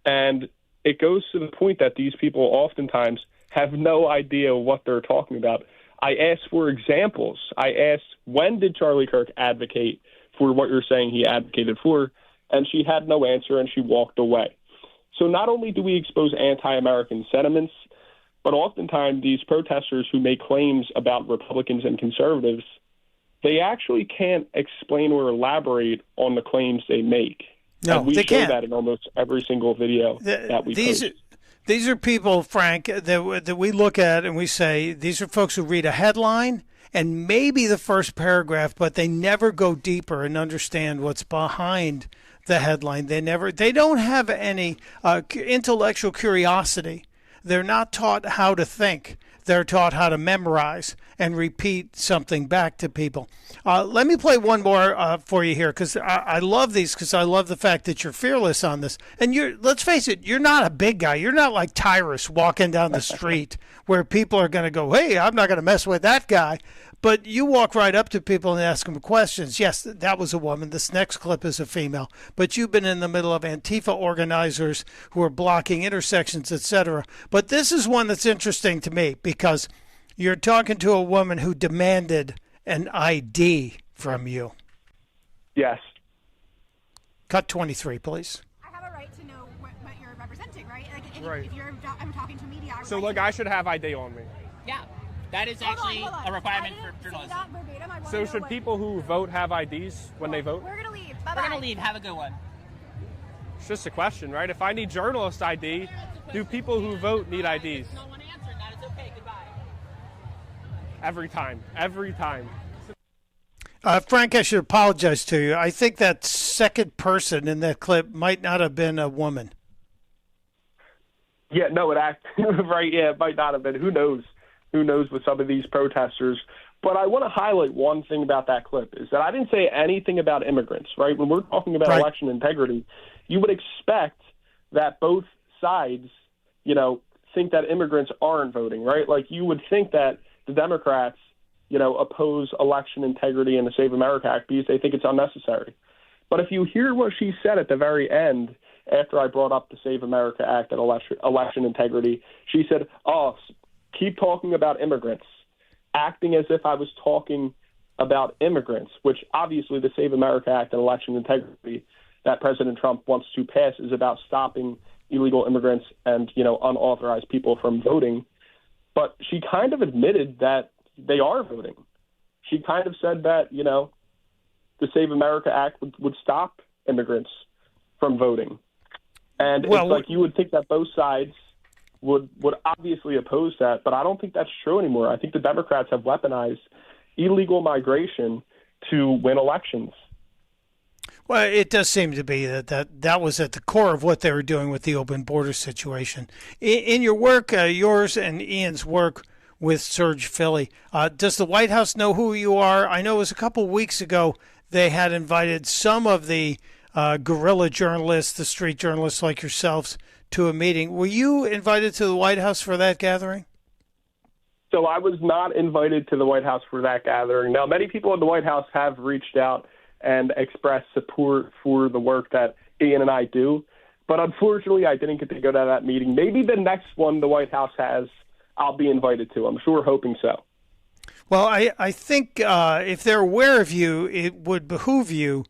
And it goes to the point that these people oftentimes have no idea what they're talking about. I asked for examples. I asked, when did Charlie Kirk advocate for what you're saying he advocated for? And she had no answer, and she walked away. So not only do we expose anti-American sentiments, but oftentimes these protesters who make claims about Republicans and conservatives, they actually can't explain or elaborate on the claims they make. No, and we they show can't. that in almost every single video that we post. These are people, Frank, that we look at and we say, these are folks who read a headline and maybe the first paragraph, but they never go deeper and understand what's behind the headline. They don't have any intellectual curiosity. They're not taught how to think. They're taught how to memorize and repeat something back to people. Let me play one more for you here, because I love these, because I love the fact that you're fearless on this. And let's face it, you're not a big guy. You're not like Tyrus walking down the street where people are going to go, hey, I'm not going to mess with that guy. But you walk right up to people and ask them questions. Yes, that was a woman. This next clip is a female. But you've been in the middle of Antifa organizers who are blocking intersections, etc. But this is one that's interesting to me because you're talking to a woman who demanded an ID from you. Yes. Cut 23, please. I have a right to know what you're representing, right? Right. If I'm talking to media, So, I should have ID on me. Yeah. That is actually a requirement for journalism. So should people who vote have IDs when they vote? We're going to leave. Bye-bye. We're going to leave. Have a good one. It's just a question, right? If I need journalist ID, do people who vote need IDs? No one answered that. It's okay. Goodbye. Every time. Every time. Frank, I should apologize to you. I think that second person in that clip might not have been a woman. Yeah, no, right, yeah, it might not have been. Who knows? Who knows with some of these protesters. But I want to highlight one thing about that clip is that I didn't say anything about immigrants, right? When we're talking about election integrity, you would expect that both sides, think that immigrants aren't voting, right? Like you would think that the Democrats, oppose election integrity and the Save America Act because they think it's unnecessary. But if you hear what she said at the very end, after I brought up the Save America Act and election integrity, she said, keep talking about immigrants, acting as if I was talking about immigrants, which obviously the Save America Act and election integrity that President Trump wants to pass is about stopping illegal immigrants and, unauthorized people from voting. But she kind of admitted that they are voting. She kind of said that, the Save America Act would stop immigrants from voting. And it's like you would think that both sides would obviously oppose that, but I don't think that's true anymore. I think the Democrats have weaponized illegal migration to win elections. Well, it does seem to be that was at the core of what they were doing with the open border situation. In your work, yours and Ian's work with Surge Philly, does the White House know who you are? I know it was a couple weeks ago they had invited some of the guerrilla journalists, the street journalists like yourselves, to a meeting. Were you invited to the White House for that gathering? So I was not invited to the White House for that gathering. Now, many people in the White House have reached out and express support for the work that Ian and I do. But unfortunately, I didn't get to go to that meeting. Maybe the next one the White House has, I'll be invited to. I'm sure, hoping so. Well, I think if they're aware of you, it would behoove you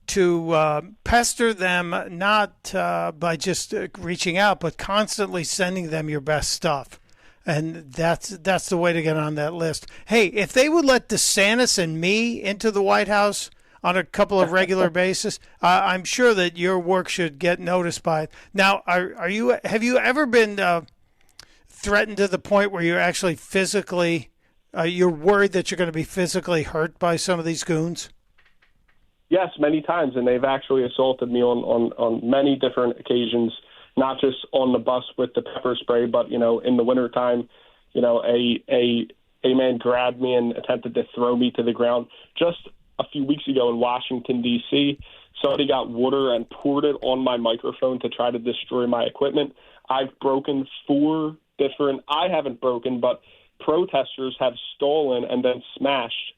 to pester them, not by just reaching out, but constantly sending them your best stuff. And that's the way to get on that list. Hey, if they would let DeSantis and me into the White House on a couple of regular basis, I'm sure that your work should get noticed by it. Now, have you ever been threatened to the point where you're actually physically, you're worried that you're going to be physically hurt by some of these goons? Yes, many times, and they've actually assaulted me on many different occasions, not just on the bus with the pepper spray, but, in the wintertime, a man grabbed me and attempted to throw me to the ground. Just a few weeks ago in Washington, D.C., somebody got water and poured it on my microphone to try to destroy my equipment. I've broken I haven't broken, but protesters have stolen and then smashed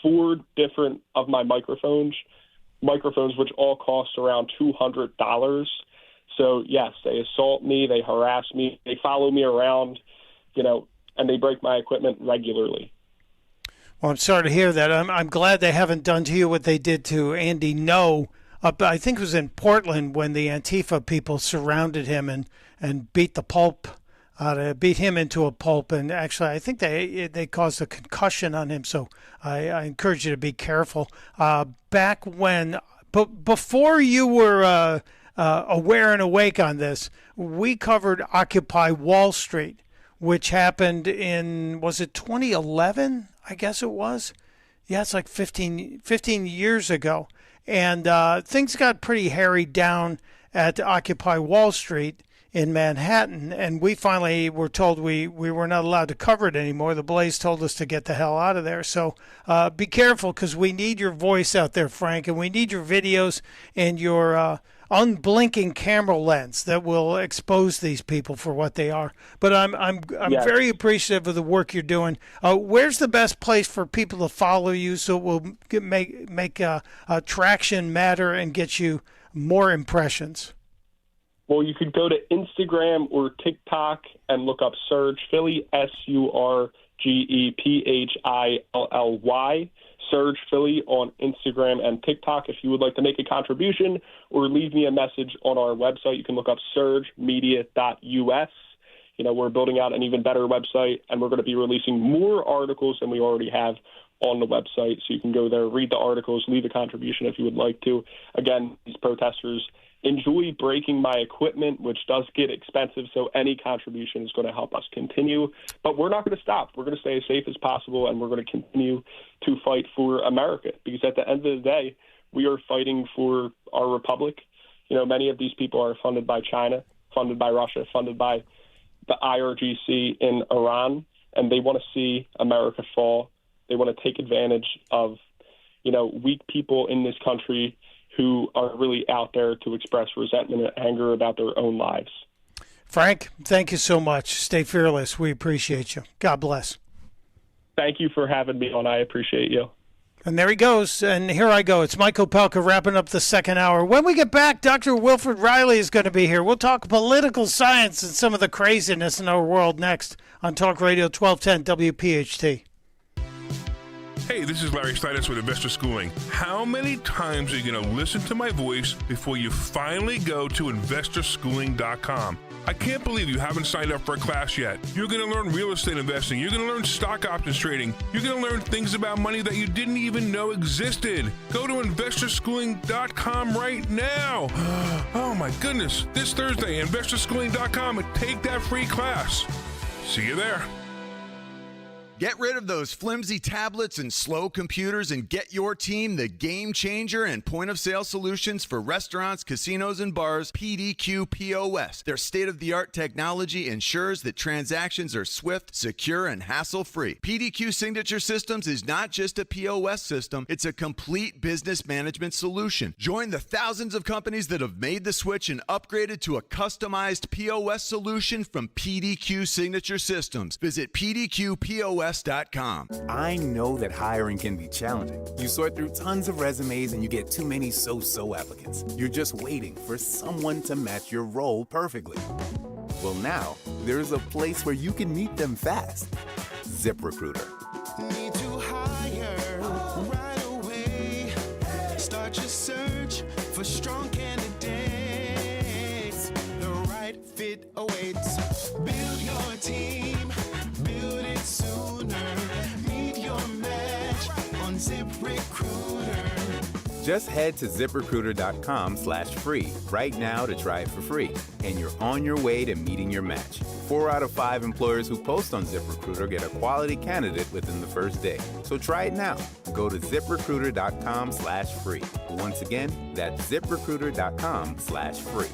4 different of my microphones, which all cost around $200. So, yes, they assault me, they harass me, they follow me around, and they break my equipment regularly. Well, I'm sorry to hear that. I'm glad they haven't done to you what they did to Andy Ngo. I think it was in Portland when the Antifa people surrounded him and beat him into a pulp. And actually, I think they caused a concussion on him. So I encourage you to be careful. Back when, before you were aware and awake on this, we covered Occupy Wall Street, which happened in, was it 2011? I guess it was. Yeah, it's like 15 years ago. And things got pretty hairy down at Occupy Wall Street in Manhattan. And we finally were told we were not allowed to cover it anymore. The Blaze told us to get the hell out of there. So be careful, because we need your voice out there, Frank, and we need your videos and your unblinking camera lens that will expose these people for what they are. But I'm Yes. very appreciative of the work you're doing. Where's the best place for people to follow you so it will make traction matter and get you more impressions? Well, you could go to Instagram or TikTok and look up Surge Philly, SurgePhilly, Surge Philly on Instagram and TikTok. If you would like to make a contribution or leave me a message on our website, you can look up surgemedia.us. We're building out an even better website, and we're going to be releasing more articles than we already have on the website. So you can go there, read the articles, leave a contribution if you would like to. Again, these protesters enjoy breaking my equipment, which does get expensive, so any contribution is going to help us continue. But we're not going to stop. We're going to stay as safe as possible, and we're going to continue to fight for America, because at the end of the day, we are fighting for our republic. Many of these people are funded by China, funded by Russia, funded by the IRGC in Iran, and they want to see America fall. They want to take advantage of, weak people in this country who are really out there to express resentment and anger about their own lives. Frank, thank you so much. Stay fearless. We appreciate you. God bless. Thank you for having me on. I appreciate you. And there he goes. And here I go. It's Mike Opelka wrapping up the second hour. When we get back, Dr. Wilfred Riley is going to be here. We'll talk political science and some of the craziness in our world next on Talk Radio 1210 WPHT. Hey, this is Larry Steinitz with Investor Schooling. How many times are you going to listen to my voice before you finally go to investorschooling.com? I can't believe you haven't signed up for a class yet. You're going to learn real estate investing. You're going to learn stock options trading. You're going to learn things about money that you didn't even know existed. Go to investorschooling.com right now. Oh my goodness. This Thursday, investorschooling.com, and take that free class. See you there. Get rid of those flimsy tablets and slow computers and get your team the game changer and point-of-sale solutions for restaurants, casinos, and bars, PDQ POS. Their state-of-the-art technology ensures that transactions are swift, secure, and hassle-free. PDQ Signature Systems is not just a POS system, it's a complete business management solution. Join the thousands of companies that have made the switch and upgraded to a customized POS solution from PDQ Signature Systems. Visit PDQPOS.com. I know that hiring can be challenging. You sort through tons of resumes and you get too many so-so applicants. You're just waiting for someone to match your role perfectly. Well, now there's a place where you can meet them fast. ZipRecruiter. Need to hire right away. Start your search for strong candidates. The right fit awaits. Build your team. Build it sooner. Meet your match on ZipRecruiter. Just head to ZipRecruiter.com/free right now to try it for free. And you're on your way to meeting your match. 4 out of 5 employers who post on ZipRecruiter get a quality candidate within the first day. So try it now. Go to ZipRecruiter.com/free. Once again, that's ZipRecruiter.com/free.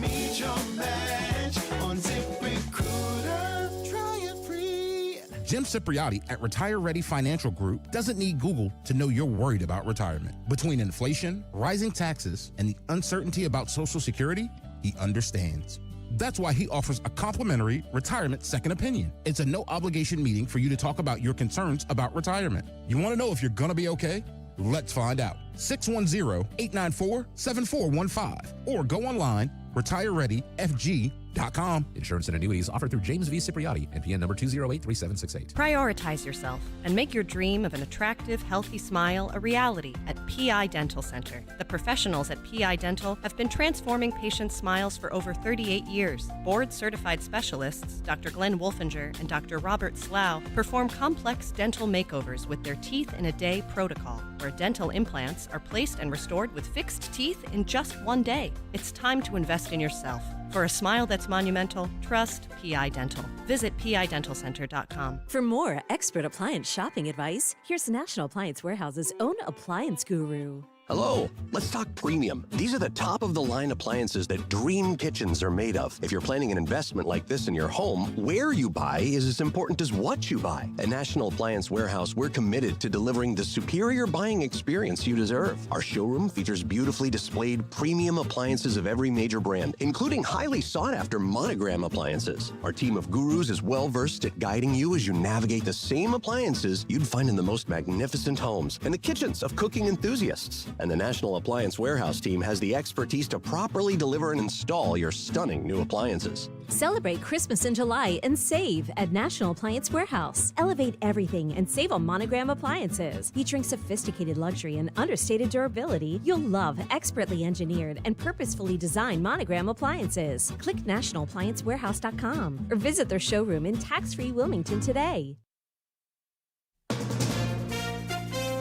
Meet your match on ZipRecruiter. Try it free. Jim Cipriotti at Retire Ready Financial Group doesn't need Google to know you're worried about retirement. Between inflation, rising taxes, and the uncertainty about Social Security, he understands. That's why he offers a complimentary retirement second opinion. It's a no-obligation meeting for you to talk about your concerns about retirement. You want to know if you're going to be okay? Let's find out. 610-894-7415 or go online, retirereadyfg.com. Insurance and annuities offered through James V. Cipriotti, NPN number 2083768. Prioritize yourself and make your dream of an attractive, healthy smile a reality at PI Dental Center. The professionals at PI Dental have been transforming patients' smiles for over 38 years. Board-certified specialists, Dr. Glenn Wolfinger and Dr. Robert Slough, perform complex dental makeovers with their Teeth in a Day protocol, where dental implants are placed and restored with fixed teeth in just one day. It's time to invest in yourself. For a smile that's monumental, trust PI Dental. Visit PIDentalCenter.com. For more expert appliance shopping advice, here's National Appliance Warehouse's own appliance guru. Hello, let's talk premium. These are the top-of-the-line appliances that dream kitchens are made of. If you're planning an investment like this in your home, where you buy is as important as what you buy. At National Appliance Warehouse, we're committed to delivering the superior buying experience you deserve. Our showroom features beautifully displayed premium appliances of every major brand, including highly sought-after Monogram appliances. Our team of gurus is well-versed at guiding you as you navigate the same appliances you'd find in the most magnificent homes and the kitchens of cooking enthusiasts. And the National Appliance Warehouse team has the expertise to properly deliver and install your stunning new appliances. Celebrate Christmas in July and save at National Appliance Warehouse. Elevate everything and save on Monogram appliances. Featuring sophisticated luxury and understated durability, you'll love expertly engineered and purposefully designed Monogram appliances. Click nationalappliancewarehouse.com or visit their showroom in tax-free Wilmington today.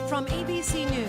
From ABC News,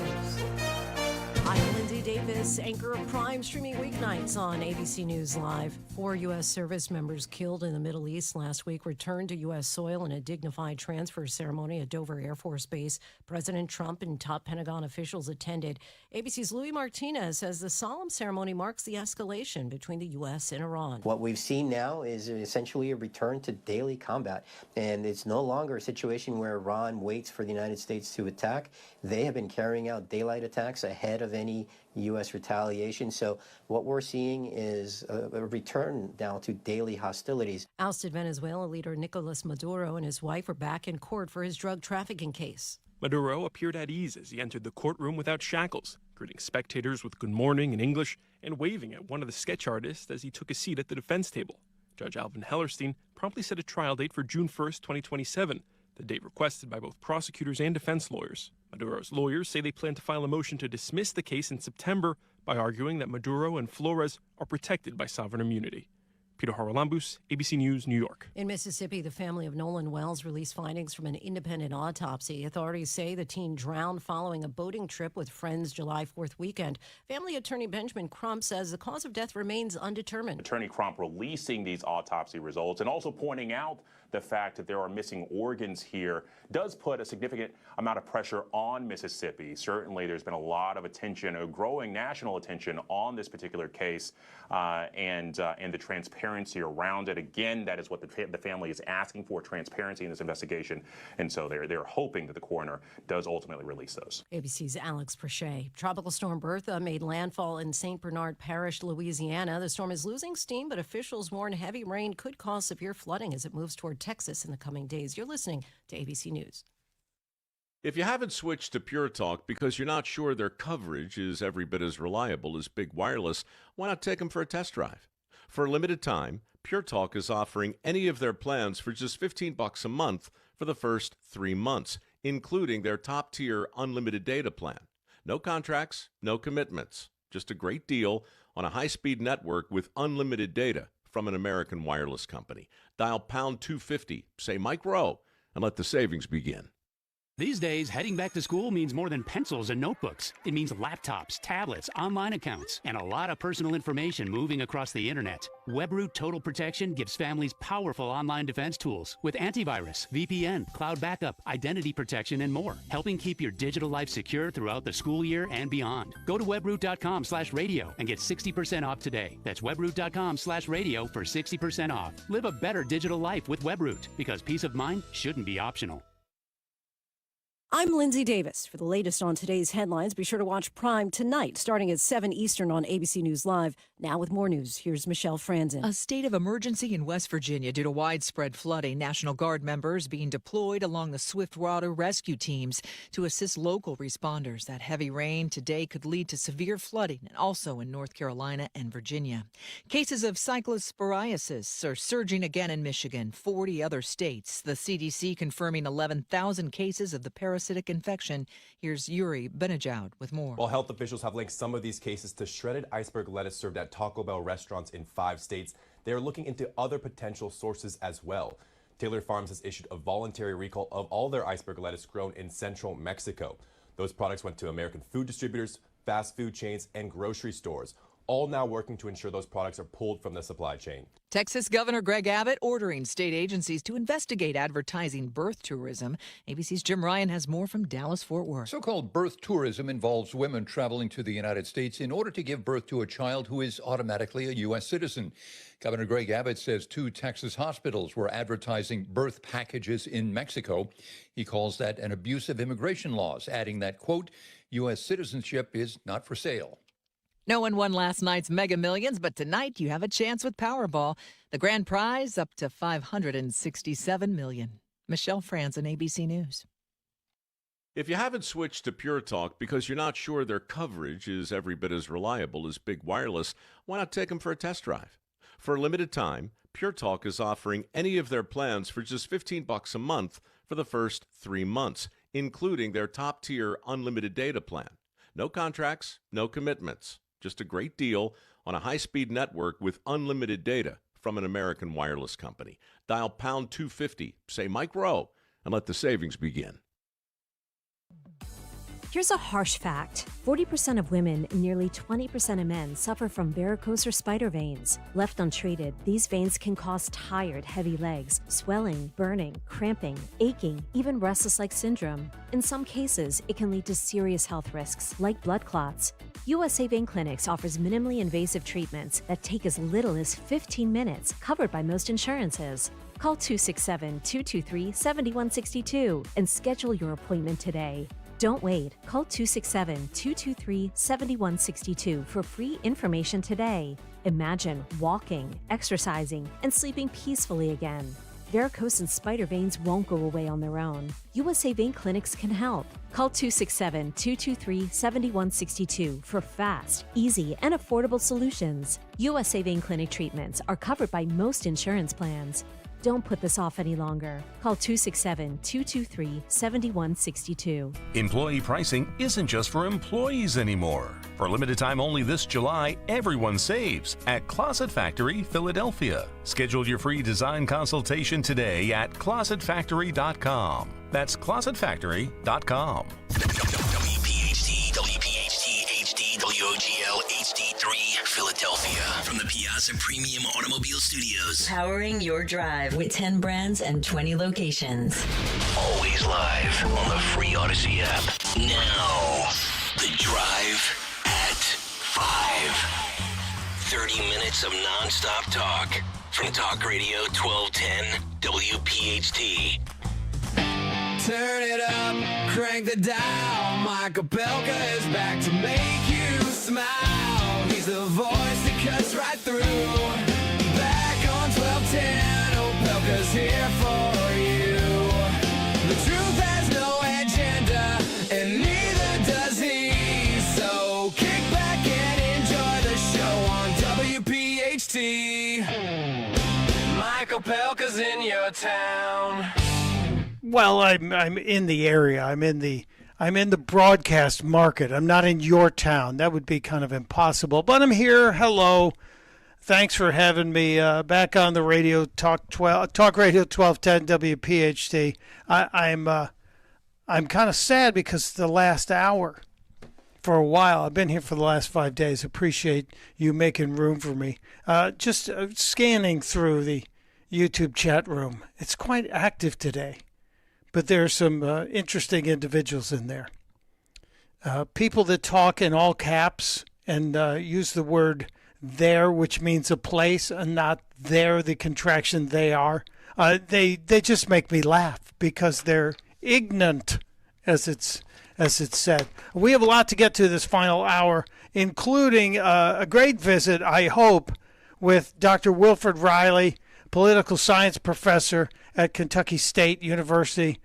I'm Lindsay Davis, anchor of Prime, streaming weeknights on ABC News Live. 4 U.S. service members killed in the Middle East last week returned to U.S. soil in a dignified transfer ceremony at Dover Air Force Base. President Trump and top Pentagon officials attended. ABC's Louis Martinez says the solemn ceremony marks the escalation between the U.S. and Iran. What we've seen now is essentially a return to daily combat, and it's no longer a situation where Iran waits for the United States to attack. They have been carrying out daylight attacks ahead of any U.S. retaliation. So what we're seeing is a return now to daily hostilities. Ousted Venezuela leader Nicolas Maduro and his wife are back in court for his drug trafficking case. Maduro appeared at ease as he entered the courtroom without shackles, greeting spectators with good morning in English and waving at one of the sketch artists as he took a seat at the defense table. Judge Alvin Hellerstein promptly set a trial date for June 1st, 2027, the date requested by both prosecutors and defense lawyers. Maduro's lawyers say they plan to file a motion to dismiss the case in September by arguing that Maduro and Flores are protected by sovereign immunity. Peter Haralambous, ABC News, New York. In Mississippi, the family of Nolan Wells released findings from an independent autopsy. Authorities say the teen drowned following a boating trip with friends July 4th weekend. Family attorney Benjamin Crump says the cause of death remains undetermined. Attorney Crump releasing these autopsy results and also pointing out the fact that there are missing organs here does put a significant amount of pressure on Mississippi. Certainly, there's been a lot of attention, a growing national attention on this particular case and the transparency around it. Again, that is what the family is asking for, transparency in this investigation. And so they're hoping that the coroner does ultimately release those. ABC's Alex Prochet. Tropical storm Bertha made landfall in St. Bernard Parish, Louisiana. The storm is losing steam, but officials warn heavy rain could cause severe flooding as it moves toward Texas in the coming days. You're listening to ABC News. If you haven't switched to Pure Talk because you're not sure their coverage is every bit as reliable as Big Wireless, why not take them for a test drive? For a limited time, Pure Talk is offering any of their plans for just $15 a month for the first 3 months, including their top-tier unlimited data plan. No contracts, no commitments. Just a great deal on a high-speed network with unlimited data from an American wireless company. Dial pound 250, say Mike Rowe, and let the savings begin. These days, heading back to school means more than pencils and notebooks. It means laptops, tablets, online accounts, and a lot of personal information moving across the internet. WebRoot Total Protection gives families powerful online defense tools with antivirus, VPN, cloud backup, identity protection, and more, helping keep your digital life secure throughout the school year and beyond. Go to webroot.com/radio and get 60% off today. That's webroot.com/radio for 60% off. Live a better digital life with WebRoot, because peace of mind shouldn't be optional. I'm Lindsay Davis. For the latest on today's headlines, be sure to watch Prime tonight, starting at 7 Eastern on ABC News Live. Now with more news, here's Michelle Franzen. A state of emergency in West Virginia due to widespread flooding. National Guard members being deployed along the Swiftwater rescue teams to assist local responders. That heavy rain today could lead to severe flooding, and also in North Carolina and Virginia. Cases of cyclosporiasis are surging again in Michigan, 40 other states. The CDC confirming 11,000 cases of the parasitic infection. Here's Yuri Benejoud with more. Well, health officials have linked some of these cases to shredded iceberg lettuce served at Taco Bell restaurants in 5 states. They are looking into other potential sources as well. Taylor Farms has issued a voluntary recall of all their iceberg lettuce grown in central Mexico. Those products went to American food distributors, fast food chains, and grocery stores, all now working to ensure those products are pulled from the supply chain. Texas Governor Greg Abbott ordering state agencies to investigate advertising birth tourism. ABC's Jim Ryan has more from Dallas-Fort Worth. So-called birth tourism involves women traveling to the United States in order to give birth to a child who is automatically a U.S. citizen. Governor Greg Abbott says 2 Texas hospitals were advertising birth packages in Mexico. He calls that an abuse of immigration laws, adding that, quote, U.S. citizenship is not for sale. No one won last night's Mega Millions, but tonight you have a chance with Powerball. The grand prize up to $567 million. Michelle Franzen, ABC News. If you haven't switched to Pure Talk because you're not sure their coverage is every bit as reliable as Big Wireless, why not take them for a test drive? For a limited time, Pure Talk is offering any of their plans for just $15 a month for the first 3 months, including their top-tier unlimited data plan. No contracts, no commitments. Just a great deal on a high-speed network with unlimited data from an American wireless company. Dial pound 250, say Mike Rowe, and let the savings begin. Here's a harsh fact. 40% of women and nearly 20% of men suffer from varicose or spider veins. Left untreated, these veins can cause tired, heavy legs, swelling, burning, cramping, aching, even restless-leg syndrome. In some cases, it can lead to serious health risks, like blood clots. USA Vein Clinics offers minimally invasive treatments that take as little as 15 minutes, covered by most insurances. Call 267-223-7162 and schedule your appointment today. Don't wait. Call 267-223-7162 for free information today. Imagine walking, exercising, and sleeping peacefully again. Varicose and spider veins won't go away on their own. USA Vein Clinics can help. Call 267-223-7162 for fast, easy, and affordable solutions. USA Vein Clinic treatments are covered by most insurance plans. Don't put this off any longer. Call 267-223-7162. Employee pricing isn't just for employees anymore. For a limited time only this July, everyone saves at Closet Factory Philadelphia. Schedule your free design consultation today at closetfactory.com. That's closetfactory.com. WPHT, HD, WOGL HD3, Philadelphia. From the Piazza Premium Automobile Studios. Powering your drive with 10 brands and 20 locations. Always live on the free Odyssey app. Now, The Drive at 5. 30 minutes of nonstop talk. From Talk Radio 1210 WPHT. Turn it up, crank the dial. Mike Opelka is back to make you smile. He's the voice that cuts right through. Back on 1210, Opelka's here for you. The truth has no agenda, and neither does he. So kick back and enjoy the show on WPHT. Mike Opelka's in your town. Well, I'm in the area. I'm in the broadcast market. I'm not in your town. That would be kind of impossible. But I'm here. Hello. Thanks for having me back on the radio. Talk Radio 1210 WPHT. I'm kind of sad because the last hour, for a while, I've been here for the last 5 days. Appreciate you making room for me. Just scanning through the YouTube chat room. It's quite active today. But there are some interesting individuals in there. People that talk in all caps and use the word there, which means a place, and not there, the contraction they are. They just make me laugh because they're ignorant, as it's said. We have a lot to get to this final hour, including a great visit, I hope, with Dr. Wilfred Riley, political science professor at Kentucky State University.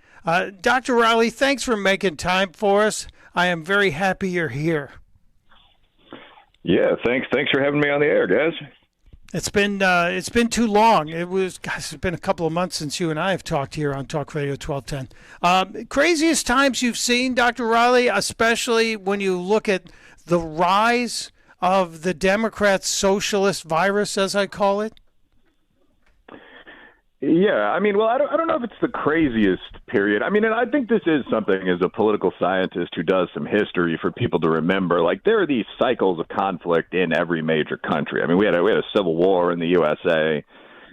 Dr. Riley, thanks for making time for us. I am very happy you're here. Yeah, thanks for having me on the air, guys. It's been too long. It's been a couple of months since you and I have talked here on Talk Radio 1210. Craziest times you've seen, Dr. Riley, especially when you look at the rise of the Democrats' socialist virus, as I call it? Yeah, I mean, well, I don't know if it's the craziest period. I mean, and I think this is something as a political scientist who does some history for people to remember. Like, there are these cycles of conflict in every major country. I mean, we had a civil war in the USA.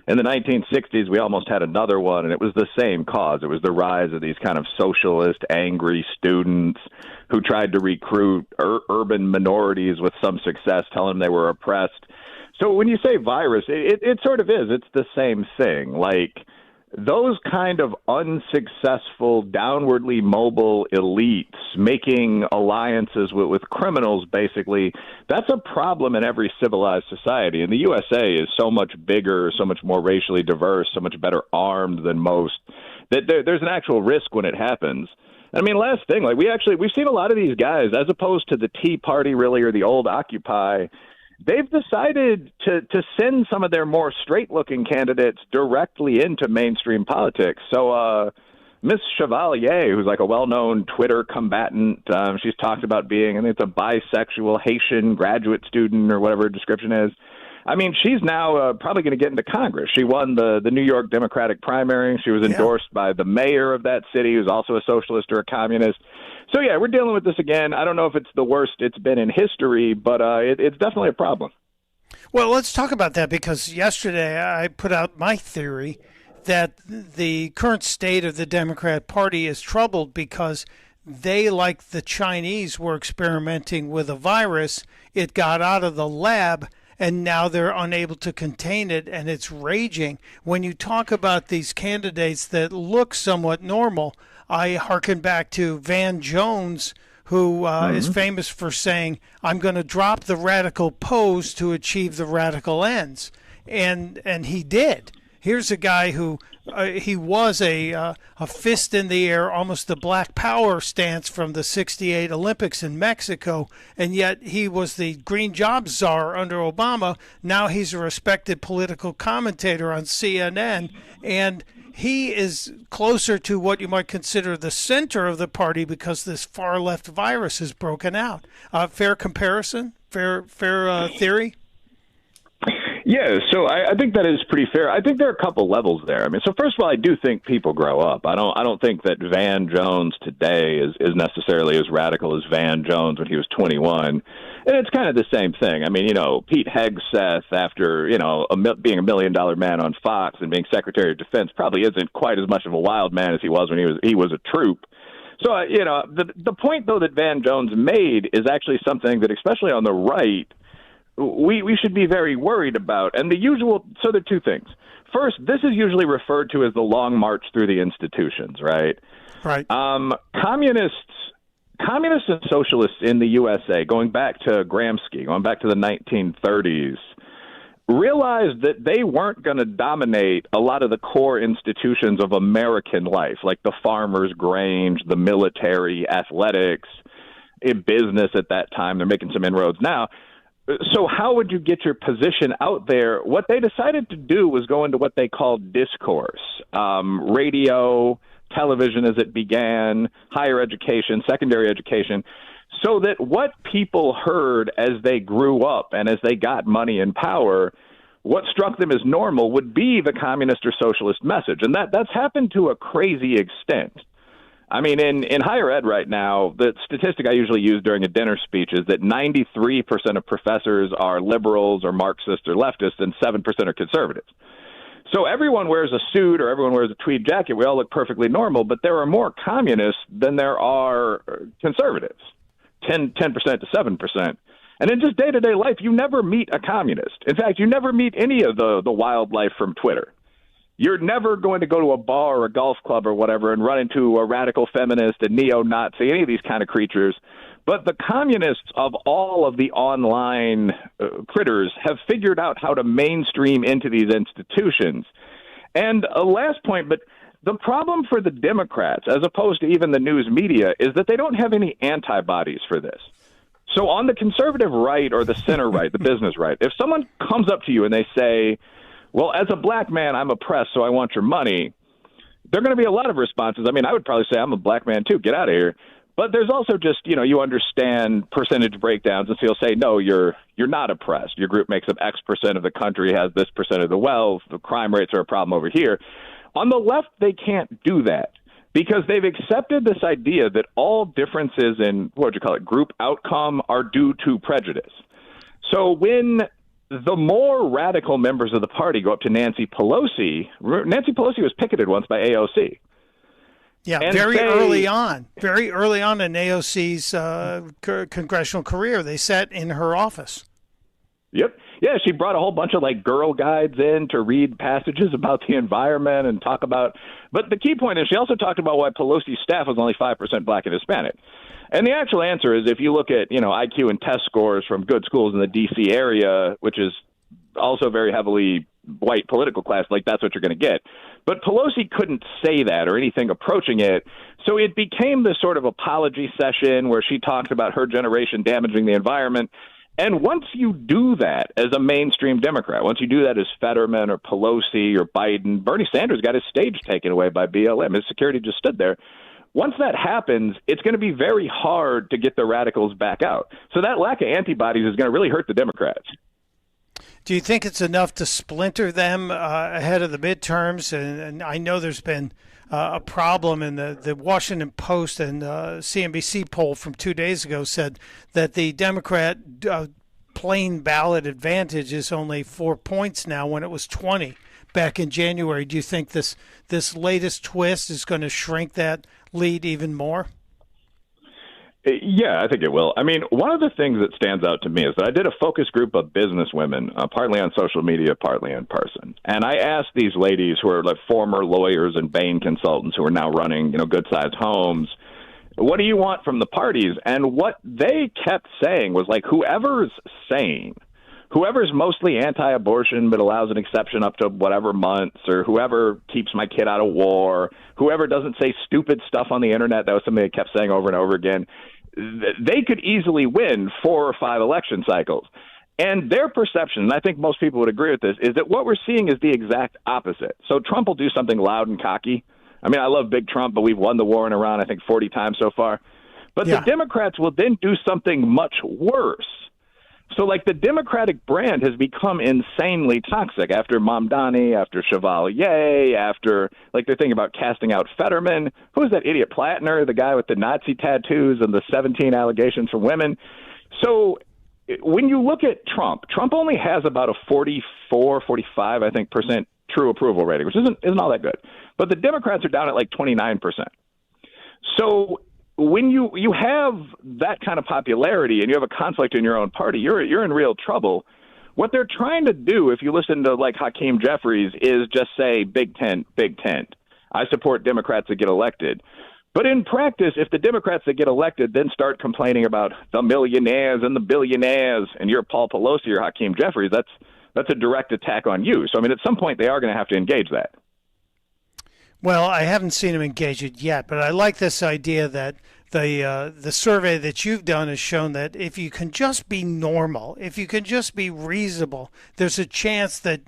In the 1960s, we almost had another one, and it was the same cause. It was the rise of these kind of socialist, angry students who tried to recruit urban minorities with some success, telling them they were oppressed. So when you say virus, it sort of is. It's the same thing. Like, those kind of unsuccessful, downwardly mobile elites making alliances with criminals, basically, that's a problem in every civilized society. And the USA is so much bigger, so much more racially diverse, so much better armed than most, that there's an actual risk when it happens. I mean, last thing, like, we've seen a lot of these guys, as opposed to the Tea Party, really, or the old Occupy, they've decided to send some of their more straight-looking candidates directly into mainstream politics. So Miss Chevalier, who's like a well-known Twitter combatant, she's talked about being, I think it's a bisexual Haitian graduate student or whatever her description is. I mean, she's now probably going to get into Congress. She won the New York Democratic primary. She was endorsed by the mayor of that city, who's also a socialist or a communist. So, yeah, we're dealing with this again. I don't know if it's the worst it's been in history, but it's definitely a problem. Well, let's talk about that, because yesterday I put out my theory that the current state of the Democrat Party is troubled because they, like the Chinese, were experimenting with a virus. It got out of the lab, and now they're unable to contain it, and it's raging. When you talk about these candidates that look somewhat normal, I hearken back to Van Jones, who is famous for saying, I'm going to drop the radical pose to achieve the radical ends. And he did. Here's a guy who he was a fist in the air, almost the Black Power stance from the '68 Olympics in Mexico, and yet he was the green job czar under Obama. Now he's a respected political commentator on CNN, and he is closer to what you might consider the center of the party because this far left virus has broken out. Fair comparison? Fair theory? Yeah, so I think that is pretty fair. I think there are a couple levels there. I mean, so first of all, I do think people grow up. I don't think that Van Jones today is necessarily as radical as Van Jones when he was 21. And it's kind of the same thing. I mean, Pete Hegseth, after, being $1 million man on Fox and being Secretary of Defense, probably isn't quite as much of a wild man as he was when he was a troop. So, the point, though, that Van Jones made is actually something that, especially on the right, we should be very worried about. And so there are two things. First, this is usually referred to as the long march through the institutions, right? Right. Communists and socialists in the USA, going back to Gramsci, going back to the 1930s, realized that they weren't going to dominate a lot of the core institutions of American life, like the farmer's grange, the military, athletics, business at that time. They're making some inroads now. So how would you get your position out there? What they decided to do was go into what they called discourse, radio, television as it began, higher education, secondary education, so that what people heard as they grew up and as they got money and power, what struck them as normal would be the communist or socialist message. And that's happened to a crazy extent. I mean, in higher ed right now, the statistic I usually use during a dinner speech is that 93% of professors are liberals or Marxists or leftists and 7% are conservatives. So everyone wears a suit or everyone wears a tweed jacket. We all look perfectly normal, but there are more communists than there are conservatives, 10% to 7%. And in just day-to-day life, you never meet a communist. In fact, you never meet any of the wildlife from Twitter. You're never going to go to a bar or a golf club or whatever and run into a radical feminist, a neo-Nazi, any of these kind of creatures. But the communists of all of the online critters have figured out how to mainstream into these institutions. And a last point, but the problem for the Democrats, as opposed to even the news media, is that they don't have any antibodies for this. So on the conservative right or the center right, the business right, if someone comes up to you and they say, well, as a black man, I'm oppressed, so I want your money, there are going to be a lot of responses. I mean, I would probably say I'm a black man, too. Get out of here. But there's also just, you understand percentage breakdowns, and so you'll say, no, you're not oppressed. Your group makes up X percent of the country, has this percent of the wealth, the crime rates are a problem over here. On the left, they can't do that because they've accepted this idea that all differences in, group outcome are due to prejudice. So when the more radical members of the party go up to Nancy Pelosi was picketed once by AOC. Yeah, very early on in AOC's congressional career. They sat in her office. Yep. Yeah, she brought a whole bunch of girl guides in to read passages about the environment and talk about. But the key point is she also talked about why Pelosi's staff was only 5% black and Hispanic. And the actual answer is if you look at, IQ and test scores from good schools in the D.C. area, which is also very heavily white political class, that's what you're going to get. But Pelosi couldn't say that or anything approaching it. So it became this sort of apology session where she talks about her generation damaging the environment. And once you do that as a mainstream Democrat, once you do that as Fetterman or Pelosi or Biden, Bernie Sanders got his stage taken away by BLM. His security just stood there. Once that happens, it's going to be very hard to get the radicals back out. So that lack of antibodies is going to really hurt the Democrats. Do you think it's enough to splinter them ahead of the midterms? And I know there's been a problem in the Washington Post and CNBC poll from 2 days ago said that the Democrat plain ballot advantage is only 4 points now when it was 20 back in January. Do you think this latest twist is going to shrink that lead even more? Yeah, I think it will. I mean, one of the things that stands out to me is that I did a focus group of business women, partly on social media, partly in person. And I asked these ladies who are former lawyers and Bain consultants who are now running, good-sized homes, what do you want from the parties? And what they kept saying was whoever's sane, whoever's mostly anti-abortion but allows an exception up to whatever months, or whoever keeps my kid out of war, whoever doesn't say stupid stuff on the internet, that was something they kept saying over and over again, they could easily win 4 or 5 election cycles. And their perception, and I think most people would agree with this, is that what we're seeing is the exact opposite. So Trump will do something loud and cocky. I mean, I love Big Trump, but we've won the war in Iran, I think, 40 times so far. But the Democrats will then do something much worse. So, like, the Democratic brand has become insanely toxic after Mamdani, after Chevalier, after, like, they're thinking about casting out Fetterman. Who is that idiot, Platner, the guy with the Nazi tattoos and the 17 allegations from women? So when you look at Trump only has about a 44, 45, I think, percent true approval rating, which isn't all that good. But the Democrats are down at like 29%. So when you have that kind of popularity and you have a conflict in your own party, you're in real trouble. What they're trying to do, if you listen to like Hakeem Jeffries, is just say Big Tent, Big Tent. I support Democrats that get elected. But in practice, if the Democrats that get elected then start complaining about the millionaires and the billionaires, and you're Paul Pelosi or Hakeem Jeffries, that's a direct attack on you. So, I mean, at some point, they are going to have to engage that. Well, I haven't seen him engage it yet, but I like this idea that the survey that you've done has shown that if you can just be normal, if you can just be reasonable, there's a chance that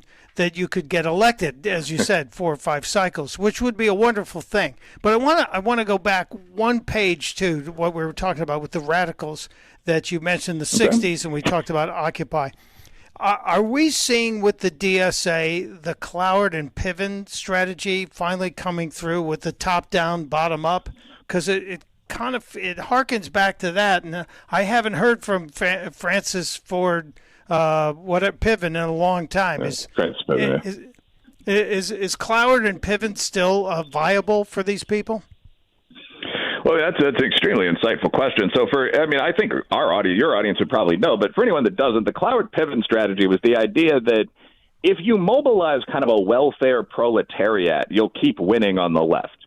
you could get elected, as you said, 4 or 5 cycles, which would be a wonderful thing. But I want to go back one page to what we were talking about with the radicals that you mentioned, the 60s, and we talked about Occupy. Are we seeing with the DSA the Cloward and Piven strategy finally coming through with the top-down, bottom-up? Because it harkens back to that, and I haven't heard from Francis Ford Piven in a long time. Is Cloward and Piven still viable for these people? Well, that's an extremely insightful question. So I think your audience would probably know, but for anyone that doesn't, the Cloward-Piven strategy was the idea that if you mobilize kind of a welfare proletariat, you'll keep winning on the left.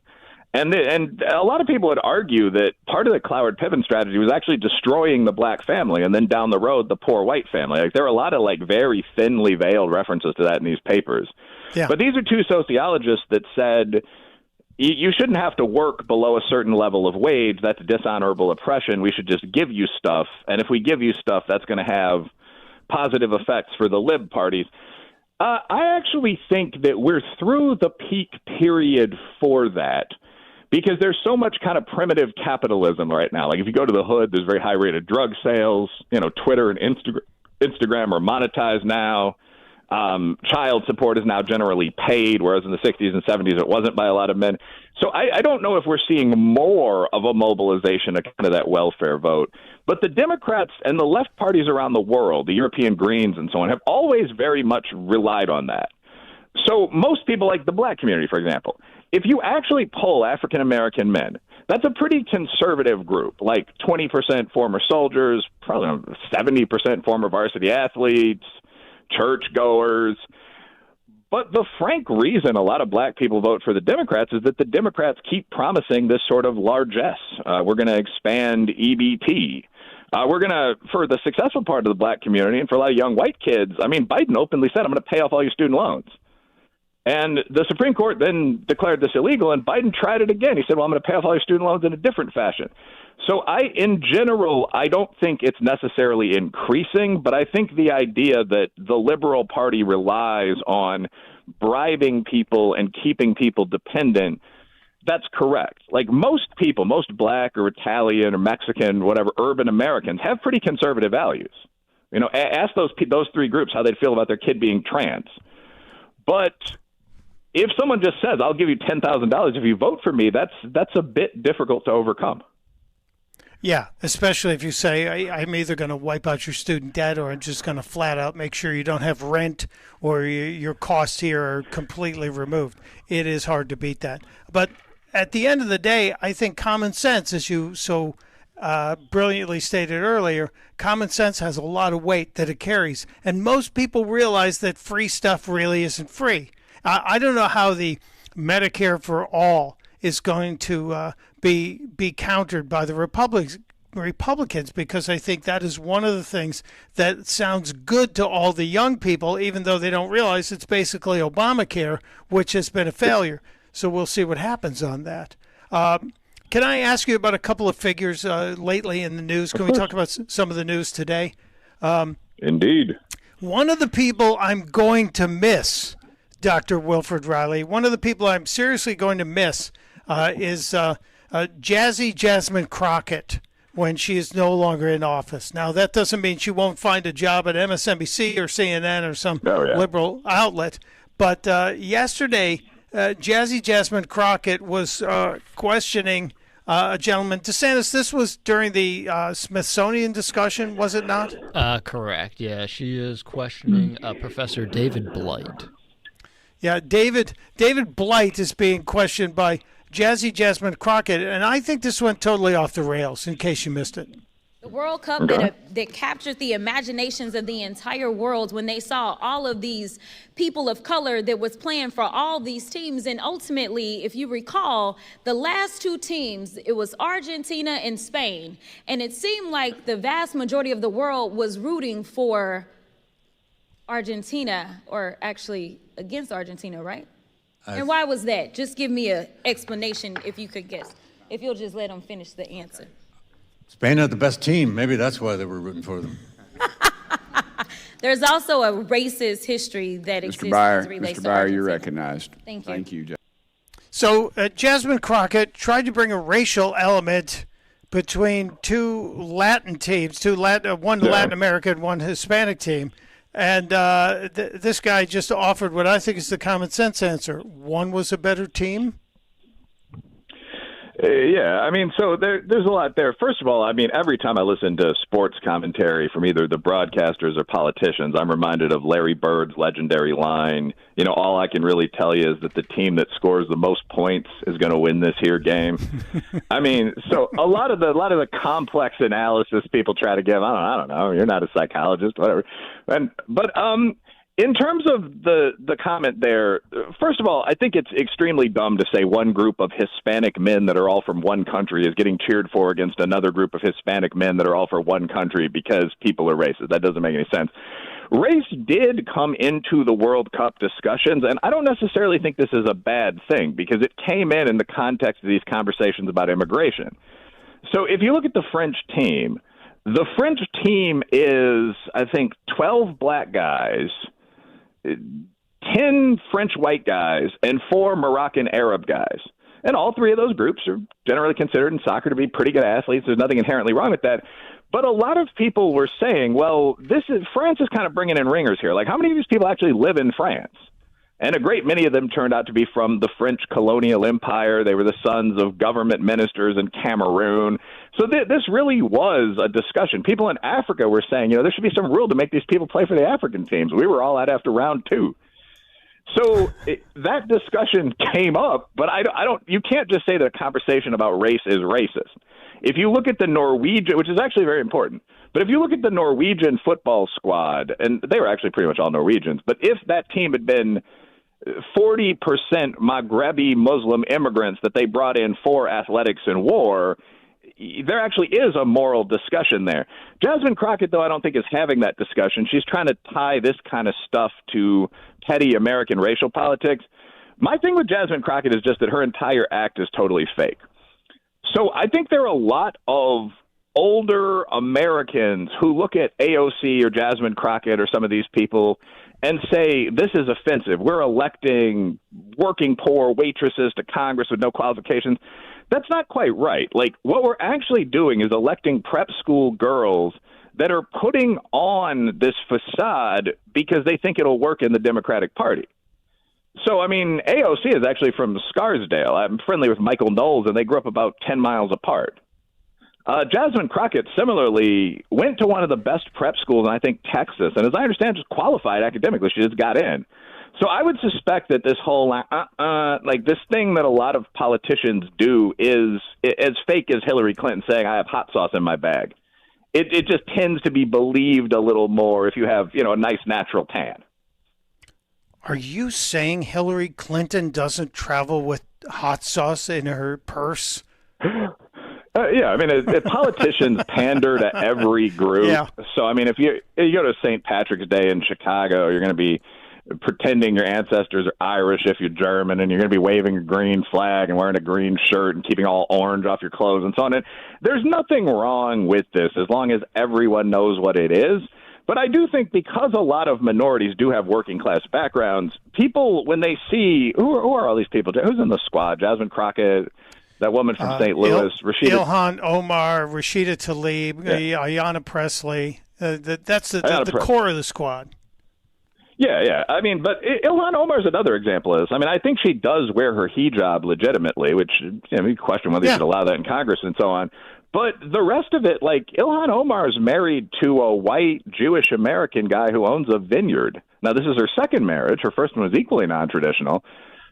And a lot of people would argue that part of the Cloward-Piven strategy was actually destroying the black family and then down the road the poor white family. Like, there are a lot of very thinly veiled references to that in these papers. Yeah. But these are two sociologists that said you shouldn't have to work below a certain level of wage. That's dishonorable oppression. We should just give you stuff. And if we give you stuff, that's going to have positive effects for the lib parties. I actually think that we're through the peak period for that, because there's so much kind of primitive capitalism right now. Like, if you go to the hood, there's very high rate of drug sales. Twitter and Instagram are monetized now. Child support is now generally paid, whereas in the 60s and 70s it wasn't by a lot of men. So I don't know if we're seeing more of a mobilization of kind of that welfare vote. But the Democrats and the left parties around the world, the European Greens and so on, have always very much relied on that. So most people, like the black community, for example, if you actually poll African-American men, that's a pretty conservative group, like 20% former soldiers, probably 70% former varsity athletes, churchgoers. But the frank reason a lot of black people vote for the Democrats is that the Democrats keep promising this sort of largesse. We're going to expand EBT. We're going to, for the successful part of the black community and for a lot of young white kids, I mean, Biden openly said, I'm going to pay off all your student loans. And the Supreme Court then declared this illegal, and Biden tried it again. He said, well, I'm going to pay off all your student loans in a different fashion. So in general, I don't think it's necessarily increasing, but I think the idea that the Liberal Party relies on bribing people and keeping people dependent, that's correct. Like, most people, most black or Italian or Mexican, whatever, urban Americans have pretty conservative values. Ask those 3 groups how they'd feel about their kid being trans. But if someone just says, I'll give you $10,000 if you vote for me, that's a bit difficult to overcome. Yeah, especially if you say, I'm either going to wipe out your student debt or I'm just going to flat out make sure you don't have rent or your costs here are completely removed. It is hard to beat that. But at the end of the day, I think common sense, as you so brilliantly stated earlier, common sense has a lot of weight that it carries. And most people realize that free stuff really isn't free. I don't know how the Medicare for all is going to be countered by the Republicans, because I think that is one of the things that sounds good to all the young people, even though they don't realize it's basically Obamacare, which has been a failure. So we'll see what happens on that. Can I ask you about a couple of figures lately in the news? Can we talk about some of the news today? Indeed. One of the people I'm going to miss, Dr. Wilfred Riley, one of the people I'm seriously going to miss is Jazzy Jasmine Crockett when she is no longer in office. Now, that doesn't mean she won't find a job at MSNBC or CNN or some liberal outlet. But yesterday, Jazzy Jasmine Crockett was questioning a gentleman. DeSantis, this was during the Smithsonian discussion, was it not? Correct. Yeah, she is questioning Professor David Blight. Yeah, David Blight is being questioned by Jazzy Jasmine Crockett, and I think this went totally off the rails, in case you missed it. The World Cup that captured the imaginations of the entire world when they saw all of these people of color that was playing for all these teams. And ultimately, if you recall, the last two teams, it was Argentina and Spain. And it seemed like the vast majority of the world was rooting for Argentina, or actually against Argentina, right? And why was that? Just give me an explanation if you could guess. If you'll just let them finish the answer. Spain had the best team. Maybe that's why they were rooting for them. There's also a racist history that exists as it relates to Mr. Byer, Argentina. you're recognized. Thank you. Thank you, Jeff. So Jasmine Crockett tried to bring a racial element between two Latin teams, one Latin American, one Hispanic team. And this guy just offered what I think is the common sense answer. One was a better team. Yeah, I mean, so there's a lot there. First of all, I mean, every time I listen to sports commentary from either the broadcasters or politicians, I'm reminded of Larry Bird's legendary line, you know, all I can really tell you is that the team that scores the most points is going to win this here game. I mean, so a lot of the complex analysis people try to give, I don't know, you're not a psychologist, whatever. But in terms of the comment there, first of all, I think it's extremely dumb to say one group of Hispanic men that are all from one country is getting cheered for against another group of Hispanic men that are all for one country because people are racist. That doesn't make any sense. Race did come into the World Cup discussions, and I don't necessarily think this is a bad thing because it came in the context of these conversations about immigration. So if you look at the French team is, I think, 12 black guys, 10 French white guys, and 4 Moroccan Arab guys. And all three of those groups are generally considered in soccer to be pretty good athletes. There's nothing inherently wrong with that. But a lot of people were saying, well, France is kind of bringing in ringers here. Like, how many of these people actually live in France? And a great many of them turned out to be from the French colonial empire. They were the sons of government ministers in Cameroon. So this really was a discussion. People in Africa were saying, you know, there should be some rule to make these people play for the African teams. We were all out after round 2. So that discussion came up, but you can't just say that a conversation about race is racist. If you look at the Norwegian, which is actually very important, but if you look at the Norwegian football squad, and they were actually pretty much all Norwegians, but if that team had been 40% Maghrebi Muslim immigrants that they brought in for athletics and war, there actually is a moral discussion there. Jasmine Crockett, though, I don't think is having that discussion. She's trying to tie this kind of stuff to petty American racial politics. My thing with Jasmine Crockett is just that her entire act is totally fake. So I think there are a lot of older Americans who look at AOC or Jasmine Crockett or some of these people and say, this is offensive. We're electing working poor waitresses to Congress with no qualifications. That's not quite right. Like, what we're actually doing is electing prep school girls that are putting on this facade because they think it'll work in the Democratic Party. So, I mean, AOC is actually from Scarsdale. I'm friendly with Michael Knowles, and they grew up about 10 miles apart. Jasmine Crockett similarly went to one of the best prep schools in, I think, Texas, and as I understand, just qualified academically. She just got in. So I would suspect that this whole, like this thing that a lot of politicians do is as fake as Hillary Clinton saying, I have hot sauce in my bag. It just tends to be believed a little more if you have, you know, a nice natural tan. Are you saying Hillary Clinton doesn't travel with hot sauce in her purse? Yeah, I mean, politicians pander to every group. Yeah. So, I mean, if you go to St. Patrick's Day in Chicago, you're going to be pretending your ancestors are Irish if you're German, and you're going to be waving a green flag and wearing a green shirt and keeping all orange off your clothes and so on. And there's nothing wrong with this as long as everyone knows what it is. But I do think because a lot of minorities do have working class backgrounds, people, when they see who are all these people? Who's in the squad? Jasmine Crockett, that woman from St. Louis, Rashida Ilhan Omar, Rashida Tlaib, Ayanna Presley. That's the core of the squad. Yeah. I mean, but Ilhan Omar is another example of this. I mean, I think she does wear her hijab legitimately, which we question whether you should allow that in Congress and so on. But the rest of it, like Ilhan Omar is married to a white Jewish American guy who owns a vineyard. Now, this is her second marriage. Her first one was equally non-traditional.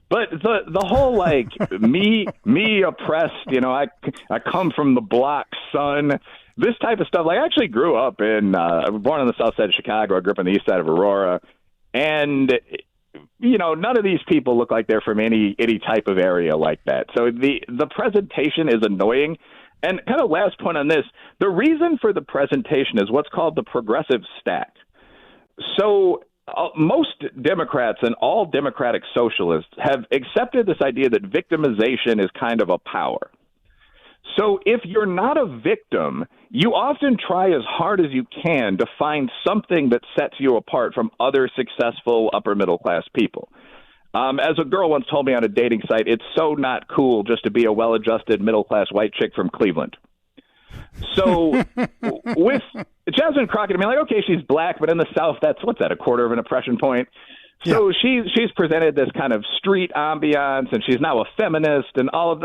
But the whole like me oppressed, I come from the block, son. This type of stuff. Like I actually grew up I was born on the south side of Chicago. I grew up on the east side of Aurora, and none of these people look like they're from any type of area like that. So the presentation is annoying. And kind of last point on this, the reason for the presentation is what's called the progressive stack. So most Democrats and all democratic socialists have accepted this idea that victimization is kind of a power. So if you're not a victim, you often try as hard as you can to find something that sets you apart from other successful upper middle class people. As a girl once told me on a dating site, it's so not cool just to be a well-adjusted middle-class white chick from Cleveland. So with Jasmine Crockett, I mean, like, okay, she's black, but in the South, what's that, a quarter of an oppression point? So she's presented this kind of street ambiance, and she's now a feminist and all of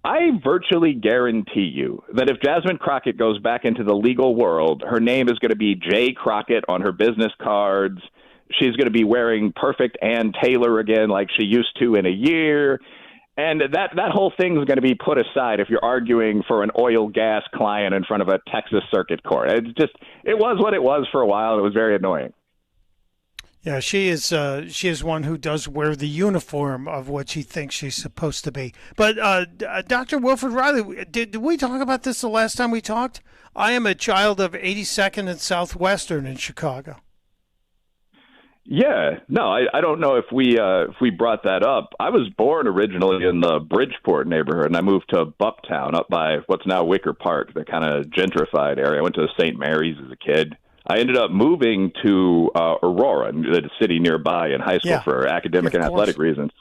I virtually guarantee you that if Jasmine Crockett goes back into the legal world, her name is going to be J. Crockett on her business cards. She's going to be wearing perfect Ann Taylor again like she used to in a year. And that whole thing is going to be put aside if you're arguing for an oil gas client in front of a Texas circuit court. It was what it was for a while. It was very annoying. Yeah, she is one who does wear the uniform of what she thinks she's supposed to be. But Dr. Wilfred Riley, did we talk about this the last time we talked? I am a child of 82nd and Southwestern in Chicago. Yeah, no, I don't know if we brought that up. I was born originally in the Bridgeport neighborhood, and I moved to Bucktown up by what's now Wicker Park, the kind of gentrified area. I went to St. Mary's as a kid. I ended up moving to Aurora, the city nearby, in high school for academic and athletic reasons.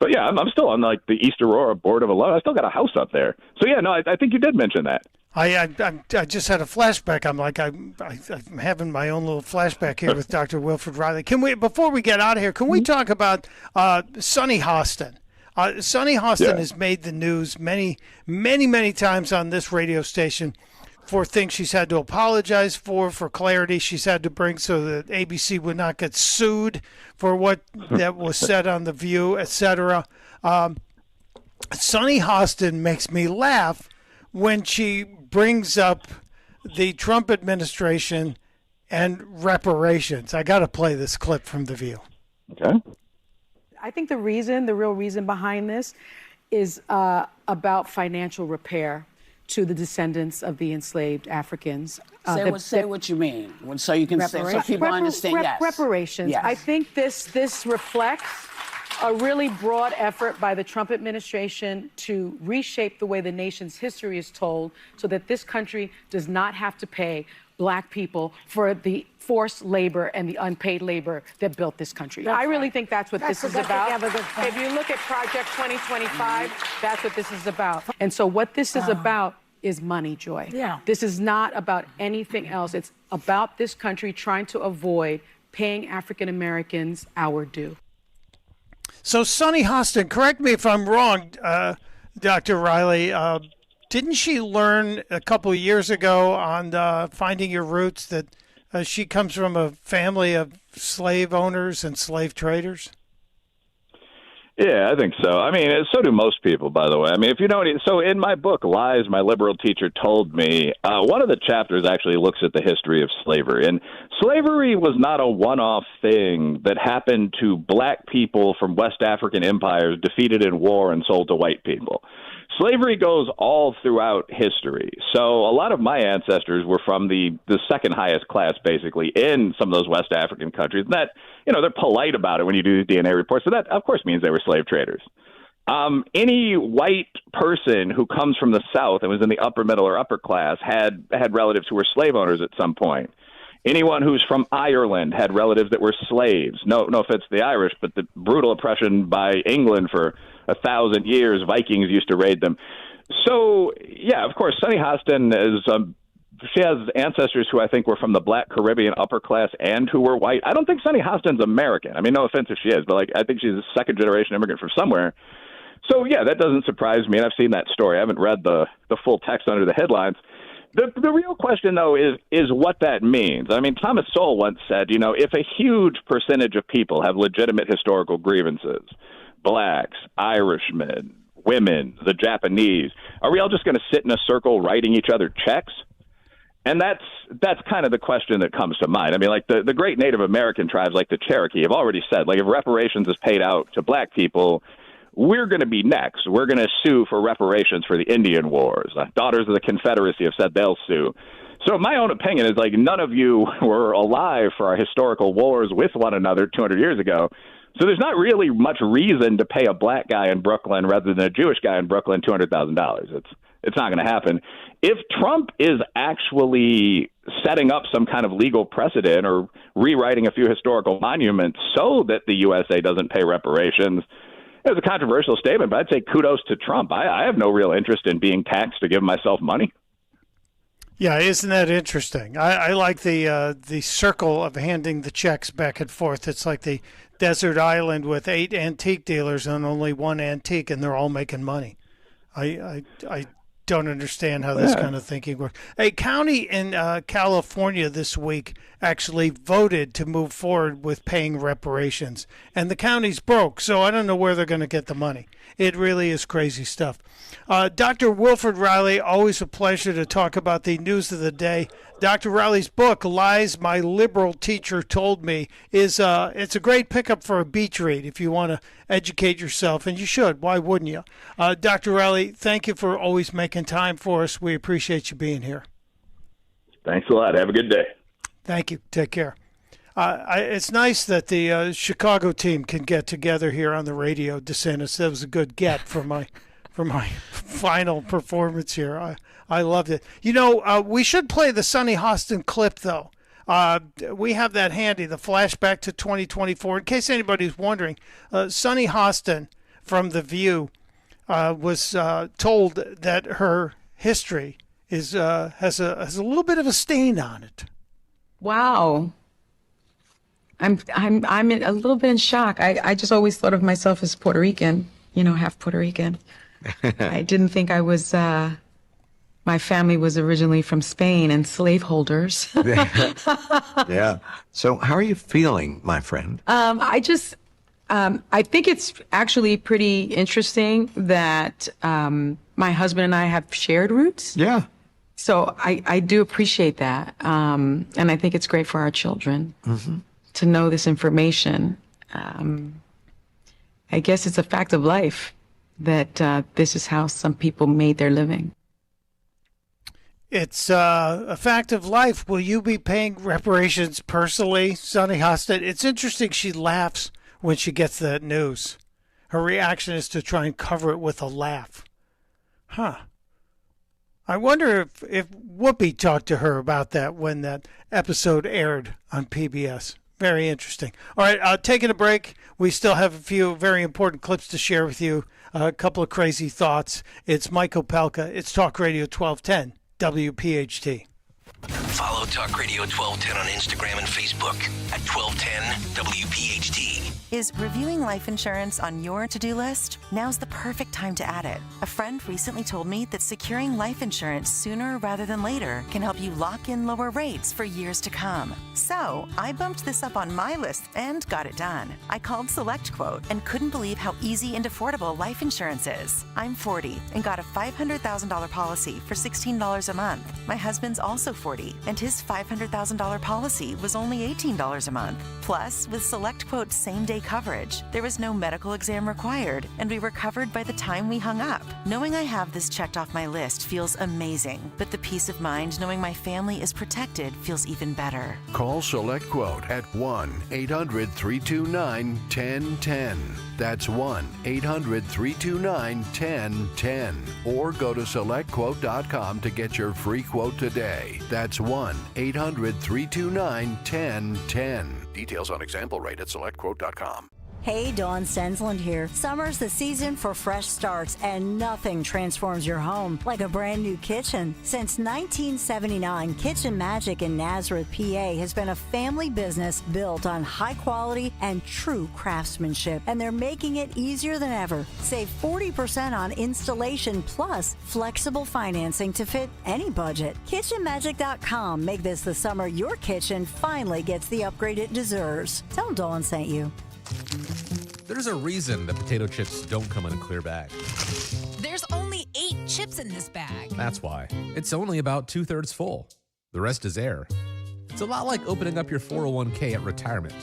But yeah, I'm still on like the East Aurora Board of Alumni. I still got a house up there. So yeah, no, I think you did mention that. I just had a flashback. I'm like I'm having my own little flashback here with Dr. Wilfred Riley. Can we, before we get out of here, can we talk about Sunny Hostin? Sunny Hostin has made the news many times on this radio station for things she's had to apologize for clarity she's had to bring so that ABC would not get sued for what that was said on The View, etc. Sunny Hostin makes me laugh when she brings up the Trump administration and reparations. I got to play this clip from The View. Okay. I think the real reason behind this is about financial repair to the descendants of the enslaved Africans. Say what you mean, so you can say, so people understand. Reparations. Yes. I think this reflects a really broad effort by the Trump administration to reshape the way the nation's history is told so that this country does not have to pay Black people for the forced labor and the unpaid labor that built this country. I really think that's what this is about. If you look at Project 2025, that's what this is about. And so what this is about is money, Joy. Yeah. This is not about anything else. It's about this country trying to avoid paying African Americans our due. So Sunny Hostin, correct me if I'm wrong, Dr. Riley, didn't she learn a couple of years ago on Finding Your Roots that she comes from a family of slave owners and slave traders? Yeah, I think so. I mean, so do most people, by the way. I mean, if you know any, so in my book, Lies, My Liberal Teacher Told Me, one of the chapters actually looks at the history of slavery. And slavery was not a one-off thing that happened to Black people from West African empires defeated in war and sold to white people. Slavery goes all throughout history. So a lot of my ancestors were from the second highest class, basically, in some of those West African countries. And that, they're polite about it when you do DNA reports. So that, of course, means they were slave traders. Any white person who comes from the South and was in the upper middle or upper class had relatives who were slave owners at some point. Anyone who's from Ireland had relatives that were slaves. No offense to the Irish, but the brutal oppression by England for 1,000 years. Vikings used to raid them. So, yeah, of course, Sunny Hostin she has ancestors who I think were from the black Caribbean upper class and who were white. I don't think Sunny Hostin's American. I mean, no offense if she is, but I think she's a second-generation immigrant from somewhere. So, yeah, that doesn't surprise me, and I've seen that story. I haven't read the full text under the headlines. The real question, though, is what that means. I mean, Thomas Sowell once said, if a huge percentage of people have legitimate historical grievances, blacks, Irishmen, women, the Japanese, are we all just going to sit in a circle writing each other checks? And that's kind of the question that comes to mind. I mean, the great Native American tribes like the Cherokee have already said, if reparations is paid out to black people, we're going to be next. We're going to sue for reparations for the Indian Wars. Daughters of the Confederacy have said they'll sue. So my own opinion is none of you were alive for our historical wars with one another 200 years ago. So there's not really much reason to pay a black guy in Brooklyn rather than a Jewish guy in Brooklyn $200,000. It's not going to happen. If Trump is actually setting up some kind of legal precedent or rewriting a few historical monuments so that the USA doesn't pay reparations, it's a controversial statement, but I'd say kudos to Trump. I have no real interest in being taxed to give myself money. Yeah, isn't that interesting? I like the circle of handing the checks back and forth. It's like the desert island with 8 antique dealers and only one antique, and they're all making money. I don't understand how this kind of thinking works. A county in California this week actually voted to move forward with paying reparations, and the county's broke, so I don't know where they're going to get the money. It really is crazy stuff. Dr. Wilfred Riley, always a pleasure to talk about the news of the day. Dr. Riley's book, Lies My Liberal Teacher Told Me, it's a great pickup for a beach read if you want to educate yourself, and you should. Why wouldn't you? Dr. Riley, thank you for always making time for us. We appreciate you being here. Thanks a lot. Have a good day. Thank you. Take care. It's nice that the Chicago team can get together here on the radio, DeSantis. That was a good get for my final performance here. I loved it. We should play the Sunny Hostin clip, though. We have that handy, the flashback to 2024. In case anybody's wondering, Sunny Hostin from The View was told that her history has a little bit of a stain on it. Wow. I'm a little bit in shock. I just always thought of myself as Puerto Rican, half Puerto Rican. I didn't think I was, my family was originally from Spain and slaveholders. Yeah. So how are you feeling, my friend? I think it's actually pretty interesting that my husband and I have shared roots. Yeah. So I do appreciate that. And I think it's great for our children to know this information. I guess it's a fact of life that this is how some people made their living. It's a fact of life. Will you be paying reparations personally, Sunny Hostin? It's interesting she laughs when she gets that news. Her reaction is to try and cover it with a laugh. Huh. I wonder if Whoopi talked to her about that when that episode aired on PBS. Very interesting. All right, taking a break. We still have a few very important clips to share with you. A couple of crazy thoughts. It's Mike Opelka. It's Talk Radio 1210, WPHT. Follow Talk Radio 1210 on Instagram and Facebook at 1210 WPHT. Is reviewing life insurance on your to-do list? Now's the perfect time to add it. A friend recently told me that securing life insurance sooner rather than later can help you lock in lower rates for years to come. So I bumped this up on my list and got it done. I called SelectQuote and couldn't believe how easy and affordable life insurance is. I'm 40 and got a $500,000 policy for $16 a month. My husband's also 40 and his $500,000 policy was only $18 a month. Plus, with SelectQuote's same-day coverage. There was no medical exam required, and we were covered by the time we hung up. Knowing I have this checked off my list feels amazing, but the peace of mind knowing my family is protected feels even better. Call SelectQuote at 1-800-329-1010. That's 1-800-329-1010. Or go to SelectQuote.com to get your free quote today. That's 1-800-329-1010. Details on example rate at SelectQuote.com. Hey, Dawn Sensland here. Summer's the season for fresh starts, and nothing transforms your home like a brand new kitchen. Since 1979, Kitchen Magic in Nazareth, PA has been a family business built on high quality and true craftsmanship, and they're making it easier than ever. Save 40% on installation plus flexible financing to fit any budget. KitchenMagic.com. Make this the summer your kitchen finally gets the upgrade it deserves. Tell Dawn sent you. There's a reason that potato chips don't come in a clear bag. There's only 8 chips in this bag. That's why. It's only about 2/3 full. The rest is air. It's a lot like opening up your 401k at retirement.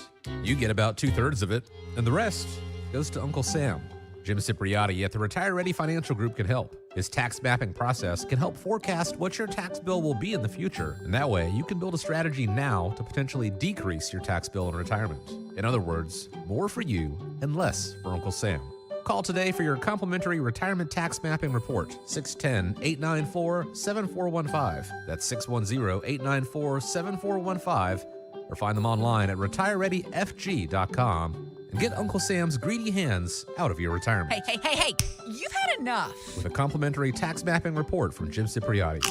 You get about 2/3 of it, and the rest goes to Uncle Sam. Jim Cipriotti at the Retire Ready Financial Group can help. His tax mapping process can help forecast what your tax bill will be in the future, and that way you can build a strategy now to potentially decrease your tax bill in retirement. In other words, more for you and less for Uncle Sam. Call today for your complimentary retirement tax mapping report, 610-894-7415. That's 610-894-7415, or find them online at retirereadyfg.com. And get Uncle Sam's greedy hands out of your retirement. Hey, you've had enough. With a complimentary tax mapping report from Jim Cipriotti.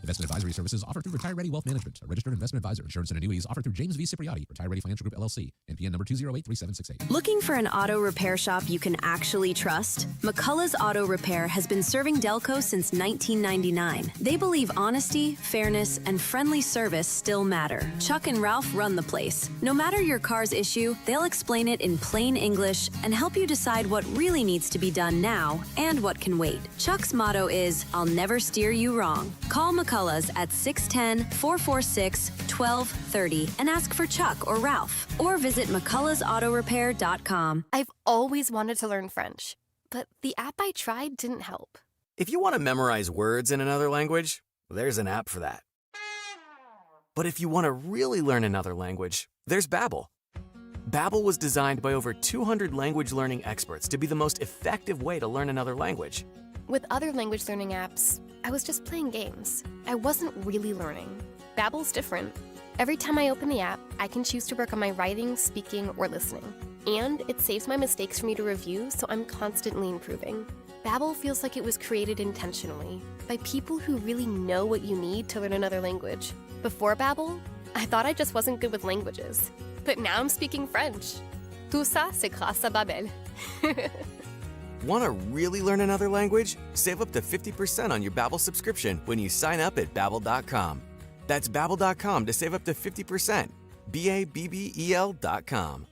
Investment advisory services offered through Retire Ready Wealth Management, a registered investment advisor. Insurance and annuities offered through James V. Cipriotti, Retire Ready Financial Group, LLC. NPN number 2083768. Looking for an auto repair shop you can actually trust? McCullough's Auto Repair has been serving Delco since 1999. They believe honesty, fairness, and friendly service still matter. Chuck and Ralph run the place. No matter your car's issue, they'll explain it in plain English and help you decide what really needs to be done now and what can wait. Chuck's motto is, I'll never steer you wrong. Call McCullough's at 610-446-1230 and ask for Chuck or Ralph, or visit McCulloughsAutorepair.com. I've always wanted to learn French, but the app I tried didn't help. If you want to memorize words in another language, there's an app for that. But if you want to really learn another language, there's Babbel. Babbel was designed by over 200 language learning experts to be the most effective way to learn another language. With other language learning apps, I was just playing games. I wasn't really learning. Babbel's different. Every time I open the app, I can choose to work on my writing, speaking, or listening. And it saves my mistakes for me to review, so I'm constantly improving. Babbel feels like it was created intentionally by people who really know what you need to learn another language. Before Babbel, I thought I just wasn't good with languages. But now I'm speaking French. Tout ça, c'est grâce à Babbel. Want to really learn another language? Save up to 50% on your Babbel subscription when you sign up at Babbel.com. That's Babbel.com to save up to 50%. Babbel.com.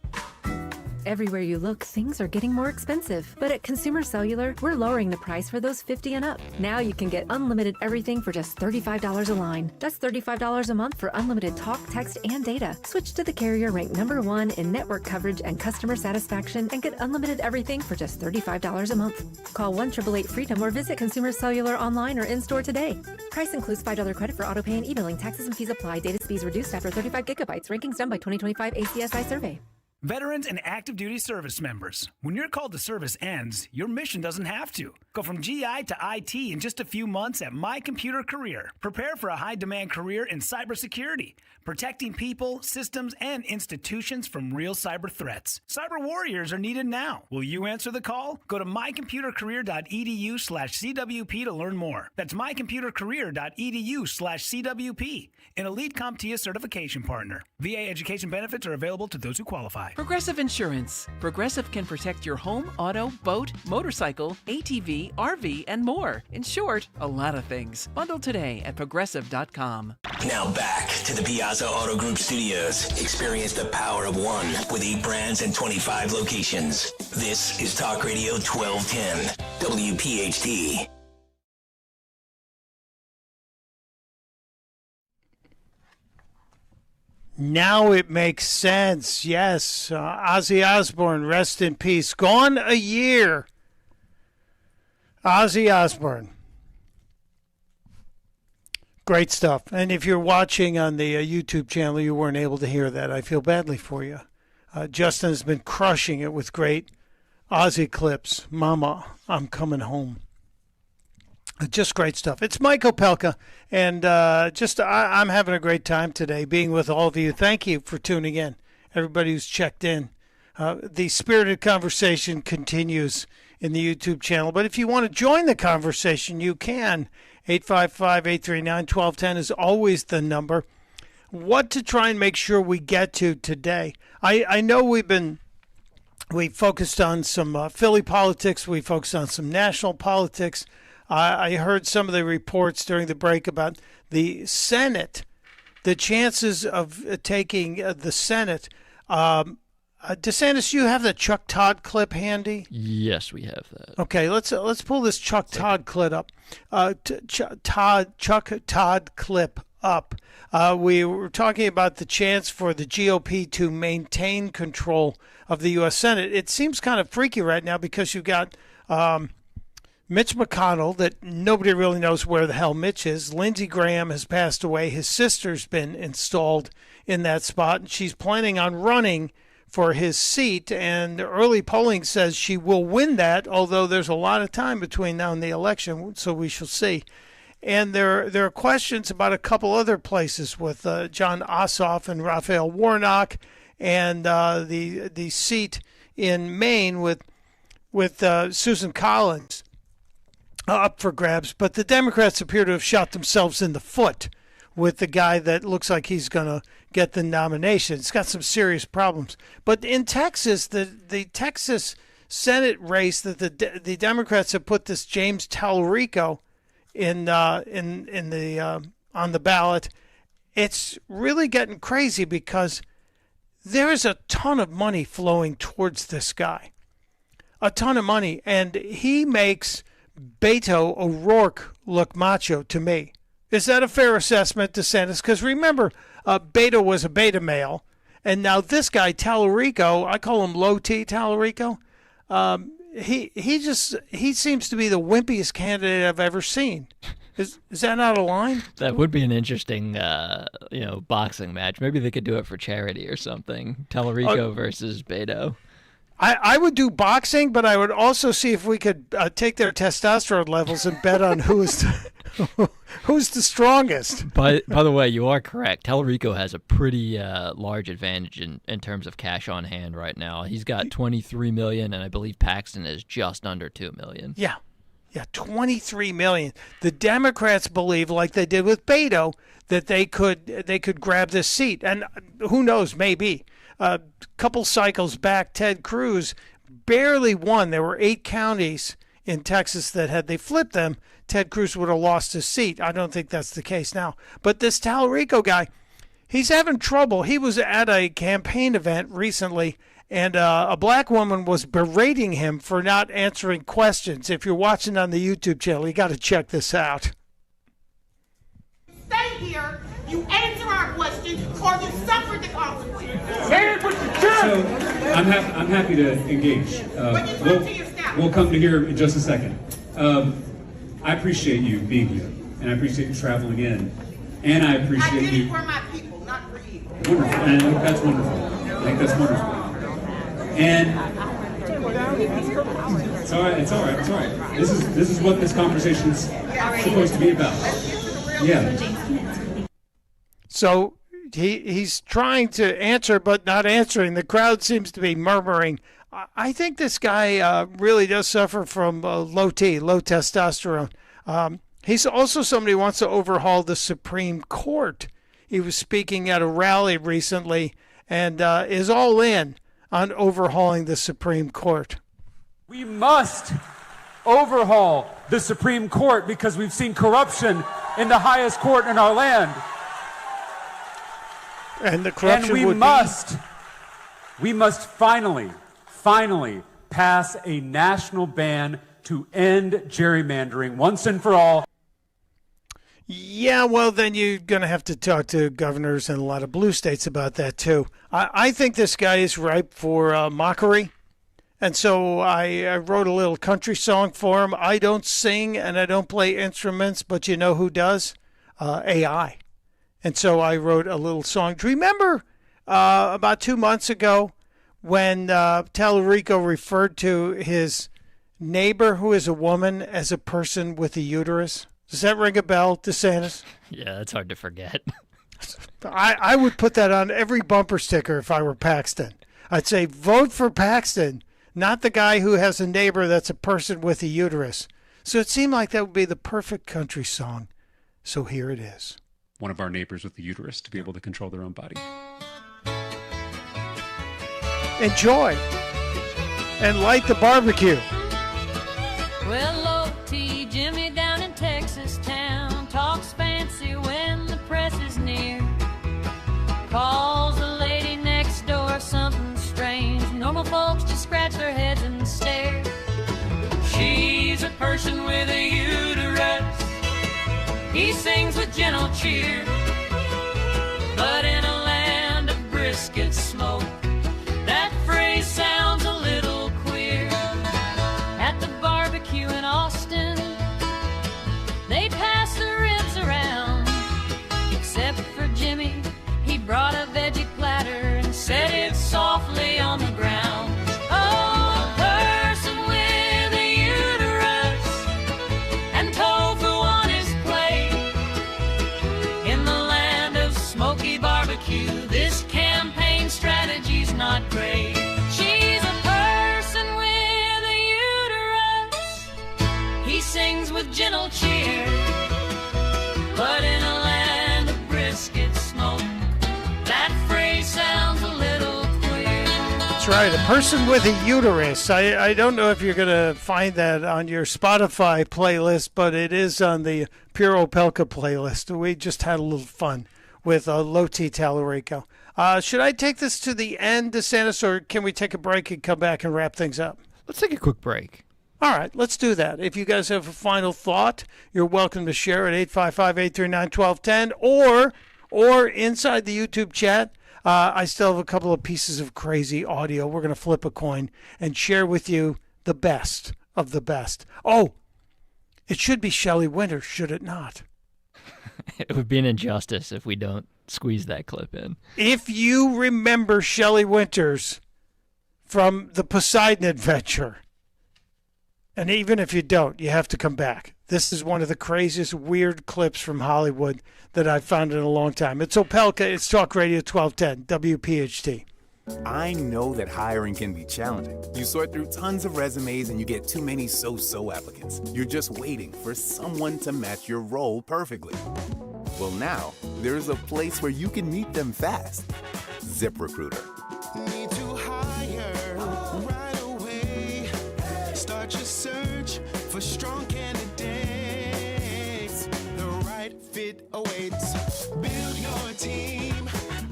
Everywhere you look, things are getting more expensive. But at Consumer Cellular, we're lowering the price for those 50 and up. Now you can get unlimited everything for just $35 a line. That's $35 a month for unlimited talk, text, and data. Switch to the carrier ranked #1 in network coverage and customer satisfaction and get unlimited everything for just $35 a month. Call 1-888-FREEDOM or visit Consumer Cellular online or in-store today. Price includes $5 credit for autopay and e-billing. Taxes and fees apply. Data speeds reduced after 35 gigabytes. Rankings done by 2025 ACSI survey. Veterans and active duty service members, when your call to service ends, your mission doesn't have to. Go from GI to IT in just a few months at My Computer Career. Prepare for a high-demand career in cybersecurity, protecting people, systems, and institutions from real cyber threats. Cyber warriors are needed now. Will you answer the call? Go to mycomputercareer.edu/CWP to learn more. That's mycomputercareer.edu/CWP, an elite CompTIA certification partner. VA education benefits are available to those who qualify. Progressive Insurance. Progressive can protect your home, auto, boat, motorcycle, ATV, RV, and more. In short, a lot of things. Bundle today at progressive.com. Now back to the Piazza Auto Group studios. Experience the power of one with 8 brands and 25 locations. This is Talk Radio 1210, WPHT. Now it makes sense. Yes, Ozzy Osbourne, rest in peace. Gone a year. Ozzy Osbourne. Great stuff. And if you're watching on the YouTube channel, you weren't able to hear that. I feel badly for you. Justin has been crushing it with great Ozzy clips. Mama, I'm coming home. Just great stuff. It's Mike Opelka, and I'm having a great time today being with all of you. Thank you for tuning in, everybody who's checked in. The spirited conversation continues in the YouTube channel, but if you want to join the conversation, you can. 855-839-1210 is always the number. What to try and make sure we get to today? I know we focused on some Philly politics. We focused on some national politics. I heard some of the reports during the break about the Senate, the chances of taking the Senate. DeSantis, you have the Chuck Todd clip handy? Yes, we have that. Okay, let's pull this Chuck Todd clip up. Chuck Todd clip up. We were talking about the chance for the GOP to maintain control of the U.S. Senate. It seems kind of freaky right now because you've got Mitch McConnell, that nobody really knows where the hell Mitch is. Lindsey Graham has passed away. His sister's been installed in that spot, and she's planning on running for his seat. And early polling says she will win that, although there's a lot of time between now and the election, so we shall see. And there are questions about a couple other places with John Ossoff and Raphael Warnock, and the seat in Maine with Susan Collins up for grabs. But the Democrats appear to have shot themselves in the foot with the guy that looks like he's going to get the nomination. It's got some serious problems. But in Texas, the Texas Senate race that the Democrats have put this James Tallarico in the on the ballot, it's really getting crazy because there is a ton of money flowing towards this guy. A ton of money. And he makes Beto O'Rourke look macho to me. Is that a fair assessment, DeSantis? Because remember, Beto was a beta male, and now this guy, Tallarico, I call him Low T Tallarico, he seems to be the wimpiest candidate I've ever seen. Is that not a line? That would be an interesting, boxing match. Maybe they could do it for charity or something. Tallarico versus Beto. I would do boxing, but I would also see if we could take their testosterone levels and bet on who's the strongest. By the way, you are correct. Tallarico has a pretty large advantage in terms of cash on hand right now. He's got $23 million, and I believe Paxton is just under $2 million. Yeah, $23 million. The Democrats believe, like they did with Beto, that they could grab this seat, and who knows, maybe. A couple cycles back, Ted Cruz barely won. There were 8 counties in Texas that had they flipped them, Ted Cruz would have lost his seat. I don't think that's the case now. But this Tallarico guy, he's having trouble. He was at a campaign event recently, and a black woman was berating him for not answering questions. If you're watching on the YouTube channel, you got to check this out. Stay here, you answer our questions, or you suffer the consequences. Say it with the chest. So I'm happy to engage. We'll come to here in just a second. I appreciate you being here, and I appreciate you traveling in, and I appreciate I did you. it for my people, not for you. Wonderful, and I think that's wonderful. I think that's wonderful. And it's all right. It's all right. It's all right. This is what this conversation is supposed to be about. Yeah. So he's trying to answer but not answering. The crowd seems to be murmuring. I think this guy really does suffer from low testosterone. He's also somebody who wants to overhaul the Supreme Court. He was speaking at a rally recently and is all in on overhauling the Supreme Court. We must overhaul the Supreme Court because we've seen corruption in the highest court in our land. And the corruption we must finally pass a national ban to end gerrymandering once and for all. Yeah, well, then you're going to have to talk to governors in a lot of blue states about that, too. I think this guy is ripe for mockery. And so I wrote a little country song for him. I don't sing and I don't play instruments, but you know who does? AI. And so I wrote a little song. Do you remember about 2 months ago when Tallarico referred to his neighbor, who is a woman, as a person with a uterus? Does that ring a bell, DeSantis? Yeah, that's hard to forget. I would put that on every bumper sticker if I were Paxton. I'd say, vote for Paxton, not the guy who has a neighbor that's a person with a uterus. So it seemed like that would be the perfect country song. So here it is. One of our neighbors with the uterus to be able to control their own body. Enjoy and light the barbecue. Well, O.T. Jimmy down in Texas town talks fancy when the press is near. Calls the lady next door something strange. Normal folks just scratch their heads and stare. She's a person with a uterus. He sings with gentle cheer. But in a land of brisket smoke, that phrase sounds a little queer. At the barbecue in Austin, they pass the ribs around. Except for Jimmy, he brought a veggie platter and set it softly on the ground. Oh, a person with a uterus and tofu on his plate. In the land of smoky barbecue, this campaign strategy's not great. She's a person with a uterus. He sings with gentle cheer. But in a land of brisket smoke, that phrase sounds a little queer. That's right, a person with a uterus. I don't know if you're going to find that on your Spotify playlist, but it is on the Pure Opelka playlist. We just had a little fun with Loti Tallarico. Should I take this to the end, DeSantis, or can we take a break and come back and wrap things up? Let's take a quick break. All right, let's do that. If you guys have a final thought, you're welcome to share at 855-839-1210 or inside the YouTube chat. I still have a couple of pieces of crazy audio. We're going to flip a coin and share with you the best of the best. Oh, it should be Shelley Winters, should it not? It would be an injustice if we don't squeeze that clip in. If you remember Shelley Winters from the Poseidon Adventure, and even if you don't, you have to come back. This is one of the craziest, weird clips from Hollywood that I've found in a long time. It's Opelka. It's Talk Radio 1210, WPHT. I know that hiring can be challenging. You sort through tons of resumes and you get too many so-so applicants. You're just waiting for someone to match your role perfectly. Well, now, there's a place where you can meet them fast. ZipRecruiter. Need to hire right away. Start your search for strong candidates. The right fit awaits. Build your team.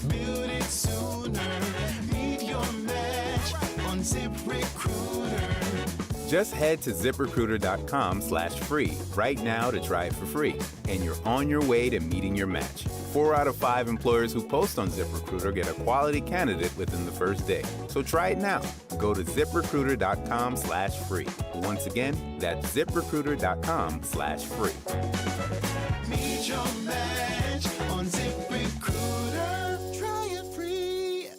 Build it sooner. Meet your match on ZipRecruiter. Just head to ZipRecruiter.com/free right now to try it for free. And you're on your way to meeting your match. 4 out of 5 employers who post on ZipRecruiter get a quality candidate within the first day. So try it now. Go to ZipRecruiter.com/free. Once again, that's ZipRecruiter.com/free. Meet your match on ZipRecruiter. Try it free.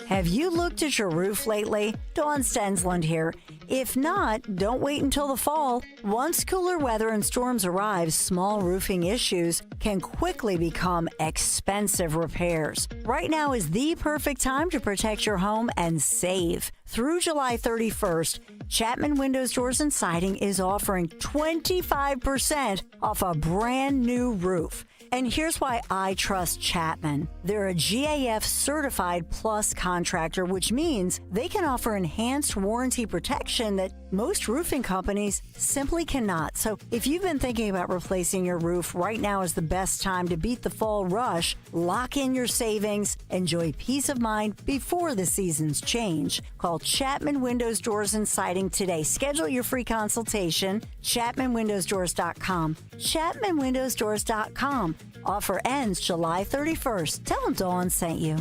Have you looked at your roof lately? Dawn Stensland here. If not, don't wait until the fall. Once cooler weather and storms arrive, small roofing issues can quickly become expensive repairs. Right now is the perfect time to protect your home and save. Through July 31st, Chapman Windows, Doors, and Siding is offering 25% off a brand new roof. And here's why I trust Chapman. They're a GAF certified plus contractor, which means they can offer enhanced warranty protection that most roofing companies simply cannot. So if you've been thinking about replacing your roof, right now is the best time to beat the fall rush. Lock in your savings. Enjoy peace of mind before the seasons change. Call Chapman Windows, Doors, and Siding today. Schedule your free consultation. ChapmanWindowsDoors.com. ChapmanWindowsDoors.com. Offer ends July 31st. Tell them Dawn sent you.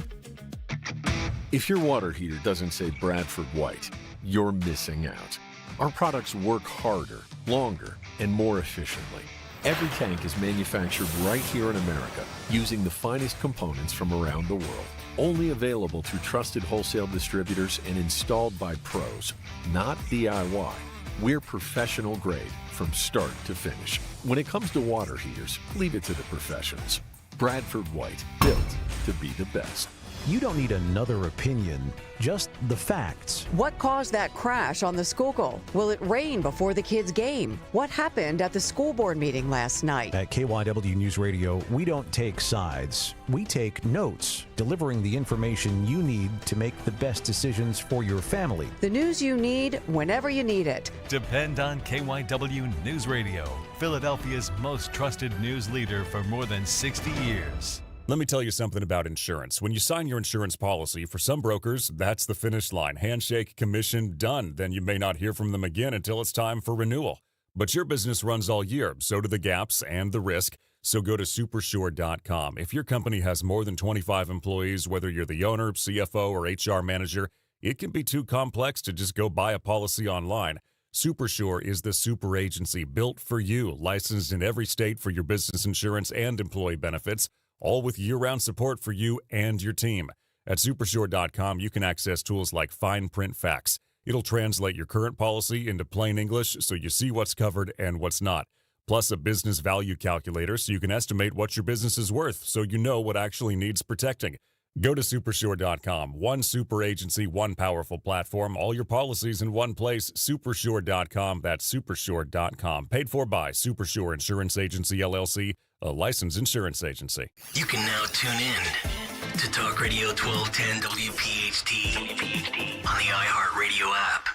If your water heater doesn't say Bradford White, you're missing out. Our products work harder, longer, and more efficiently. Every tank is manufactured right here in America using the finest components from around the world. Only available through trusted wholesale distributors and installed by pros, not DIY. We're professional grade from start to finish. When it comes to water heaters, leave it to the professionals. Bradford White, built to be the best. You don't need another opinion, just the facts. What caused that crash on the Schuylkill? Will it rain before the kids' game? What happened at the school board meeting last night? At KYW News Radio, we don't take sides. We take notes, delivering the information you need to make the best decisions for your family. The news you need whenever you need it. Depend on KYW News Radio, Philadelphia's most trusted news leader for more than 60 years. Let me tell you something about insurance. When you sign your insurance policy, for some brokers, that's the finish line. Handshake, commission, done. Then you may not hear from them again until it's time for renewal. But your business runs all year, so do the gaps and the risk. So go to supersure.com. If your company has more than 25 employees, whether you're the owner, CFO, or HR manager, it can be too complex to just go buy a policy online. Supersure is the super agency built for you, licensed in every state for your business insurance and employee benefits, all with year-round support for you and your team. At supersure.com, you can access tools like fine print facts. It'll translate your current policy into plain English so you see what's covered and what's not. Plus a business value calculator so you can estimate what your business is worth so you know what actually needs protecting. Go to supersure.com. One super agency, one powerful platform, all your policies in one place. Supersure.com. That's supersure.com. Paid for by Supersure Insurance Agency, LLC, a licensed insurance agency. You can now tune in to Talk Radio 1210 WPHT on the iHeartRadio app.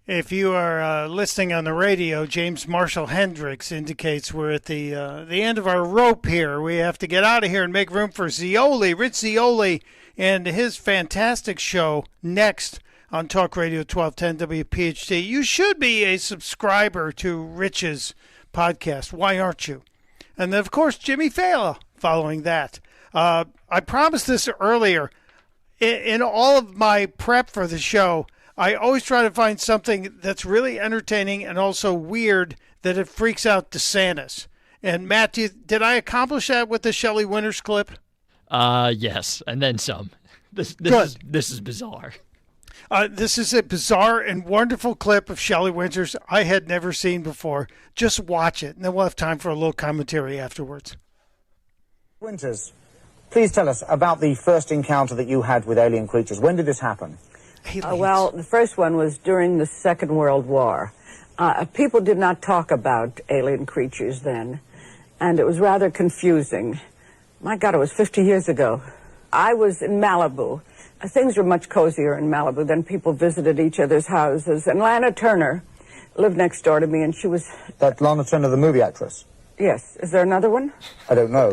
If you are listening on the radio, James Marshall Hendricks indicates we're at the end of our rope here. We have to get out of here and make room for Zioli, Rich Zioli, and his fantastic show next on Talk Radio 1210 WPHT. You should be a subscriber to Rich's podcast. Why aren't you? And then, of course, Jimmy Fallon following that. I promised this earlier. In all of my prep for the show, I always try to find something that's really entertaining and also weird that it freaks out DeSantis. And Matt, did I accomplish that with the Shelley Winters clip? Yes, and then some. This is bizarre. This is a bizarre and wonderful clip of Shelley Winters I had never seen before. Just watch it, and then we'll have time for a little commentary afterwards. Winters, please tell us about the first encounter that you had with alien creatures. When did this happen? Well, the first one was during the Second World War. People did not talk about alien creatures then, and it was rather confusing. My God, it was 50 years ago. I was in Malibu. Things were much cozier in Malibu. Then people visited each other's houses. And Lana Turner lived next door to me, and she was... That Lana Turner, the movie actress? Yes. Is there another one? I don't know.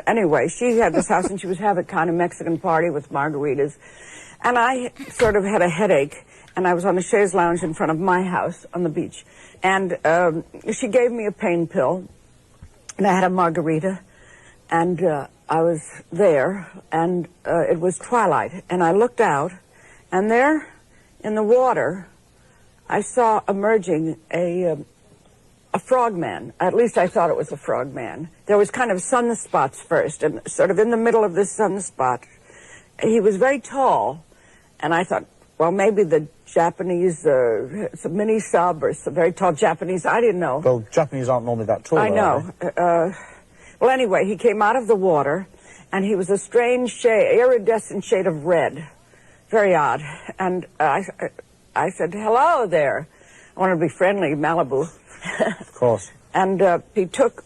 Anyway, she had this house, and she was having a kind of Mexican party with margaritas. And I sort of had a headache, and I was on the chaise lounge in front of my house on the beach. And she gave me a pain pill, and I had a margarita, and I was there, and it was twilight. And I looked out, and there in the water, I saw emerging a frogman. At least I thought it was a frogman. There was kind of sunspots first, and sort of in the middle of this sunspot, he was very tall. And I thought, well, maybe the Japanese, it's a mini sub, or it's a very tall Japanese. I didn't know. Well, Japanese aren't normally that tall. I know. Well, anyway, he came out of the water, and he was a strange shade, iridescent shade of red. Very odd. And I said, hello there. I wanted to be friendly, Malibu. Of course. And he took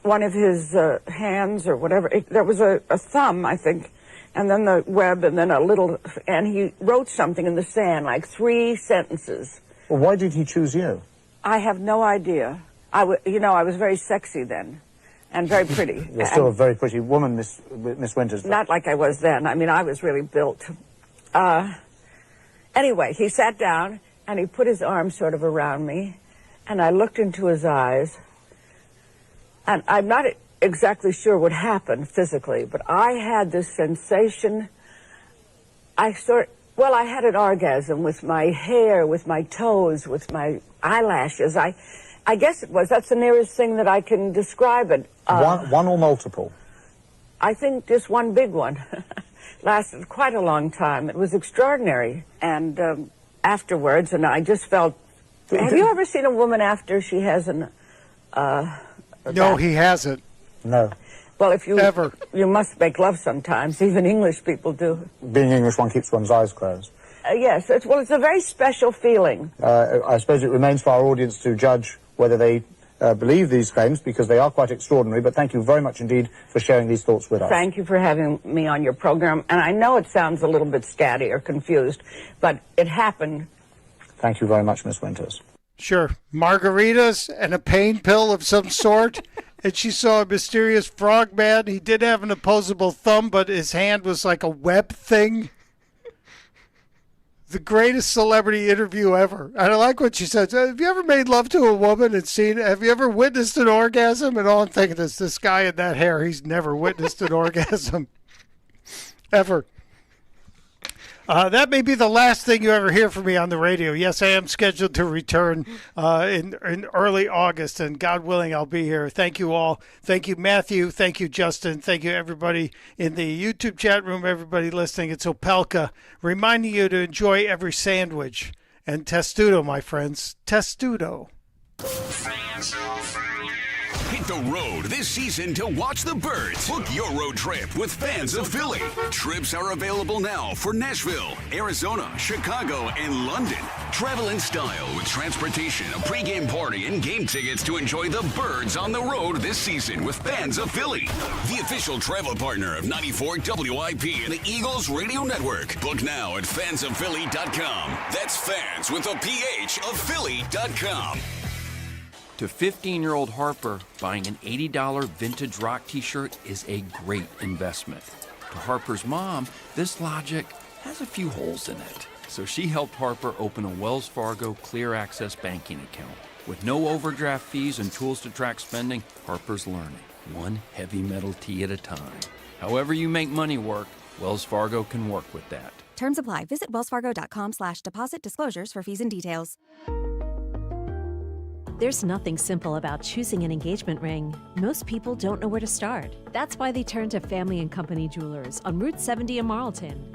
one of his hands or whatever. There was a thumb, I think, and then the web, and then a little, and he wrote something in the sand, like 3 sentences. Well, why did he choose you? I have no idea. I was very sexy then, and very pretty. You're still a very pretty woman, Miss Winters. Not like I was then. I mean, I was really built. Anyway, he sat down, and he put his arm sort of around me, and I looked into his eyes, and I'm not exactly sure what happened physically, but I had this sensation. I had an orgasm with my hair, with my toes, with my eyelashes. I guess it was. That's the nearest thing that I can describe it. One or multiple? I think just one big one. Lasted quite a long time. It was extraordinary. And afterwards, and I just felt... Have you ever seen a woman after she has an... No, he hasn't. No. Well, if you... Ever. You must make love sometimes. Even English people do. Being English, one keeps one's eyes closed. Yes. It's a very special feeling. I suppose it remains for our audience to judge whether they believe these claims, because they are quite extraordinary. But thank you very much indeed for sharing these thoughts with us. Thank you for having me on your program. And I know it sounds a little bit scatty or confused, but it happened. Thank you very much, Miss Winters. Sure. Margaritas and a pain pill of some sort. And she saw a mysterious frog man. He did have an opposable thumb, but his hand was like a web thing. The greatest celebrity interview ever. And I like what she said. Have you ever made love to a woman and have you ever witnessed an orgasm? And all I'm thinking is, this guy in that hair, he's never witnessed an orgasm. Ever. That may be the last thing you ever hear from me on the radio. Yes, I am scheduled to return in early August, and God willing, I'll be here. Thank you all. Thank you, Matthew. Thank you, Justin. Thank you, everybody in the YouTube chat room, everybody listening. It's Opelka, reminding you to enjoy every sandwich. And testudo, my friends. Testudo. Hit the road this season to watch the Birds. Book your road trip with Fans of Philly. Trips are available now for Nashville, Arizona, Chicago, and London. Travel in style with transportation, a pregame party, and game tickets to enjoy the Birds on the road this season with Fans of Philly. The official travel partner of 94 WIP and the Eagles Radio Network. Book now at fansofphilly.com. That's fans with a PH of Philly.com. To 15-year-old Harper, buying an $80 vintage rock t-shirt is a great investment. To Harper's mom, this logic has a few holes in it. So she helped Harper open a Wells Fargo Clear Access banking account. With no overdraft fees and tools to track spending, Harper's learning, one heavy metal tee at a time. However you make money work, Wells Fargo can work with that. Terms apply. Visit wellsfargo.com/deposit disclosures for fees and details. There's nothing simple about choosing an engagement ring. Most people don't know where to start. That's why they turn to Family & Company Jewelers on Route 70 in Marlton.